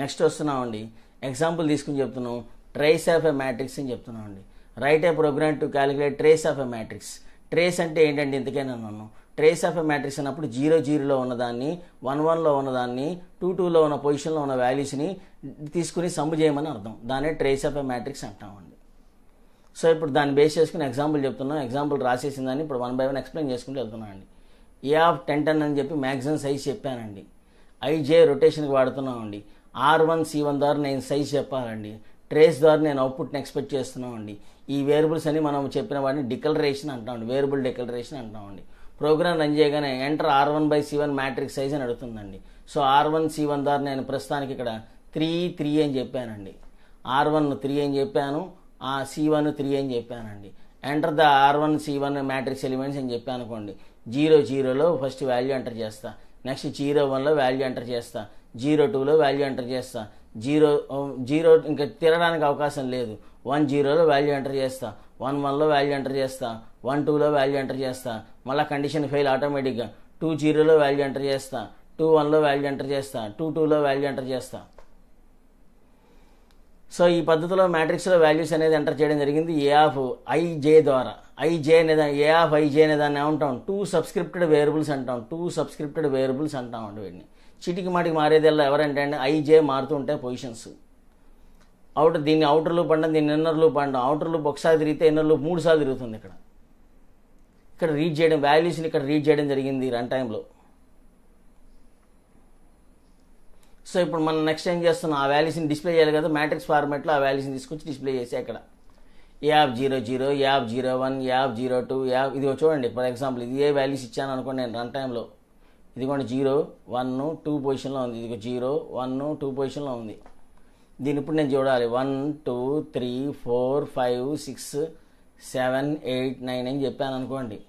నెక్స్ట్ వస్తున్నామండి, ఎగ్జాంపుల్ తీసుకుని చెప్తున్నాం. ట్రేస్ ఆఫ్ ఎ మ్యాట్రిక్స్ అని చెప్తున్నామండి. Write a program to calculate trace of a matrix. Trace అంటే ఏంటంటే ఇంతకైనా నన్ను ట్రేస్ ఆఫ్ ఎ మ్యాట్రిక్స్ అన్నప్పుడు 00లో ఉన్నదాన్ని, 11లో ఉన్నదాన్ని, 22లో ఉన్న పొజిషన్లో ఉన్న వాల్యూస్ని తీసుకుని సమ్ చేయమని అర్థం. దాన్నే ట్రేస్ ఆఫ్ ఎ మ్యాట్రిక్స్ అంటామండి. సో ఇప్పుడు దాన్ని బేస్ చేసుకుని ఎగ్జాంపుల్ చెప్తున్నాం. ఎగ్జాంపుల్ రాసేసిన దాన్ని ఇప్పుడు 1 by 1 ఎక్స్ప్లెయిన్ చేసుకుంటూ వెళ్తున్నాం అండి. A10 అని చెప్పి మ్యాక్సిమం సైజ్ చెప్పానండి. IJ రొటేషన్కి వాడుతున్నామండి. R1, C1 ద్వారా నేను సైజ్ చెప్పాలండి. ట్రేస్ ద్వారా నేను అవుట్పుట్ని ఎక్స్పెక్ట్ చేస్తున్నామండి. ఈ వేరియబుల్స్ అని మనం చెప్పిన వాటిని డిక్లరేషన్ అంటామండి, వేరియబుల్ డిక్లరేషన్ అంటామండి. ప్రోగ్రామ్ రన్ చేయగానే ఎంటర్ R1/C1 మ్యాట్రిక్స్ సైజ్ అని అడుగుతుందండి. సో R1, C1 ద్వారా నేను ప్రస్తుతానికి ఇక్కడ 3 అని చెప్పానండి. R1 3 అని చెప్పాను, C1 3 అని చెప్పానండి. Enter the R1, C1 matrix elements అని చెప్పాను అనుకోండి. 00లో ఫస్ట్ వాల్యూ ఎంటర్ చేస్తా, నెక్స్ట్ 01లో వాల్యూ ఎంటర్ చేస్తా, 02లో వాల్యూ ఎంటర్ చేస్తా, 0 ఇంకా తిరగడానికి అవకాశం లేదు. 10లో వాల్యూ ఎంటర్ చేస్తా, 11లో వాల్యూ ఎంటర్ చేస్తా, 12లో వాల్యూ ఎంటర్ చేస్తా, మళ్ళీ కండిషన్ ఫెయిల్ ఆటోమేటిక్గా 20లో వాల్యూ ఎంటర్ చేస్తా, 21లో వాల్యూ ఎంటర్ చేస్తా, 22లో వాల్యూ ఎంటర్ చేస్తా. సో ఈ పద్ధతిలో మ్యాట్రిక్స్లో వాల్యూస్ అనేది ఎంటర్ చేయడం జరిగింది A(ij) ద్వారా. A(ij) అనే దాన్ని ఏమంటాం, 2 సబ్స్క్రిప్టెడ్ వేరియబుల్స్ అంటాం. 2 సబ్స్క్రిప్టెడ్ వేరియబుల్స్ అంటాం అండి వీటిని. చీటికి మాటికి మారేదల్లా ఎవరంటే అండి IJ మారుతూ ఉంటాయి పొజిషన్స్. దీన్ని అవుటర్ లూప్ అంటాం, దీన్ని ఇన్నర్ లూప్ అంటాం. అవుటర్ లూప్ ఒకసారి తిరిగితే ఇన్నర్ లూప్ 3 సార్లు తిరుగుతుంది. ఇక్కడ రీడ్ చేయడం, వాల్యూస్ని ఇక్కడ రీడ్ చేయడం జరిగింది రన్ టైంలో. సో ఇప్పుడు మనం నెక్స్ట్ ఏం చేస్తున్నాం, ఆ వాల్యూస్ని డిస్ప్లే చేయాలి కదా. మ్యాట్రిక్స్ ఫార్మాట్లో ఆ వాల్యూస్ని తీసుకొచ్చి డిస్ప్లే చేసి ఇక్కడ A00, A01, A02, ఇదిగో చూడండి. ఫర్ ఎగ్జాంపుల్ ఇది ఏ వాల్యూస్ ఇచ్చాను అనుకోండి నేను రన్ టైంలో. ఇదిగోండి 0, 1, 2 పొజిషన్లో ఉంది. ఇదిగో 0, 1, 2 పొజిషన్లో ఉంది. దీని ఇప్పుడు నేను చూడాలి 1, 2, 3, 4, 5, 6, 7, 8, 9 అని చెప్పాను అనుకోండి.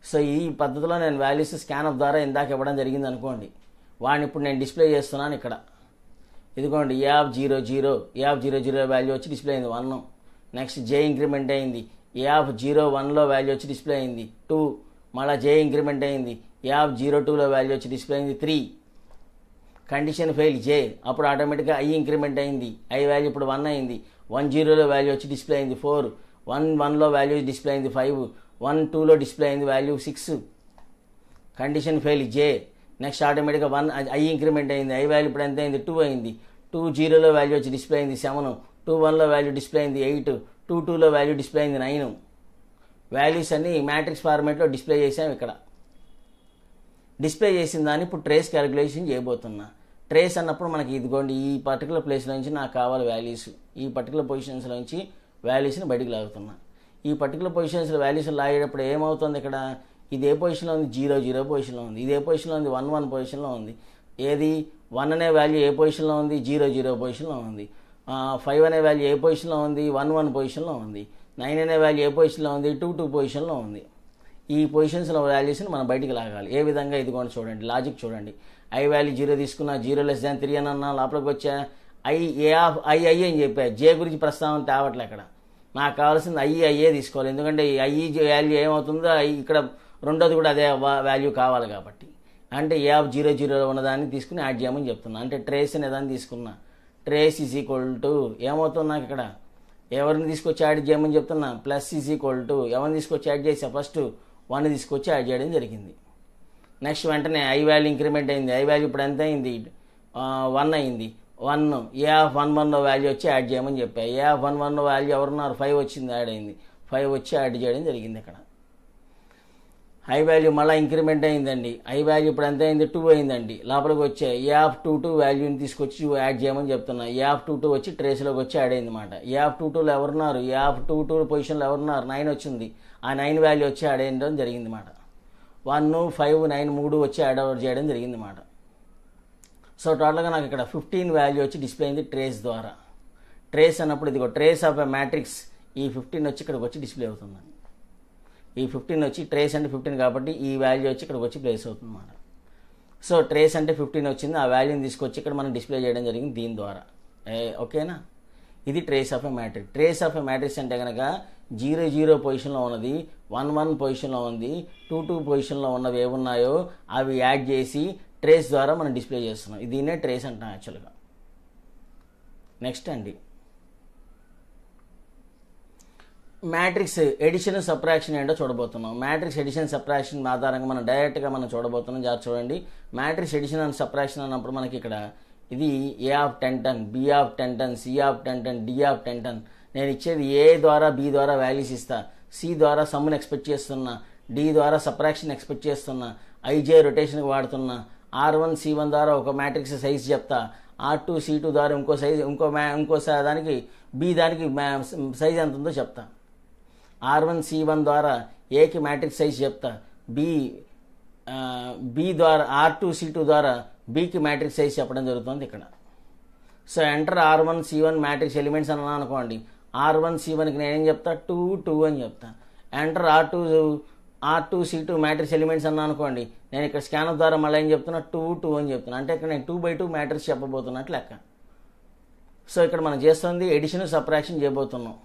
సో ఈ పద్ధతిలో నేను వాల్యూస్ స్కానప్ ద్వారా ఇందాక ఇవ్వడం జరిగింది అనుకోండి. వాడిని ఇప్పుడు నేను డిస్ప్లే చేస్తున్నాను ఇక్కడ. ఇదిగోండి A00 వాల్యూ వచ్చి డిస్ప్లే అయింది 1. నెక్స్ట్ J ఇంక్రిమెంట్ అయింది. A01లో వాల్యూ వచ్చి డిస్ప్లే అయింది 2. మళ్ళీ J ఇంక్రిమెంట్ అయింది. A02లో వాల్యూ వచ్చి డిస్ప్లే అయింది 3. కండిషన్ ఫెయిల్ J, అప్పుడు ఆటోమేటిక్గా I ఇంక్రిమెంట్ అయింది. I వాల్యూ ఇప్పుడు 1 అయింది. 10లో వాల్యూ వచ్చి డిస్ప్లే అయింది 4. 11లో వాల్యూ డిస్ప్లే అయింది 5. 12లో డిస్ప్లే అయింది value 6. Condition fail J. Next ఆటోమేటిక్గా I ఇంక్రిమెంట్ అయింది. I వాల్యూ ఇప్పుడు ఎంత అయింది 2 అయింది. 20లో వాల్యూ వచ్చి డిస్ప్లే అయింది 7. 21లో వాల్యూ డిస్ప్లే అయింది 8. 22లో వాల్యూ డిస్ప్లే అయింది 9. వాల్యూస్ అన్ని మ్యాట్రిక్స్ ఫార్మాట్లో డిస్ప్లే చేసాం. ఇక్కడ డిస్ప్లే చేసిన దాన్ని ఇప్పుడు ట్రేస్ క్యాలిక్యులేషన్ చేయబోతున్నా. ట్రేస్ అన్నప్పుడు మనకి ఇదిగోండి ఈ పర్టికులర్ ప్లేస్లో నుంచి నాకు కావాలి వాల్యూస్. ఈ పర్టికులర్ పొజిషన్స్లో నుంచి వాల్యూస్ని బయటికి లాగుతున్నా. ఈ పర్టికులర్ పొజిషన్స్లో వాల్యూస్ లాగేటప్పుడు ఏమవుతుంది, ఇక్కడ ఇది ఏ పొజిషన్లో ఉంది, 00 పొజిషన్లో ఉంది. ఇది ఏ పొజిషన్లో ఉంది, 11 పొజిషన్లో ఉంది. ఏది 1 అనే వాల్యూ ఏ పొజిషన్లో ఉంది, 00 పొజిషన్లో ఉంది. 5 అనే వాల్యూ ఏ పొజిషన్లో ఉంది, 11 పొజిషన్లో ఉంది. 9 అనే వాల్యూ ఏ పొజిషన్లో ఉంది, 22 పొజిషన్లో ఉంది. ఈ పొజిషన్స్లో వాల్యూస్ని మనం బయటికి లాగాలి. ఏ విధంగా ఇదిగోండి చూడండి, లాజిక్ చూడండి. I వాల్యూ 0 తీసుకున్నా, 0<3 అని అన్నా, లోపలికి వచ్చా I అని చెప్పా. J గురించి ప్రస్తావన తేవట్లే. అక్కడ నాకు కావాల్సింది I తీసుకోవాలి. ఎందుకంటే I వాల్యూ ఏమవుతుందో ఇక్కడ రెండోది కూడా అదే వాల్యూ కావాలి కాబట్టి అంటే ఏ ఆఫ్ 00లో ఉన్నదాన్ని తీసుకుని యాడ్ చేయమని చెప్తున్నా. అంటే ట్రేస్ అనే దాన్ని తీసుకున్నా. ట్రేస్ ఈజ్ ఈక్వల్ టు ఏమవుతుంది నాకు ఇక్కడ ఎవరిని తీసుకొచ్చి యాడ్ చేయమని చెప్తున్నా, ప్లస్ ఈజ్ ఈక్వల్ టు ఎవరిని తీసుకొచ్చి యాడ్ చేసా ఫస్ట్ 1 తీసుకొచ్చి యాడ్ చేయడం జరిగింది. నెక్స్ట్ వెంటనే ఐ వాల్యూ ఇంక్రిమెంట్ అయింది. ఐ వాల్యూ ఇప్పుడు ఎంత అయింది, 1 అయింది. 1 ఏ ఆఫ్ 11లో వాల్యూ వచ్చి యాడ్ చేయమని చెప్పా. ఏ ఆఫ్ 11లో వాల్యూ ఎవరున్నారు, 5 వచ్చింది, యాడ్ అయింది. 5 వచ్చి యాడ్ చేయడం జరిగింది. ఇక్కడ ఐ వాల్యూ మళ్ళీ ఇంక్రిమెంట్ అయిందండి. ఐ వాల్యూ ఇప్పుడు ఎంత అయింది, 2 అయిందండి. లోపలికి వచ్చే ఏ ఆఫ్ 22 వాల్యూని తీసుకొచ్చి యాడ్ చేయమని చెప్తున్నా. ఏ ఆఫ్ 22 వచ్చి ట్రేస్లోకి వచ్చి యాడ్ అయింది అనమాట. ఏ ఆఫ్ 22లో ఎవరున్నారు, ఏ ఆఫ్ 22 పొజిషన్లో ఎవరున్నారు, 9 వచ్చింది. ఆ 9 వాల్యూ వచ్చి యాడ్ అయ్యడం జరిగింది అనమాట. 1, 5, 9 3 వచ్చి యాడ్ అవుట్ చేయడం జరిగింది అనమాట. సో టోటల్గా నాకు ఇక్కడ 15 వాల్యూ వచ్చి డిస్ప్లే అయింది ట్రేస్ ద్వారా. ట్రేస్ అన్నప్పుడు ఇదిగో ట్రేస్ ఆఫ్ ఎ మ్యాట్రిక్స్ ఈ 15 వచ్చి ఇక్కడికి వచ్చి డిస్ప్లే అవుతుంది. ఈ 15 వచ్చి ట్రేస్ అంటే 15 కాబట్టి ఈ వాల్యూ వచ్చి ఇక్కడికి వచ్చి ప్లేస్ అవుతుంది అన్నమాట. సో ట్రేస్ అంటే 15 వచ్చింది, ఆ వాల్యూని తీసుకొచ్చి ఇక్కడ మనం డిస్ప్లే చేయడం జరిగింది దీని ద్వారా. ఓకేనా, ఇది trace of a matrix. Trace of a matrix అంటే కనుక 0 పొజిషన్లో ఉన్నది, 1 పొజిషన్లో ఉంది, 2 పొజిషన్లో ఉన్నవి ఏమున్నాయో అవి యాడ్ చేసి ట్రేస్ ద్వారా మనం డిస్ప్లే చేస్తున్నాం. దీన్నే ట్రేస్ అంటాం యాక్చువల్గా. నెక్స్ట్ అండి, మ్యాట్రిక్స్ ఎడిషన్ సబ్ట్రాక్షన్ ఏంటో చూడబోతున్నాం. మ్యాట్రిక్స్ ఎడిషన్ సబ్ట్రాక్షన్ ఆధారంగా మనం డైరెక్ట్గా మనం చూడబోతున్నాం. జాగ్రత్త చూడండి. మ్యాట్రిక్స్ ఎడిషన్ అండ్ సబ్ట్రాక్షన్ అన్నప్పుడు మనకి ఇక్కడ ఇది A of 10 10, B of 10 10, C of 10 10, D of 10 10. నేను ఇచ్చేది ఏ ద్వారా బి ద్వారా వాల్యూస్ ఇస్తా, సి ద్వారా సమ్ముని ఎక్స్పెక్ట్ చేస్తున్నా, డి ద్వారా సబ్ట్రాక్షన్ ఎక్స్పెక్ట్ చేస్తున్నా, ఐజే రొటేషన్కి వాడుతున్నా, R1 C1 ద్వారా ఒక మ్యాట్రిక్స్ సైజ్ చెప్తా, R2 C2 ద్వారా ఇంకో సైజ్ ఇంకో దానికి బి దానికి సైజ్ ఎంత ఉందో చెప్తా. R1 C1 ద్వారా ఏకి మ్యాట్రిక్స్ సైజ్ చెప్తా, బి ద్వారా R2 C2 ద్వారా బికి మ్యాట్రిక్స్ సైజ్ చెప్పడం జరుగుతుంది ఇక్కడ. So enter R1 C1 matrix elements అన్నా అనుకోండి, R1 C1కి నేనేం చెప్తా, 2 2 అని చెప్తా. Enter R2 C2 matrix elements అన్నా అనుకోండి, నేను ఇక్కడ స్కానర్ ద్వారా మళ్ళీ ఏం చెప్తున్నా, 2 2 అని చెప్తున్నా. అంటే ఇక్కడ నేను 2/2 మ్యాట్రిక్స్ చెప్పబోతున్నట్లు లెక్క. సో ఇక్కడ మనం చేస్తుంది ఎడిషన్ సబ్ట్రాక్షన్ చేయబోతున్నాం.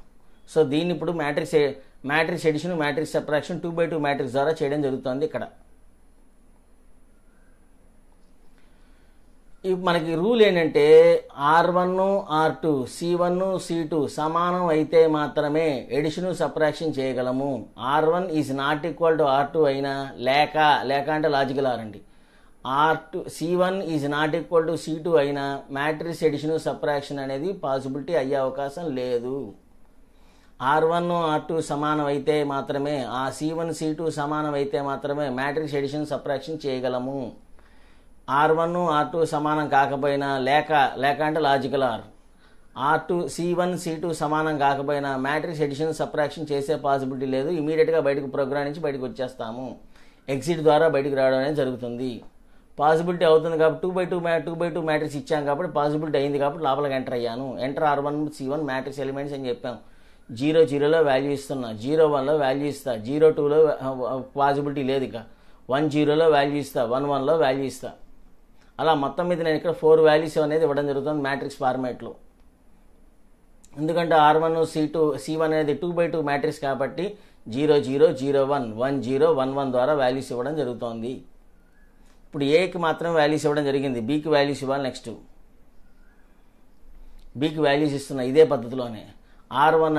సో దీన్ని ఇప్పుడు matrix addition matrix subtraction 2/2 matrix ద్వారా చేయడం జరుగుతుంది ఇక్కడ. ఇప్పుడు మనకి రూల్ ఏంటంటే R1 R2 C1 C2 సమానం అయితే మాత్రమే ఎడిషన్ సబ్ట్రాక్షన్ చేయగలము. R1 is not equal to R2 అయినా లేక అంటే లాజికల్ ఆర్ అండి. C1 is not equal to C2 అయినా మ్యాట్రిక్స్ ఎడిషన్ సబ్ట్రాక్షన్ అనేది పాసిబిలిటీ అయ్యే అవకాశం లేదు. R1 R2 సమానం అయితే మాత్రమే, ఆ C1 C2 సమానం అయితే మాత్రమే మ్యాట్రిక్స్ ఎడిషన్ సబ్ట్రాక్షన్ చేయగలము. R1 R2 సమానం కాకపోయినా లేక అంటే లాజికల్ ఆర్, C1 C2 సమానం కాకపోయినా మ్యాట్రిక్స్ ఎడిషన్ సబ్ట్రాక్షన్ చేసే పాసిబిలిటీ లేదు. ఇమీడియట్గా బయటకు ప్రోగ్రామ్ నుంచి బయటకు వచ్చేస్తాము. ఎగ్జిట్ ద్వారా బయటకు రావడం అనేది జరుగుతుంది. పాసిబిలిటీ అవుతుంది కాబట్టి 2/2 మ్యాట్రిక్స్ ఇచ్చాం కాబట్టి పాసిబిలిటీ అయింది కాబట్టి లోపలికి ఎంటర్ అయ్యాను. Enter R1 C1 matrix elements అని చెప్పాం. 0 వాల్యూ ఇస్తున్నా, 01లో వాల్యూ ఇస్తా, 02లో పాసిబిలిటీ లేదు, ఇక 10లో వాల్యూ ఇస్తా, 11లో వాల్యూ ఇస్తా. అలా మొత్తం మీద నేను ఇక్కడ 4 వాల్యూస్ అనేది ఇవ్వడం జరుగుతుంది మ్యాట్రిక్స్ ఫార్మాట్లో. ఎందుకంటే R1 C1 అనేది 2/2 మ్యాట్రిక్స్ కాబట్టి 0 0 0 1 1 0 1 1 ద్వారా వాల్యూస్ ఇవ్వడం జరుగుతోంది. ఇప్పుడు ఏకి మాత్రం వాల్యూస్ ఇవ్వడం జరిగింది, బీకి వాల్యూస్ ఇవ్వాలి. నెక్స్ట్ బీకి వాల్యూస్ ఇస్తున్నా ఇదే పద్ధతిలోనే. R1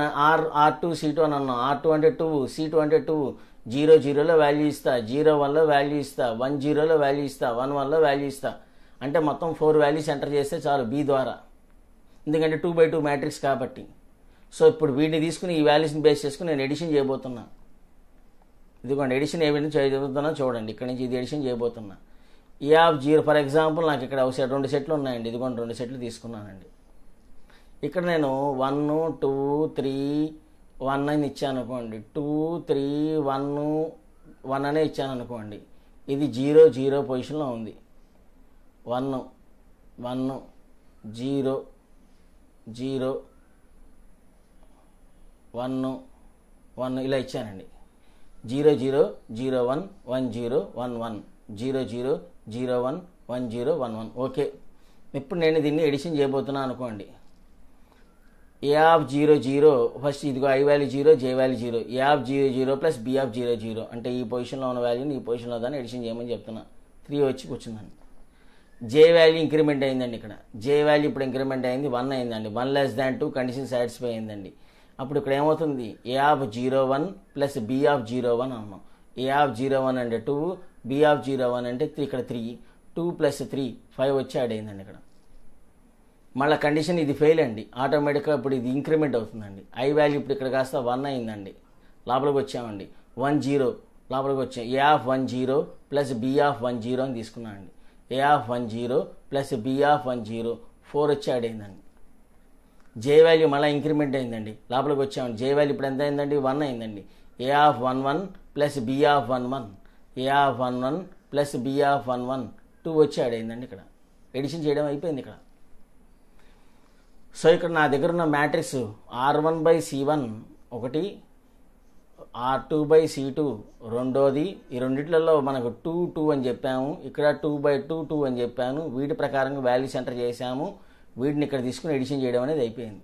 R2 C2 అని అన్నాం. R2 అంటే 2, C2 అంటే 2, 0 0లో వాల్యూ ఇస్తా, 0 1లో వాల్యూ ఇస్తా, 1 0లో వాల్యూ ఇస్తా, 1 1లో వాల్యూ ఇస్తా. అంటే మొత్తం 4 వాల్యూస్ ఎంటర్ చేస్తే చాలు బి ద్వారా, ఎందుకంటే 2/2 మ్యాట్రిక్స్ కాబట్టి. సో ఇప్పుడు వీటిని తీసుకుని ఈ వాల్యూస్ని బేస్ చేసుకుని నేను ఎడిషన్ చేయబోతున్నా. ఇదిగోండి ఎడిషన్ ఏ విధంగా చేయబోతున్నా చూడండి. ఇక్కడ నుంచి ఇది ఎడిషన్ చేయబోతున్నా. ఏ ఆఫ్ 0 ఫర్ ఎగ్జాంపుల్ నాకు ఇక్కడ 2 సెట్లు ఉన్నాయండి. ఇదిగోండి 2 సెట్లు తీసుకున్నానండి. ఇక్కడ నేను 1 2 3 1 అని ఇచ్చాను అనుకోండి, 2 3 1 1 అనే ఇచ్చాను అనుకోండి. ఇది 0 0 పొజిషన్లో ఉంది. 1 1 0 0 1 1 ఇలా ఇచ్చానండి. 0 0 0 1 1 0 1 1 0 0 0 1 1 0 1 1. ఓకే, ఇప్పుడు నేను దీన్ని ఎడిషన్ చేయబోతున్నాను అనుకోండి. ఏ ఆఫ్ 0 0 ఫస్ట్ ఇదిగో i value 0 j value 0, A of 0 0 plus b of 0 0 అంటే ఈ పొజిషన్లో ఉన్న వాల్యూని ఈ పొజిషన్లో దాన్ని ఎడిషన్ చేయమని చెప్తున్నా. 3 వచ్చి కూర్చుందండి. జే వాల్యూ ఇంక్రిమెంట్ అయిందండి. ఇక్కడ జే వాల్యూ ఇప్పుడు ఇంక్రిమెంట్ అయింది 1 అయిందండి. 1 <2 కండిషన్ సాటిస్ఫై అయిందండి. అప్పుడు ఇక్కడ ఏమవుతుంది, A01 ప్లస్ B01 అన్నాం. A01 అంటే 2, B01 అంటే 3, ఇక్కడ 3, 2 + 3 5 వచ్చి యాడ్ అయిందండి. ఇక్కడ మళ్ళీ కండిషన్ ఇది ఫెయిల్ అండి. ఆటోమేటిక్గా ఇప్పుడు ఇది ఇంక్రిమెంట్ అవుతుందండి. ఐ వాల్యూ ఇప్పుడు ఇక్కడ కాస్త 1 అయిందండి. లోపలికి వచ్చామండి. 10 లోపలికి వచ్చాం. A10 ప్లస్ B10 అని తీసుకున్నామండి. A10 ప్లస్ B10 4 వచ్చి యాడ్ అయిందండి. జే వాల్యూ మళ్ళీ ఇంక్రిమెంట్ అయిందండి. లోపలికి వచ్చామండి. జే వాల్యూ ఇప్పుడు ఎంత అయిందండి, 1 అయిందండి. A11 plus B11, A11 plus B11 2 వచ్చి యాడ్ అయిందండి. ఇక్కడ ఎడిషన్ చేయడం అయిపోయింది. ఇక్కడ సో ఇక్కడ నా దగ్గర ఉన్న మ్యాట్రిక్స్ R1/C1 ఒకటి, R2/C2 రెండోది. ఈ రెండిట్లలో మనకు 2, 2 అని చెప్పాము. ఇక్కడ 2/2, 2 అని చెప్పాను. వీటి ప్రకారంగా వాల్యూస్ ఎంటర్ చేశాము. వీటిని ఇక్కడ తీసుకుని ఎడిషన్ చేయడం అనేది అయిపోయింది.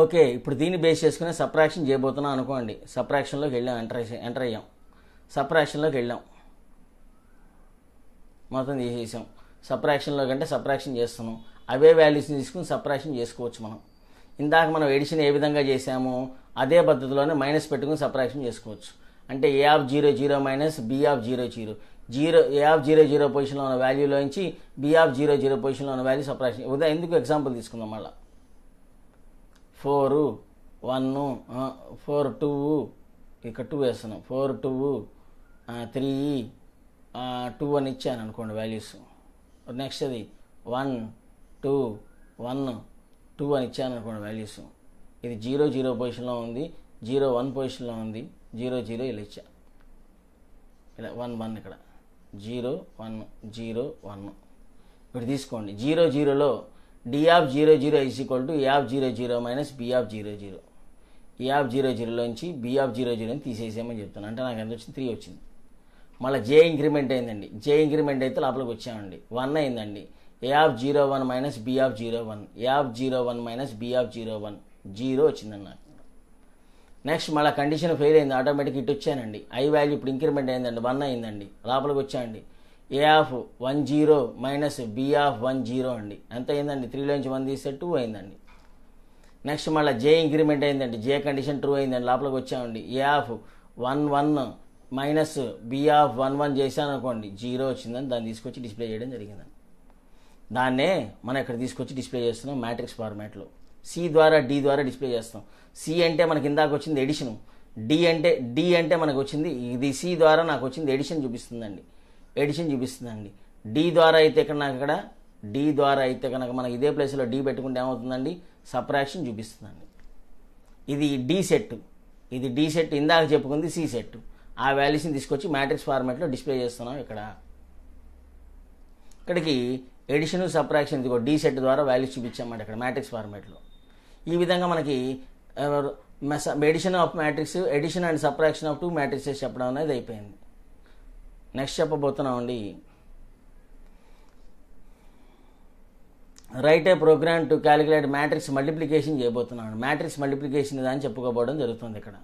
ఓకే, ఇప్పుడు దీన్ని బేస్ చేసుకుని సబ్ట్రాక్షన్ చేయబోతున్నాం అనుకోండి. సబ్ట్రాక్షన్లోకి వెళ్ళాం, ఎంటర్ అయ్యాం. సబ్ట్రాక్షన్లోకి వెళ్ళాం, మొత్తం తీసేసాం. సబ్ట్రాక్షన్లో కంటే సబ్ట్రాక్షన్ చేస్తున్నాం. అవే వాల్యూస్ని తీసుకుని సబ్ట్రాక్షన్ చేసుకోవచ్చు మనం. ఇందాక మనం ఎడిషన్ ఏ విధంగా చేసామో అదే పద్ధతిలోనే మైనస్ పెట్టుకుని సబ్ట్రాక్షన్ చేసుకోవచ్చు. అంటే A00 మైనస్ B00, A00 పొజిషన్లో ఉన్న వాల్యూలోంచి B00 పొజిషన్లో ఉన్న వాల్యూ సబ్ట్రాక్షన్. ఉదాహరణ ఎందుకు ఎగ్జాంపుల్ తీసుకుందాం. మళ్ళీ 4 1 4 2 ఇక్కడ 2 వేస్తున్నాం. 4 2 3 2 అని ఇచ్చాను అనుకోండి వాల్యూస్. నెక్స్ట్ అది 1 2 1 2 అని ఇచ్చాను అనుకోండి వాల్యూస్. ఇది 0 0 పొజిషన్లో ఉంది, 0 1 పొజిషన్లో ఉంది, 0 0 ఇలా ఇచ్చా. ఇలా 1 1 ఇక్కడ 0 1 0 1. ఇప్పుడు తీసుకోండి. 0 0లో D00 A00 minus B00. A00లోంచి B00 తీసేసామని చెప్తాను. అంటే నాకు ఎంత వచ్చింది, 3 వచ్చింది. మళ్ళీ జే ఇంక్రిమెంట్ అయిందండి. జే ఇంక్రిమెంట్ అయితే లోపలికి వచ్చామండి. 1 అయిందండి. A01 minus B01, A01 minus B01 0 వచ్చిందండి నాకు. నెక్స్ట్ మళ్ళీ కండిషన్ ఫెయిల్ అయింది. ఆటోమేటిక్ ఇటు వచ్చానండి. ఐ వాల్యూ ఇప్పుడు ఇంక్రిమెంట్ అయిందండి. 1 అయిందండి. లోపలికి వచ్చానండి. A10 మైనస్ B10 అండి. ఎంత అయిందండి, 3లోంచి 1 తీస్తే 2 అయిందండి. నెక్స్ట్ మళ్ళీ జే ఇంక్రిమెంట్ అయిందండి. జే కండిషన్ ట్రూ అయిందండి. లోపలికి వచ్చామండి. A11 మైనస్ B11 చేశాను అనుకోండి, 0 వచ్చిందని దాన్ని తీసుకొచ్చి డిస్ప్లే చేయడం జరిగిందండి. దాన్నే మనం ఇక్కడ తీసుకొచ్చి డిస్ప్లే చేస్తున్నాం మ్యాట్రిక్స్ ఫార్మాట్లో. సి ద్వారా డి ద్వారా డిస్ప్లే చేస్తాం. సి అంటే మనకి ఇందాక వచ్చింది ఎడిషన్, డి అంటే మనకు వచ్చింది ఇది. సి ద్వారా నాకు వచ్చింది ఎడిషన్ చూపిస్తుందండి. డి ద్వారా అయితే డి ద్వారా అయితే కనుక మనకి ఇదే ప్లేస్లో డి పెట్టుకుంటే ఏమవుతుందండి, సబ్ట్రాక్షన్ చూపిస్తుందండి. ఇది డి సెట్, ఇందాక చెప్పుకుంది సి సెట్. ఆ వాల్యూస్ని తీసుకొచ్చి మ్యాట్రిక్స్ ఫార్మాట్లో డిస్ప్లే చేస్తున్నాం. ఇక్కడికి ఎడిషన్ సబ్ట్రాక్షన్ ఇదిగో డి సెట్ ద్వారా వాల్యూస్ చూపించామన్నమాట ఇక్కడ మ్యాట్రిక్స్ ఫార్మాట్లో. ఈ విధంగా మనకి addition of matrix, addition and subtraction of 2 matrices చెప్పడం అనేది అయిపోయింది. నెక్స్ట్ చెప్పబోతున్నామండి, write a program to calculate matrix multiplication చేయబోతున్నాను. మ్యాట్రిక్స్ మల్టిప్లికేషన్ అని చెప్పుకోబోవడం జరుగుతుంది ఇక్కడ.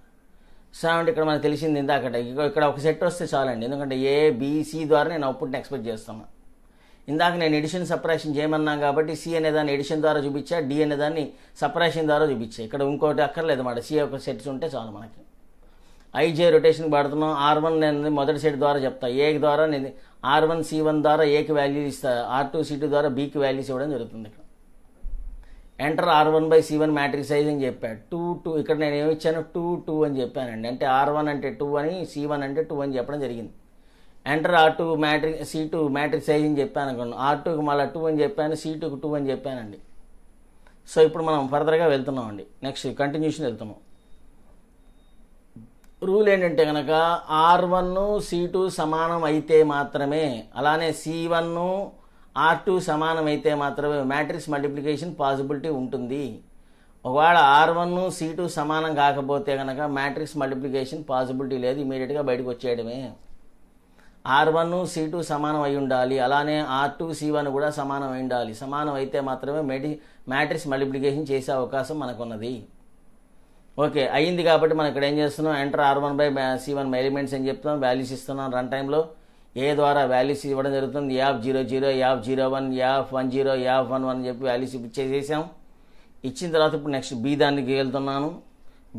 సో అంటే ఇక్కడ మనకు తెలిసింది ఇందాక ఇక్కడ ఒక సెట్ వస్తే చాలండి. ఎందుకంటే A, B, C ద్వారా నేను అవుట్పుట్ని ఎక్స్పెక్ట్ చేస్తాను. ఇందాక నేను ఎడిషన్ సబ్ట్రాక్షన్ చేయమన్నాను కాబట్టి సి అనేదాన్ని ఎడిషన్ ద్వారా చూపించా, డి అనేదాన్ని సబ్ట్రాక్షన్ ద్వారా చూపించా. ఇక్కడ ఇంకోటి అక్కర్లేదు అన్నమాట. సి యొక్క సెట్స్ ఉంటే చాలు మనకి. ఐజే రొటేషన్కి పడుతున్నాం. R1 నేను మొదటి సెట్ ద్వారా చెప్తా. ఏ ద్వారా నేను R1 C1 ద్వారా ఏకి వాల్యూ ఇస్తా, R2 C2 ద్వారా బీకి వాల్యూస్ ఇవ్వడం జరుగుతుంది. ఇక్కడ ఎంటర్ R1/C1 మ్యాట్రిక్స్ సైజ్ అని చెప్పాడు. 2 2 ఇక్కడ నేను ఏమి ఇచ్చాను, 2 2 అని చెప్పానండి. అంటే R1 అంటే 2 అని, C1 అంటే 2 అని చెప్పడం జరిగింది. Enter R2 C2 matrix size అని చెప్పాను అనుకోండి. R2కి మళ్ళీ 2 అని చెప్పాను, C2కి 2 అని చెప్పానండి. సో ఇప్పుడు మనం ఫర్దర్గా వెళ్తున్నామండి. నెక్స్ట్ కంటిన్యూషన్ వెళ్తున్నాం. రూల్ ఏంటంటే కనుక R1 C2 సమానం అయితే మాత్రమే, అలానే C1 R2 సమానం అయితే మాత్రమే మ్యాట్రిక్స్ మల్టిప్లికేషన్ పాసిబిలిటీ ఉంటుంది. ఒకవేళ R1 C2 సమానం కాకపోతే కనుక మ్యాట్రిక్స్ మల్టిప్లికేషన్ పాసిబిలిటీ లేదు, ఇమీడియట్గా బయటకు వచ్చేయడమే. R1 C2 సమానం అయి ఉండాలి, అలానే R2 C1 కూడా సమానం అయి ఉండాలి. సమానం అయితే మాత్రమే మ్యాట్రిక్స్ మల్టిప్లికేషన్ చేసే అవకాశం మనకున్నది. ఓకే అయ్యింది కాబట్టి మనం ఇక్కడ ఏం చేస్తున్నాం, ఎంటర్ R1/C1 ఎలిమెంట్స్ అని చెప్తున్నాం, వాల్యూస్ ఇస్తున్నాం. రన్ టైంలో ఏ ద్వారా వాల్యూస్ ఇవ్వడం జరుగుతుంది. F00, F01, F10, F11 అని చెప్పి వాల్యూస్ ఇచ్చేసేసాం. ఇచ్చిన తర్వాత ఇప్పుడు నెక్స్ట్ బి దానికి వెళ్తున్నాను.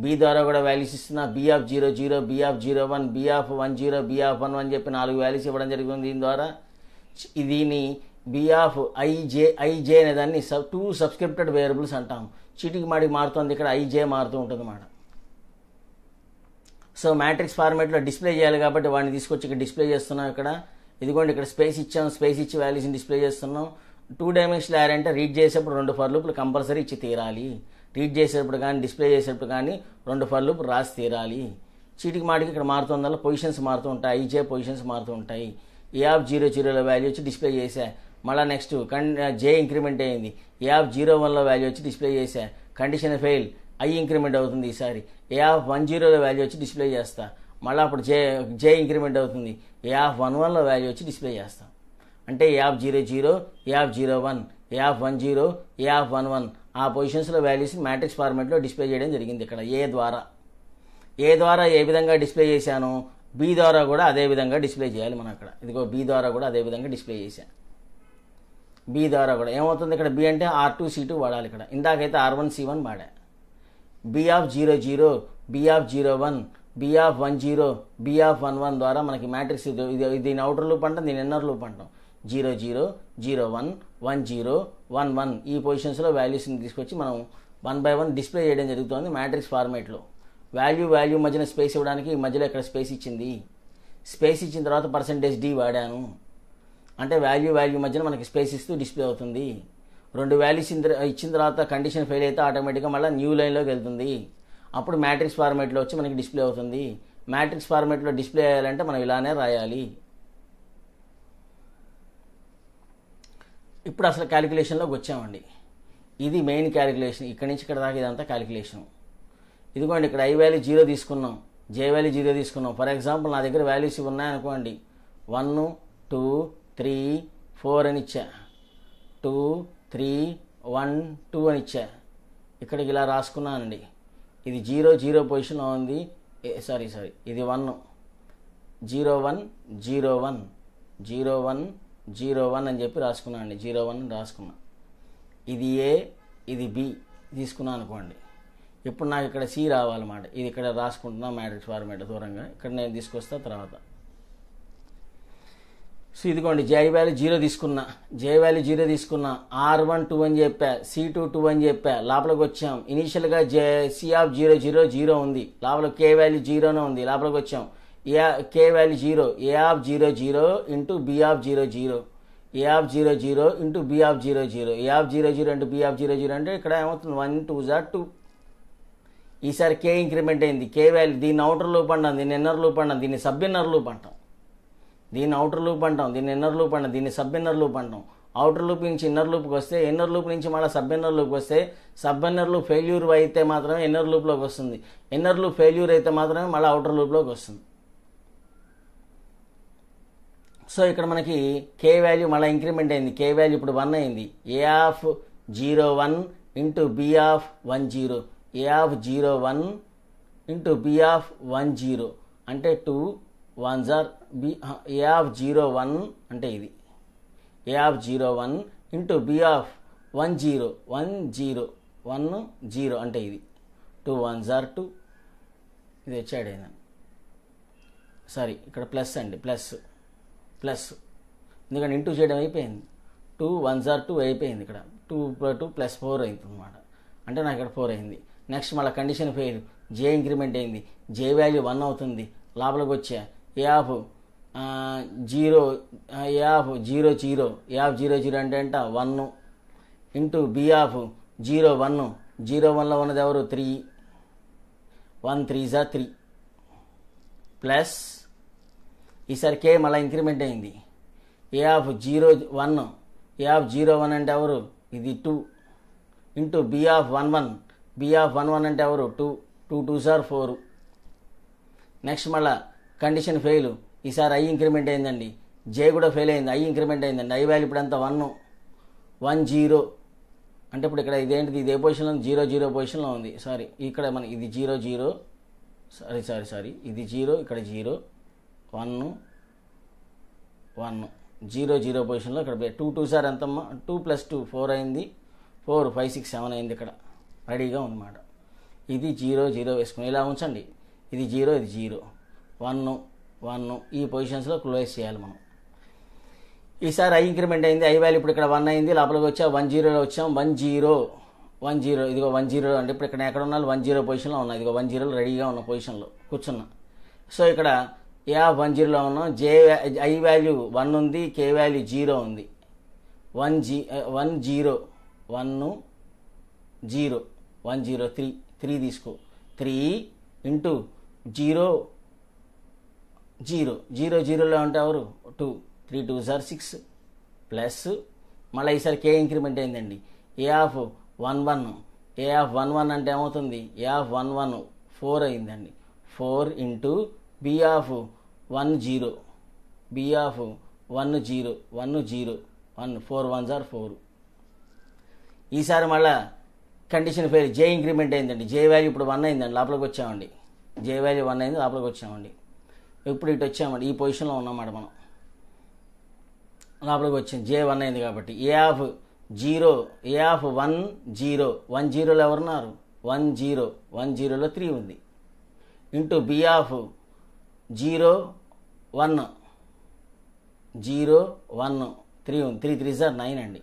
బి ద్వారా కూడా వాల్యూస్ ఇస్తున్నా. BF00, BF01, BF10, BF11 అని చెప్పి 4 వాల్యూస్ ఇవ్వడం జరుగుతుంది. దీని ద్వారా దీన్ని ఐజే అనే దాన్ని 2 సబ్స్క్రిప్టెడ్ వేరియబుల్స్ అంటాం. చీటికి మాటికి మారుతుంది, ఇక్కడ ఐజే మారుతూ ఉంటుంది అన్నమాట. సో మ్యాట్రిక్స్ ఫార్మాట్లో డిస్ప్లే చేయాలి కాబట్టి వాడిని తీసుకొచ్చి ఇక్కడ డిస్ప్లే చేస్తున్నాం. ఇక్కడ ఇదిగోండి ఇక్కడ స్పేస్ ఇచ్చాం, స్పేస్ ఇచ్చి వాల్యూస్ని డిస్ప్లే చేస్తున్నాం. 2 డైమెన్షనల్ యారే అంటే రీడ్ చేసేప్పుడు 2 ఫర్ లూప్లు కంపల్సరీ ఇచ్చి తీరాలి. రీడ్ చేసేటప్పుడు కానీ డిస్ప్లే చేసేటప్పుడు కానీ 2 ఫర్ లూప్ రాసి తీరాలి. చీటికి మాటికి ఇక్కడ మారుతుందల్ల పొజిషన్స్ మారుతూ ఉంటాయి, ఐజే పొజిషన్స్ మారుతూ ఉంటాయి. F00లో వాల్యూ వచ్చి డిస్ప్లే చేసా. మళ్ళీ నెక్స్ట్ జే ఇంక్రిమెంట్ అయ్యింది. F01లో వాల్యూ వచ్చి డిస్ప్లే చేసా. కండిషన్ ఫెయిల్, ఐ ఇంక్రిమెంట్ అవుతుంది. ఈసారి F10లో వాల్యూ వచ్చి డిస్ప్లే చేస్తా. మళ్ళీ అప్పుడు జే ఇంక్రిమెంట్ అవుతుంది. F11లో వాల్యూ వచ్చి డిస్ప్లే చేస్తాం. అంటే F00, F01, F10, F11 ఆ పొజిషన్స్లో వాల్యూస్ని మ్యాట్రిక్స్ ఫార్మాట్లో డిస్ప్లే చేయడం జరిగింది. ఇక్కడ ఏ ద్వారా ఏ విధంగా డిస్ప్లే చేశాను, బి ద్వారా కూడా అదే విధంగా డిస్ప్లే చేయాలి మనం అక్కడ. ఇదిగో బి ద్వారా కూడా అదే విధంగా డిస్ప్లే చేశాను. బి ద్వారా కూడా ఏమవుతుంది, ఇక్కడ బి అంటే R2C2 వాడాలి. ఇక్కడ ఇందాకైతే R1C1 వాడా. BF00, BF01, BF10, BF11 ద్వారా మనకి మ్యాట్రిక్స్ దీని అవుటర్ లూప్ అంటాం, దీని ఇన్నర్ లూప్ అంటాం. 00, 01, 10, 11 ఈ పొజిషన్స్లో వాల్యూస్ని తీసుకొచ్చి మనం 1 by 1 డిస్ప్లే చేయడం జరుగుతుంది మ్యాట్రిక్స్ ఫార్మేట్లో. వాల్యూ మధ్యన స్పేస్ ఇవ్వడానికి మధ్యలో ఇక్కడ స్పేస్ ఇచ్చింది. స్పేస్ ఇచ్చిన తర్వాత %d వాడాను. అంటే వాల్యూ మధ్యన మనకి స్పేస్ ఇస్తూ డిస్ప్లే అవుతుంది. 2 వాల్యూస్ ఇచ్చిన తర్వాత కండిషన్ ఫెయిల్ అయితే ఆటోమేటిక్గా మళ్ళీ న్యూ లైన్లోకి వెళ్తుంది. అప్పుడు మ్యాట్రిక్స్ ఫార్మేట్లో వచ్చి మనకి డిస్ప్లే అవుతుంది. మ్యాట్రిక్స్ ఫార్మేట్లో డిస్ప్లే అయ్యాలంటే మనం ఇలానే రాయాలి. ఇప్పుడు అసలు క్యాలిక్యులేషన్లోకి వచ్చామండి. ఇది మెయిన్ క్యాలిక్యులేషన్. ఇక్కడి నుంచి ఇక్కడ దాకా ఇదంతా క్యాలిక్యులేషన్. ఇదిగోండి ఇక్కడ ఐ వాల్యూ 0 తీసుకున్నాం, జే వాల్యూ 0 తీసుకున్నాం. ఫర్ ఎగ్జాంపుల్ నా దగ్గర వాల్యూస్ ఉన్నాయనుకోండి, 1, 2, 3, 4 అని ఇచ్చా, 2, 3, 1, 2 అని ఇచ్చా. ఇక్కడికి ఇలా రాసుకున్నానండి. ఇది 0 పొజిషన్లో ఉంది. సారీ ఇది 1, 0 1 0 1 0 1 0 1 అని చెప్పి రాసుకున్నాను అండి. 0 1 రాసుకున్నా. ఇది ఏ, ఇది బి తీసుకున్నాను అనుకోండి. ఇప్పుడు నాకు ఇక్కడ సి రావాలన్నమాట. ఇది ఇక్కడ రాసుకుంటున్నా మ్యాట్రిక్స్ ఫార్మేట్ దూరంగా. ఇక్కడ నేను తీసుకొస్తా తర్వాత. సో ఇదిగోండి జే వాల్యూ 0 తీసుకున్నా, R1 2 అని చెప్పా, C2 2 అని చెప్పా. లోపలికి వచ్చాం. ఇనీషియల్గా C00 0 ఉంది, లోపల K వాల్యూ 0నే ఉంది. లోపలికి వచ్చాం. K value 0, A00 into B00, A00 into B00, A00 into B00 అంటే ఇక్కడ ఏమవుతుంది, 1 2 2. ఈసారి K ఇంక్రిమెంట్ అయింది. K వాల్యూ దీన్ని అవుటర్ లూప్ అంటాం, దీన్ని ఇన్నర్ లూప్ అంటాం, దీన్ని సబ్ ఇన్నర్ లూప్ అంటాం. దీన్ని అవుటర్ లూప్ అంటాం, దీన్ని ఇన్నర్ లూప్ అంటాం, దీన్ని సబ్ ఇన్నర్ లూప్ అంటాం. అవుటర్ లూప్ నుంచి ఇన్నర్ లూప్కి వస్తే, ఇన్నర్ లూప్ నుంచి మళ్ళీ సబ్ ఇన్నర్ లూప్కి వస్తే, సబ్ ఇన్నర్ లూప్ ఫెయిల్యూర్ అయితే మాత్రమే ఇన్నర్ లూప్లోకి వస్తుంది. ఇన్నర్ లూప్ ఫెయిల్యూర్ అయితే మాత్రమే మళ్ళీ అవుటర్ లూప్లోకి వస్తుంది. సో ఇక్కడ మనకి K వాల్యూ మళ్ళీ ఇంక్రిమెంట్ అయింది. K వాల్యూ ఇప్పుడు 1 అయింది. A01 into B10, A01 into B10 అంటే 2 1s are A01 అంటే ఇది A01 ఇంటూ B10 10 అంటే ఇది 2 1s are 2. ఇది వచ్చాడు అయినా సారీ ఇక్కడ ప్లస్ అండి, ప్లస్ ఎందుకంటే ఇంటూ చేయడం అయిపోయింది. 2 1s are 2 అయిపోయింది. ఇక్కడ 2 + 2 + 4 అయింది అనమాట. అంటే నాకు ఇక్కడ 4 అయింది. నెక్స్ట్ మళ్ళీ కండిషన్ ఫెయిల్, జే ఇంక్రిమెంట్ అయింది. జే వాల్యూ 1 అవుతుంది. లోపలికి వచ్చా F00 అంటే 1 ఇంటూ B01, 01లో ఉన్నది ఎవరు 3, 1 3s are 3 ప్లస్ ఈసారి K మళ్ళీ ఇంక్రిమెంట్ అయింది. F01 అంటే ఎవరు, ఇది 2 ఇంటూ B11 అంటే ఎవరు 2 2s are 4. నెక్స్ట్ మళ్ళీ కండిషన్ ఫెయిల్. ఈసారి ఐ ఇంక్రిమెంట్ అయిందండి. జే కూడా ఫెయిల్ అయింది, ఐ ఇంక్రిమెంట్ అయిందండి. ఐ వాల్యూ ఇప్పుడు అంతా 1 10 అంటే ఇప్పుడు ఇక్కడ ఇదేంటిది, ఇదే పొజిషన్లో 0 0 పొజిషన్లో ఉంది. సారీ, ఇక్కడ మన ఇది 0 0, సారీ ఇది 0, ఇక్కడ 0 1 1 0 0 పొజిషన్లో ఇక్కడ 2 2 సార్ ఎంతమ్మా, 2 + 2 4 అయింది, 4 5 6 7 అయింది. ఇక్కడ రెడీగా ఉందన్నమాట. ఇది 0 0 వేసుకుని ఇలా ఉంచండి. ఇది 0 ఇది 0 1 1 ఈ పొజిషన్స్లో క్లోజ్ చేయాలి మనం. ఈసారి ఐ ఇంక్రిమెంట్ అయింది, ఐ వాల్యూ ఇప్పుడు ఇక్కడ 1 అయింది, లోపలికి వచ్చా 1 0లో వచ్చాం, 1 0 1 0 ఇదిగో 1 0 అంటే ఇప్పుడు ఇక్కడ ఎక్కడ ఉన్నా 1 0 పొజిషన్లో ఉన్నా, ఇదిగో 1 0 రెడీగా ఉన్న పొజిషన్లో కూర్చున్నా. సో ఇక్కడ ఏ 1 0లో ఉన్నాం, ఐ వాల్యూ 1 ఉంది, కే వాల్యూ 0 ఉంది. 1 0 1 0 1 0 3 తీసుకో, 3 ఇంటూ 0 0 0 0లో ఉంటే ఎవరు 2 3 2 సార్ 6 ప్లస్ మళ్ళీ ఈసారి కే ఇంక్రిమెంట్ అయిందండి. ఏ ఆఫ్ 1 1 ఏ ఆఫ్ 1 1 అంటే ఏమవుతుంది, ఏ ఆఫ్ 1 1 4 అయిందండి. 4 into B of 1 0 b of 1 0 1 0 1 4 1 సార్ 4. ఈసారి మళ్ళీ కండిషన్ ఫెయిల్, జే ఇంక్రిమెంట్ అయిందండి. జే వాల్యూ ఇప్పుడు 1 అయిందండి, లోపలికి వచ్చామండి. జే వాల్యూ 1 అయింది, లోపలికి వచ్చామండి. ఇప్పుడు ఇటు వచ్చామండి, ఈ పొజిషన్లో ఉన్నామాట మనం, లోపలికి వచ్చింది. జే 1 అయింది కాబట్టి ఏ ఆఫ్ 0 ఏ ఆఫ్ 1 0 1 0లో ఎవరున్నారు, 1 0 1 0లో 3 ఉంది. ఇంటూ బి ఆఫ్ 0 1 0 1 3 ఉంది, 3 3 సార్ 9 అండి.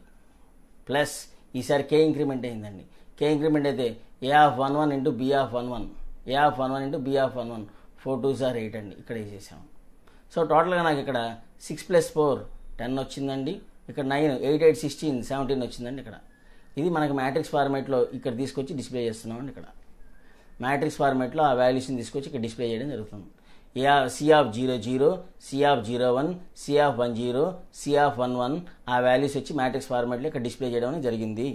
ప్లస్ ఈసారి కే ఇంక్రిమెంట్ అయిందండి. కే ఇంక్రిమెంట్ అయితే A of 1 1 into B of 1 1 A of 1 1 into B of 1 1 4 2 sir 8 అండి. ఇక్కడ వేసేసాము. సో టోటల్గా నాకు ఇక్కడ 6 + 4 10 వచ్చిందండి. ఇక్కడ 9 8 8 16 17 వచ్చిందండి. ఇక్కడ ఇది మనకి మ్యాట్రిక్స్ ఫార్మేట్లో ఇక్కడ తీసుకొచ్చి డిస్ప్లే చేస్తున్నామండి. ఇక్కడ మ్యాట్రిక్స్ ఫార్మేట్లో ఆ వాల్యూస్ని తీసుకొచ్చి ఇక్కడ డిస్ప్లే చేయడం జరుగుతుంది. C of 0 0 c of 0 1 c of 1 0 c of 1 1 ఆ వాల్యూస్ వచ్చి మ్యాట్రిక్స్ ఫార్మేట్లో ఇక్కడ డిస్ప్లే చేయడం అనేది జరిగింది.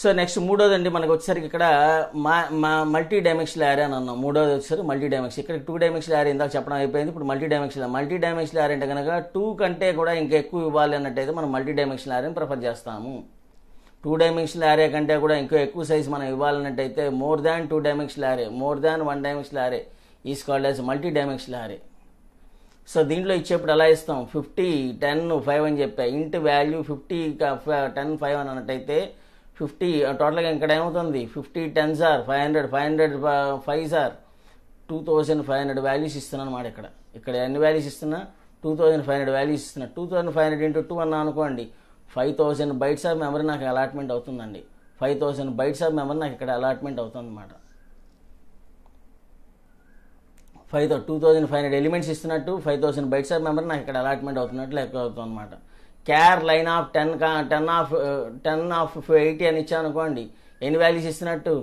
సో నెక్స్ట్ మూడోది అండి, మనకు వచ్చేసరికి ఇక్కడ మల్టీ డైమెన్షనల్ యారే అని అన్నాం. మూడోది వచ్చేసరికి మల్టీ డైమెన్షన్. ఇక్కడ 2 డైమెన్షనల్ యారే ఇందాక చెప్పడం అయిపోయింది. ఇప్పుడు మల్టీ డైమెన్షనల్ యారే అంటే కనుక 2 కంటే కూడా ఇంకా ఎక్కువ ఇవ్వాలి అన్నట్టయితే మనం మల్టీ డైమెన్షనల్ యారేని ప్రిఫర్ చేస్తాము. 2 డైమెన్షనల్ యారే కంటే కూడా ఇంకా ఎక్కువ సైజ్ మనం ఇవ్వాలన్నట్టయితే more than 2 dimensional array, more than 1 dimensional array is called as multi dimensional array. So దీంట్లో ఇచ్చేప్పుడు ఎలా ఇస్తాం, 50 10 5 అని చెప్పా. ఇంటి వాల్యూ 50 10 5 అని అన్నట్టయితే 50 టోటల్గా ఇక్కడ ఏమవుతుంది, 50 10 సార్ 500 500 5 సార్ 2500 వాల్యూస్ ఇస్తున్నాను అన్నమాట. ఇక్కడ ఎన్ని వాల్యూస్ ఇస్తున్నా, 2500 వాల్యూస్ ఇస్తున్నా. 2500 ఇంటూ 2 అన్నా అనుకోండి, 5000 బైట్స్ ఆఫ్ మెమరీ నాకు అలాట్మెంట్ అవుతుందండి. 5000 బైట్స్ ఆఫ్ మెమరీ నాకు ఇక్కడ అలాట్మెంట్ అవుతుంది అన్నమాట. 2500 ఎలిమెంట్స్ ఇస్తున్నట్టు 5000 బైట్స్ ఆఫ్ మెమరీ నాకు ఇక్కడ అలాట్మెంట్ అవుతున్నట్లు లెక్క అవుతుంది అనమాట. క్యార్ లైన్ ఆఫ్ 10 ఆఫ్ 80 అని ఇచ్చాను అనుకోండి, ఎన్ని వాల్యూస్ ఇస్తున్నట్టు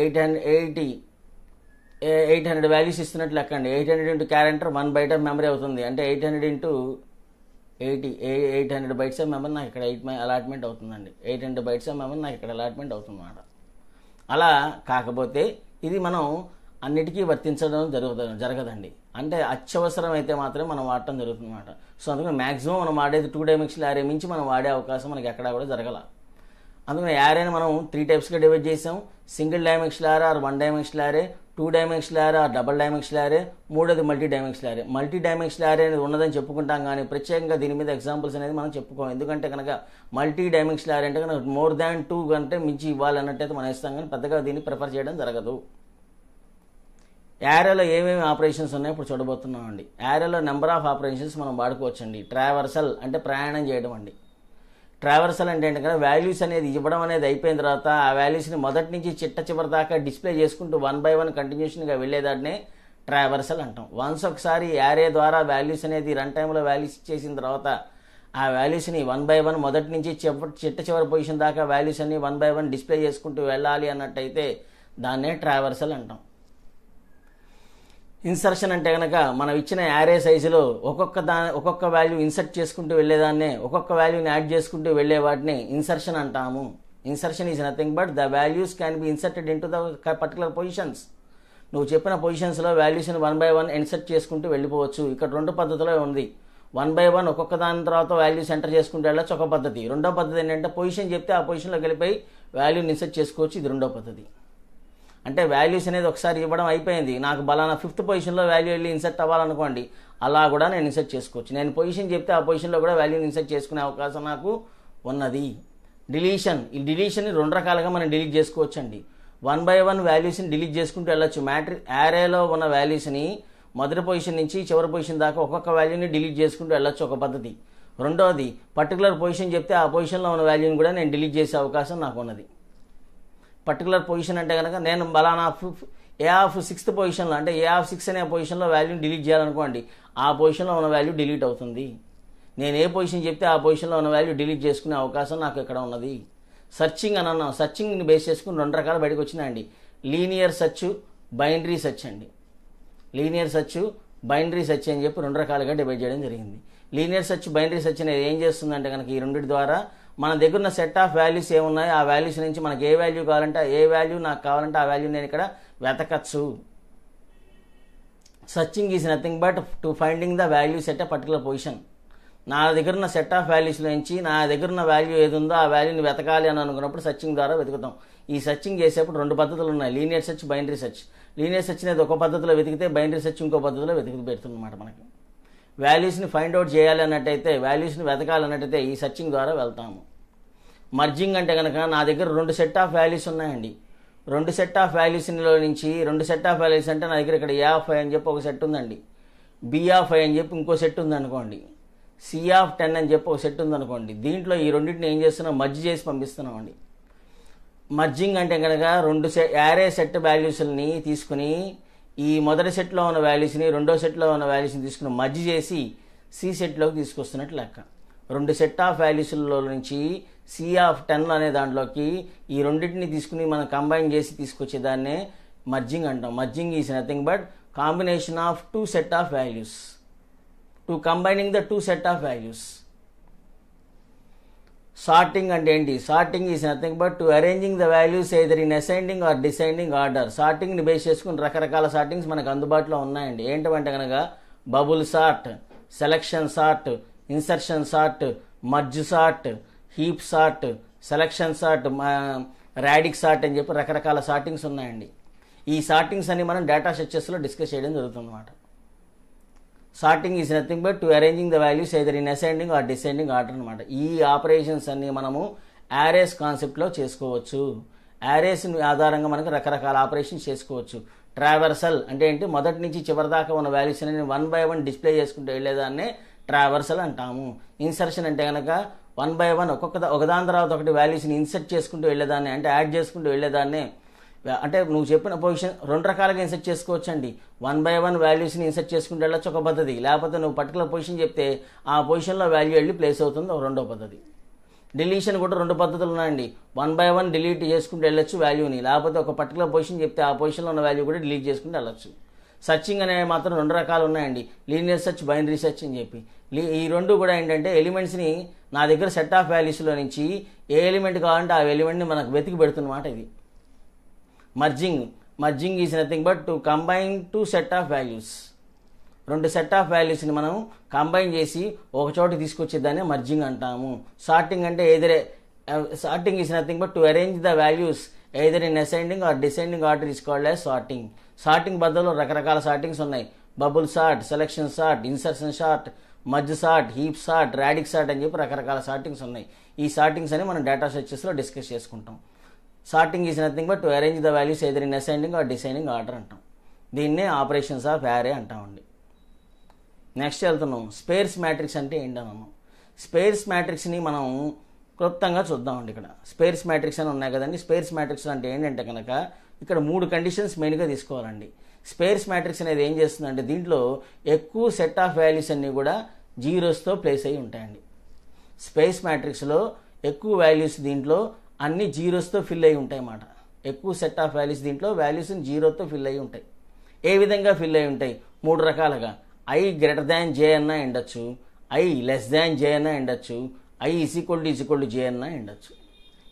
800 వాల్యూస్ ఇస్తున్నట్లు లెక్కండి. 800 into character 1 byte of memory అవుతుంది. అంటే 800 ఇంటూ 800 బైట్స్ ఆఫ్ మెమరీ నాకు ఇక్కడ అలాట్మెంట్ అవుతుందండి. 800 బైట్స్ ఆఫ్ మెమరీ నాకు ఇక్కడ అలాట్మెంట్ అవుతుంది అన్నమాట. అలా కాకపోతే ఇది మనం అన్నిటికీ వర్తించడం జరగదండి. అంటే అత్యవసరం అయితే మాత్రమే మనం వాడటం జరుగుతుంది అన్నమాట. సో అందుకని మ్యాక్సిమం మనం వాడేది 2 డైమెన్షనల్ యారే మించి మనం వాడే అవకాశం మనకి ఎక్కడా కూడా జరగల. అందుకని యారేని మనం 3 టైప్స్గా డివైడ్ చేసాం. Single dimensional array or 1 dimensional array, 2 dimensional array or double dimensional array, మూడోది multi dimensional array. Multi dimensional array అనేది ఉన్నదని చెప్పుకుంటాం కానీ ప్రత్యేకంగా దీని మీద ఎగ్జాంపుల్స్ అనేది మనం చెప్పుకోం. ఎందుకంటే కనుక మల్టీ డైమెన్షనల్ యారే అంటే కనుక మోర్ దాన్ 2 కంటే మించి ఇవ్వాలన్నట్టయితే మనం ఇస్తాం, కానీ పెద్దగా దీన్ని ప్రిఫర్ చేయడం జరగదు. యారేలో ఏమేమి ఆపరేషన్స్ ఉన్నాయో ఇప్పుడు చూడబోతున్నామండి. యారేలో నెంబర్ ఆఫ్ ఆపరేషన్స్ మనం వాడుకోవచ్చండి. ట్రావర్సల్ అంటే ప్రయాణం చేయడం అండి. ట్రావర్సల్ అంటే ఏంటంటే వాల్యూస్ అనేది ఇవ్వడం అనేది అయిపోయిన తర్వాత ఆ వాల్యూస్ని మొదటి నుంచి చిట్ట చివరి దాకా డిస్ప్లే చేసుకుంటూ 1 by 1 కంటిన్యూషన్గా వెళ్ళేదాన్నే ట్రావర్సల్ అంటాం. వన్స్ ఒకసారి యారే ద్వారా వాల్యూస్ అనేది రన్ టైంలో వాల్యూస్ ఇచ్చేసిన తర్వాత ఆ వాల్యూస్ని 1 by 1 మొదటి నుంచి చిట్ట చివరి పొజిషన్ దాకా వాల్యూస్ అన్ని 1 by 1 డిస్ప్లే చేసుకుంటూ వెళ్ళాలి అన్నట్టయితే దాన్నే ట్రావర్సల్ అంటాం. ఇన్సర్షన్ అంటే కనుక మనం ఇచ్చిన యారే సైజులో ఒక్కొక్క వాల్యూ ఇన్సర్ట్ చేసుకుంటూ వెళ్ళేదాన్నే, ఒక్కొక్క వాల్యూని యాడ్ చేసుకుంటూ వెళ్ళే వాటిని ఇన్సర్షన్ అంటాము. Insertion is nothing but the values can be inserted in to the particular positions. నువ్వు చెప్పిన పొజిషన్స్లో వాల్యూస్ని 1 by 1 ఇన్సర్ట్ చేసుకుంటూ వెళ్ళిపోవచ్చు. ఇక్కడ 2 పద్ధతిలో ఉంది. 1/1 ఒక్కొక్క దాని తర్వాత వాల్యూస్ ఎంటర్ చేసుకుంటూ వెళ్ళొచ్చు, ఒక పద్ధతి. రెండో పద్ధతి ఏంటంటే పొజిషన్ చెప్తే ఆ పొజిషన్లోకి వెళ్ళిపోయి వాల్యూని ఇన్సర్ట్ చేసుకోవచ్చు, ఇది రెండో పద్ధతి. అంటే వాల్యూస్ అనేది ఒకసారి ఇవ్వడం అయిపోయింది, నాకు బలానా 5th పొజిషన్లో వాల్యూ వెళ్ళి ఇన్సర్ట్ అవ్వాలనుకోండి, అలా కూడా నేను ఇన్సర్ట్ చేసుకోవచ్చు. నేను పొజిషన్ చెప్తే ఆ పొజిషన్లో కూడా వాల్యూని ఇన్సర్ట్ చేసుకునే అవకాశం నాకు ఉన్నది. డిలీషన్, ఈ డిలీషన్ని 2 రకాలుగా మనం డిలీట్ చేసుకోవచ్చు అండి. 1/1 వాల్యూస్ని డిలీట్ చేసుకుంటూ వెళ్ళొచ్చు. యారేలో ఉన్న వాల్యూస్ని మొదటి పొజిషన్ నుంచి చివరి పొజిషన్ దాకా ఒక్కొక్క వాల్యూని డిలీట్ చేసుకుంటూ వెళ్ళొచ్చు, ఒక పద్ధతి. రెండోది పర్టికులర్ పొజిషన్ చెప్తే ఆ పొజిషన్లో ఉన్న వాల్యూని కూడా నేను డిలీట్ చేసే అవకాశం నాకు ఉన్నది. పర్టికులర్ పొజిషన్ అంటే కనుక నేను బలానా ఏ ఆఫ్ 6th పొజిషన్లో, అంటే ఏ ఆఫ్ 6 అనే పొజిషన్లో వాల్యూని డిలీట్ చేయాలనుకోండి, ఆ పొజిషన్లో ఉన్న వాల్యూ డిలీట్ అవుతుంది. నేను ఏ పొజిషన్ చెప్తే ఆ పొజిషన్లో ఉన్న వాల్యూ డిలీట్ చేసుకునే అవకాశం నాకు ఇక్కడ ఉన్నది. సర్చింగ్ అని అన్నాం, సర్చింగ్ని బేస్ చేసుకుని 2 రకాలు బయటకు వచ్చినాయండి. లీనియర్ సర్చ్, బైనరీ సర్చ్ అండి. లీనియర్ సర్చ్, బైనరీ సర్చ్ అని చెప్పి 2 రకాలుగా డివైడ్ చేయడం జరిగింది. లీనియర్ సర్చ్, బైనరీ సర్చ్ అనేది ఏం చేస్తుందంటే కనుక ఈ రెండింటి ద్వారా మన దగ్గర ఉన్న సెట్ ఆఫ్ వాల్యూస్ ఏమున్నాయో ఆ వాల్యూస్ నుంచి మనకి ఏ వాల్యూ కావాలంటే ఏ వాల్యూ నాకు కావాలంటే ఆ వాల్యూ నేను ఇక్కడ వెతకచ్చు. Searching is nothing but to finding the values at a particular position. నా దగ్గర ఉన్న సెట్ ఆఫ్ వాల్యూస్ నుంచి నా దగ్గర ఉన్న వాల్యూ ఏది ఉందో ఆ వాల్యూని వెతకాలి అని అనుకున్నప్పుడు సర్చింగ్ ద్వారా వెతుకుతాం. ఈ సర్చింగ్ చేసేప్పుడు 2 పద్ధతులు ఉన్నాయి, linear search, binary search. Linear search అనేది ఒక పద్ధతిలో వెతికితే బైనరీ సెర్చ్ ఇంకో పద్ధతిలో వెతికి పెడుతుంది అన్నమాట. మనకి వాల్యూస్ని ఫైండ్ అవుట్ చేయాలి అన్నట్టయితే, వాల్యూస్ని వెతకాలన్నట్టయితే ఈ సర్చింగ్ ద్వారా వెళ్తాము. మర్జింగ్ అంటే కనుక నా దగ్గర 2 సెట్ ఆఫ్ వాల్యూస్ ఉన్నాయండి. 2 సెట్ ఆఫ్ వాల్యూస్లో నుంచి 2 సెట్ ఆఫ్ వాల్యూస్ అంటే నా దగ్గర ఇక్కడ ఏ ఆఫ్ 5 అని చెప్పి ఒక సెట్ ఉందండి, బి ఆఫ్ 5 అని చెప్పి ఇంకో సెట్ ఉందనుకోండి, సి ఆఫ్ 10 అని చెప్పి ఒక సెట్ ఉందనుకోండి. దీంట్లో ఈ రెండింటిని ఏం చేస్తున్నాం, మర్జ్ చేసి పంపిస్తున్నామండి. మర్జింగ్ అంటే కనుక 2 యారే సెట్ వాల్యూస్ని తీసుకుని ఈ మొదటి సెట్లో ఉన్న వాల్యూస్ని రెండో సెట్లో ఉన్న వాల్యూస్ని తీసుకుని మర్జ్ చేసి సి సెట్లోకి తీసుకొస్తున్నట్టు లెక్క. 2 సెట్ ఆఫ్ వాల్యూస్లో నుంచి సి ఆఫ్ 10 అనే దాంట్లోకి ఈ రెండింటిని తీసుకుని మనం కంబైన్ చేసి తీసుకొచ్చేదాన్నే మర్జింగ్ అంటాం. Merging is nothing but combination of 2 set of values, to combining the 2 set of values. Sorting అంటే ఏంటి, sorting is nothing but to arranging the values either in ascending or descending order. సార్టింగ్ని base చేసుకుని రకరకాల sortings మనకు అందుబాటులో ఉన్నాయండి. ఏంటంటే కనుక bubble sort, selection sort, insertion sort, merge sort, heap sort, selection sort, radix sort అని చెప్పి రకరకాల సార్టింగ్స్ ఉన్నాయండి. ఈ సార్టింగ్స్ అన్ని మనం డేటా స్ట్రక్చర్స్లో డిస్కస్ చేయడం జరుగుతుంది అన్నమాట. Sorting is nothing but to arranging the values either in ascending or descending order అనమాట. ఈ ఆపరేషన్స్ అన్ని మనము యారేస్ కాన్సెప్ట్లో చేసుకోవచ్చు. యారేస్ ఆధారంగా మనకు రకరకాల ఆపరేషన్స్ చేసుకోవచ్చు. ట్రావర్సల్ అంటే ఏంటి, మొదటి నుంచి చివరి దాకా ఉన్న వాల్యూస్ అని 1 by 1 డిస్ప్లే చేసుకుంటూ వెళ్ళేదాన్నే ట్రావర్సల్ అంటాము. ఇన్సర్షన్ అంటే కనుక 1 by 1 ఒకదాని తర్వాత ఒకటి వాల్యూస్ని ఇన్సర్ట్ చేసుకుంటూ వెళ్ళేదాన్ని, అంటే యాడ్ చేసుకుంటూ వెళ్ళేదాన్నే. అంటే నువ్వు చెప్పిన పొజిషన్ 2 రకాలుగా ఇన్సర్ట్ చేసుకోవచ్చు అండి. 1 by 1 వాల్యూస్ని ఇన్సర్ట్ చేసుకుంటూ వెళ్ళొచ్చు, ఒక పద్ధతి. లేకపోతే నువ్వు పర్టికులర్ పొజిషన్ చెప్తే ఆ పొజిషన్లో వాల్యూ వెళ్ళి ప్లేస్ అవుతుంది, ఒక రెండో పద్ధతి. డిలీషన్ కూడా 2 పద్ధతులు ఉన్నాయండి. 1 by 1 డిలీట్ చేసుకుంటూ వెళ్ళొచ్చు వాల్యూని, లేకపోతే ఒక పర్టికులర్ పొజిషన్ చెప్తే ఆ పొజిషన్లో ఉన్న వాల్యూ కూడా డిలీట్ చేసుకుంటూ వెళ్ళొచ్చు. సర్చింగ్ అనేవి మాత్రం 2 రకాలు ఉన్నాయండి, లీనియర్ సెర్చ్, బైనరీ సెర్చ్ అని చెప్పి. ఈ 2 కూడా ఏంటంటే ఎలిమెంట్స్ని నా దగ్గర సెట్ ఆఫ్ వాల్యూస్లో నుంచి ఏ ఎలిమెంట్ కావాలంటే ఆ ఎలిమెంట్ని మనకు వెతికి పెడుతున్నమాట ఇది. Merging is nothing but to combine 2 set of values. 2 set of వాల్యూస్ని మనం కంబైన్ చేసి ఒక చోట తీసుకొచ్చేదాన్ని మర్జింగ్ అంటాము. సార్టింగ్ అంటే sorting is nothing but to arrange the values either in ascending or descending order is called as sorting. Sorting పద్ధతిలో రకరకాల సార్టింగ్స్ ఉన్నాయి. Bubble sort, selection sort, insertion sort, merge sort, heap sort, radix sort అని చెప్పి రకరకాల sortings ఉన్నాయి. ఈ సార్టింగ్స్ అని మనం డేటా స్ట్రక్చర్స్లో డిస్కస్ చేసుకుంటాం. Sorting is nothing but to arrange the values either in ascending or descending order అంటాం. దీన్నే ఆపరేషన్స్ ఆఫ్ యారే అంటామండి. నెక్స్ట్ వెళ్తున్నాం, స్పేర్స్ మ్యాట్రిక్స్ అంటే ఏంటన్నాము. స్పేర్స్ మ్యాట్రిక్స్ని మనం క్లుప్తంగా చూద్దామండి. ఇక్కడ స్పేర్స్ మ్యాట్రిక్స్ అని ఉన్నాయి కదండి. స్పేర్స్ మ్యాట్రిక్స్ అంటే ఏంటంటే కనుక ఇక్కడ 3 కండిషన్స్ మెయిన్గా తీసుకోవాలండి. స్పేర్స్ మ్యాట్రిక్స్ అనేది ఏం చేస్తుందంటే దీంట్లో ఎక్కువ సెట్ ఆఫ్ వాల్యూస్ అన్నీ కూడా జీరోస్తో ప్లేస్ అయ్యి ఉంటాయండి. స్పేస్ మ్యాట్రిక్స్లో ఎక్కువ వాల్యూస్ దీంట్లో అన్ని జీరోస్తో ఫిల్ అయ్యి ఉంటాయి అన్నమాట. ఎక్కువ సెట్ ఆఫ్ వాల్యూస్ దీంట్లో వాల్యూస్ జీరోతో ఫిల్ అయ్యి ఉంటాయి. ఏ విధంగా ఫిల్ అయ్యి ఉంటాయి, 3 రకాలుగా. I greater than J అన్నా ఉండొచ్చు, I less than J అన్నా ఉండొచ్చు, I is equal to J అన్నా ఉండొచ్చు.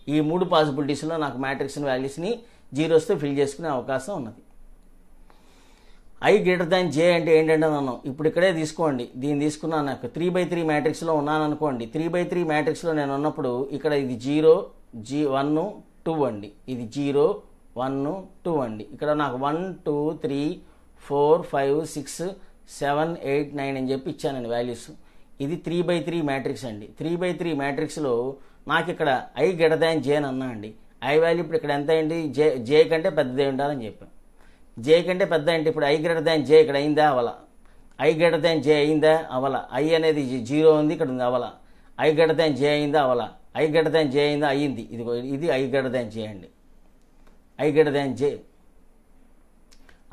ఈ 3 పాసిబిలిటీస్లో నాకు మ్యాట్రిక్స్ వాల్యూస్ని జీరోస్తో ఫిల్ చేసుకునే అవకాశం ఉన్నది. ఐ గ్రేటర్ దాన్ జే అంటే ఏంటంటే అన్నాం. ఇప్పుడు ఇక్కడే తీసుకోండి, దీన్ని తీసుకున్నాను. నాకు 3/3 మ్యాట్రిక్స్లో ఉన్నాను అనుకోండి. 3/3 మ్యాట్రిక్స్లో నేను ఉన్నప్పుడు ఇక్కడ ఇది 0 1 2 అండి, ఇది 0 1 2 అండి. ఇక్కడ నాకు 1 2 3 4 5 6 7 8 9 అని చెప్పి ఇచ్చానండి వాల్యూస్. ఇది 3/3 మ్యాట్రిక్స్ అండి. 3/3 మ్యాట్రిక్స్లో నాకు ఇక్కడ ఐ గ్రేటర్ దాన్ జే అని అన్నా అండి. ఐ వాల్యూ ఇప్పుడు ఇక్కడ ఎంత అయింది, జే కంటే పెద్దదే ఉండాలని చెప్పాను. జే కంటే పెద్ద అంటే ఇప్పుడు ఐ గ్రేటర్ దాన్ జే ఇక్కడ అయిందా అవల, ఐ గ్రేటర్ దాన్ జే అయిందా అవల, ఐ అనేది 0 ఉంది ఇక్కడ ఉంది అవల, ఐ గ్రేటర్ దాన్ జే అయిందా అవల, ఐ గ్రేటర్ దాన్ జే అయిందా అయ్యింది. ఇది ఐ గ్రేటర్ దాన్ జే అండి. I greater than J,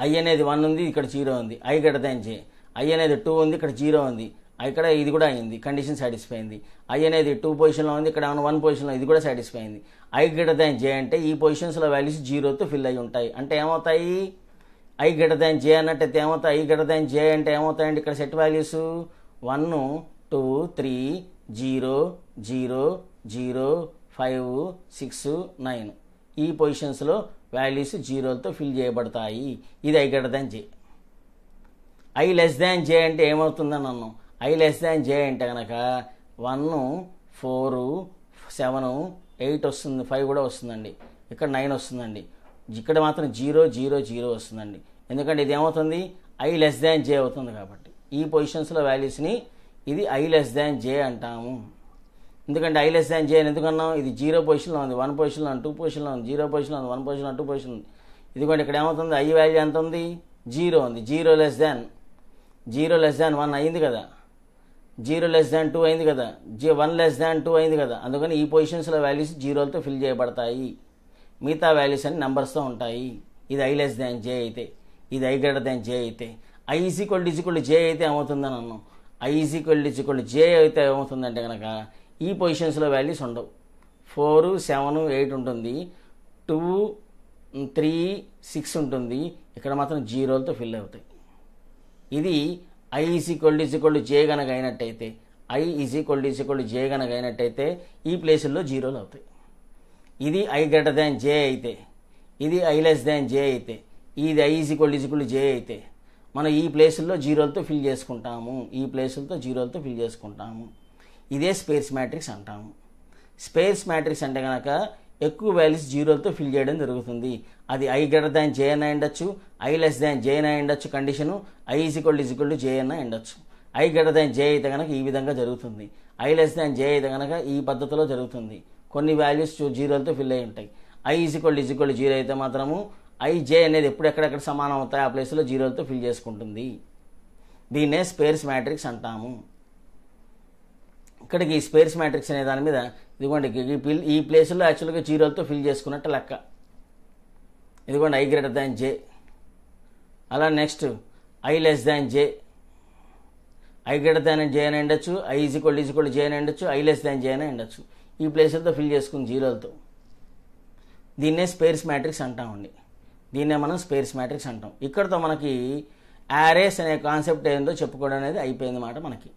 I అనేది 1 ఉంది ఇక్కడ 0 ఉంది, I greater than J. I అనేది 2 ఉంది ఇక్కడ 0 ఉంది, ఇక్కడ ఇది కూడా అయింది, కండిషన్ సాటిస్ఫై అయింది. ఐ అనేది 2 పొజిషన్లో ఉంది, ఇక్కడ 1 పొజిషన్లో, ఇది కూడా సాటిస్ఫై అయింది. ఐ గ్రేటర్ దాన్ జే అంటే ఈ పొజిషన్స్లో వాల్యూస్ 0తో ఫిల్ అయి ఉంటాయి. అంటే ఏమవుతాయి, ఐ గ్రేటర్ దాన్ జే అన్నట్టయితే ఏమవుతాయి, ఐ గ్రేటర్ దాన్ జే అంటే ఏమవుతాయండి, ఇక్కడ సెట్ వాల్యూస్ 1 2 3 0 0 0 5 6 9 ఈ పొజిషన్స్లో వాల్యూస్ 0తో ఫిల్ చేయబడతాయి. ఇది I greater than J. I less than J అంటే ఏమవుతుందని అన్నాం. ఐ లెస్ దాన్ జే అంటే కనుక 1 4 7 8 వస్తుంది, 5 కూడా వస్తుందండి, ఇక్కడ 9 వస్తుందండి, ఇక్కడ మాత్రం 0 0 0 వస్తుందండి. ఎందుకంటే ఇది ఏమవుతుంది, ఐ లెస్ దాన్ జే అవుతుంది కాబట్టి. ఈ పొజిషన్స్లో వాల్యూస్ని ఇది ఐ లెస్ దాన్ జే అంటాము. ఎందుకంటే ఐ లెస్ దాన్ జే అని ఎందుకన్నాం, ఇది 0 పొజిషన్లో ఉంది, 1 పొజిషన్లో ఉంది, 2 పొజిషన్లో ఉంది, 0 పొజిషన్లో ఉంది, 1 పొజిషన్లో 2 పొజిషన్ ఉంది. ఇదిగోండి ఇక్కడ ఏమవుతుంది, ఐ వాల్యూ ఎంత ఉంది, 0 ఉంది. 0 లెస్ దాన్ 1 అయింది కదా, 0 లెస్ దాన్ 2 అయింది కదా, 1 లెస్ దాన్ 2 అయింది కదా. అందుకని ఈ పొజిషన్స్లో వాల్యూస్ 0లతో ఫిల్ చేయబడతాయి. మిగతా వాల్యూస్ అన్ని నెంబర్స్తో ఉంటాయి. ఇది ఐ లెస్ దాన్ జే అయితే, ఇది ఐ గ్రేటర్ దాన్ జే అయితే. ఐ ఈజ్ ఈక్వల్ జే అయితే ఏమవుతుందని అన్నాం. ఐ ఈజ్ ఈక్వల్ జే అయితే ఏమవుతుందంటే కనుక ఈ పొజిషన్స్లో వాల్యూస్ ఉండవు. 4 7 8 ఉంటుంది, 2 3 6 ఉంటుంది, ఇక్కడ మాత్రం 0లతో ఫిల్ అవుతాయి. ఇది ఐ ఈజ్ ఈక్వల్ జే కనుక అయినట్టయితే, ఐ ఈజ్ ఈక్వల్ జే కనుక అయినట్టయితే ఈ ప్లేసుల్లో 0లు అవుతాయి. ఇది ఐ గ్రేటర్ దాన్ జే అయితే, ఇది ఐ లెస్ దాన్ జే అయితే, ఇది ఐ ఈజ్ ఈక్వల్ జే అయితే మనం ఈ ప్లేసుల్లో 0లతో ఫిల్ చేసుకుంటాము, ఈ ప్లేసులతో 0లతో ఫిల్ చేసుకుంటాము. ఇదే స్పేస్ మ్యాట్రిక్స్ అంటాము. స్పేస్ మ్యాట్రిక్స్ అంటే కనుక ఎక్కువ వాల్యూస్ 0లతో ఫిల్ చేయడం జరుగుతుంది. అది ఐ గ్రేటర్ దాన్ జే అయినా ఉండొచ్చు, ఐ లెస్ దాన్ జే అయినా ఉండొచ్చు. కండిషను ఐ ఈజ్ ఈక్వల్ జే అయినా ఉండొచ్చు. ఐ గ్రేటర్ దాన్ జే అయితే కనుక ఈ విధంగా జరుగుతుంది, ఐ లెస్ దాన్ జే అయితే కనుక ఈ పద్ధతిలో జరుగుతుంది. కొన్ని వాల్యూస్ 0లతో ఫిల్ అయి ఉంటాయి. ఐ ఈజ్ ఈక్వల్ 0 అయితే మాత్రము ఐ జే అనేది ఎప్పుడు ఎక్కడెక్కడ సమానం అవుతాయి ఆ ప్లేస్లో 0లతో ఫిల్ చేసుకుంటుంది. దీన్నే స్పేస్ మ్యాట్రిక్స్ అంటాము. ఇక్కడికి ఈ స్పేస్ మ్యాట్రిక్స్ అనే దాని మీద ఇదిగోండి ఈ ప్లేస్లో యాక్చువల్గా 0లతో ఫిల్ చేసుకున్నట్టు లెక్క. ఇదిగోండి ఐ గ్రేటర్ దాన్ జే. అలా next I less than J, I greater than J అని ఉండొచ్చు, ఐ ఈజ్ ఈక్వల్ జే అని ఉండొచ్చు, ఐ లెస్ దాన్ జే అని ఉండొచ్చు. ఈ ప్లేసులతో ఫిల్ చేసుకుంది 0లతో. దీన్నే స్పేస్ మ్యాట్రిక్స్ అంటామండి. దీన్నే మనం స్పేస్ మ్యాట్రిక్స్ అంటాం. ఇక్కడతో మనకి యారేస్ అనే కాన్సెప్ట్ ఏందో చెప్పుకోవడం అనేది అయిపోయింది మాట మనకి.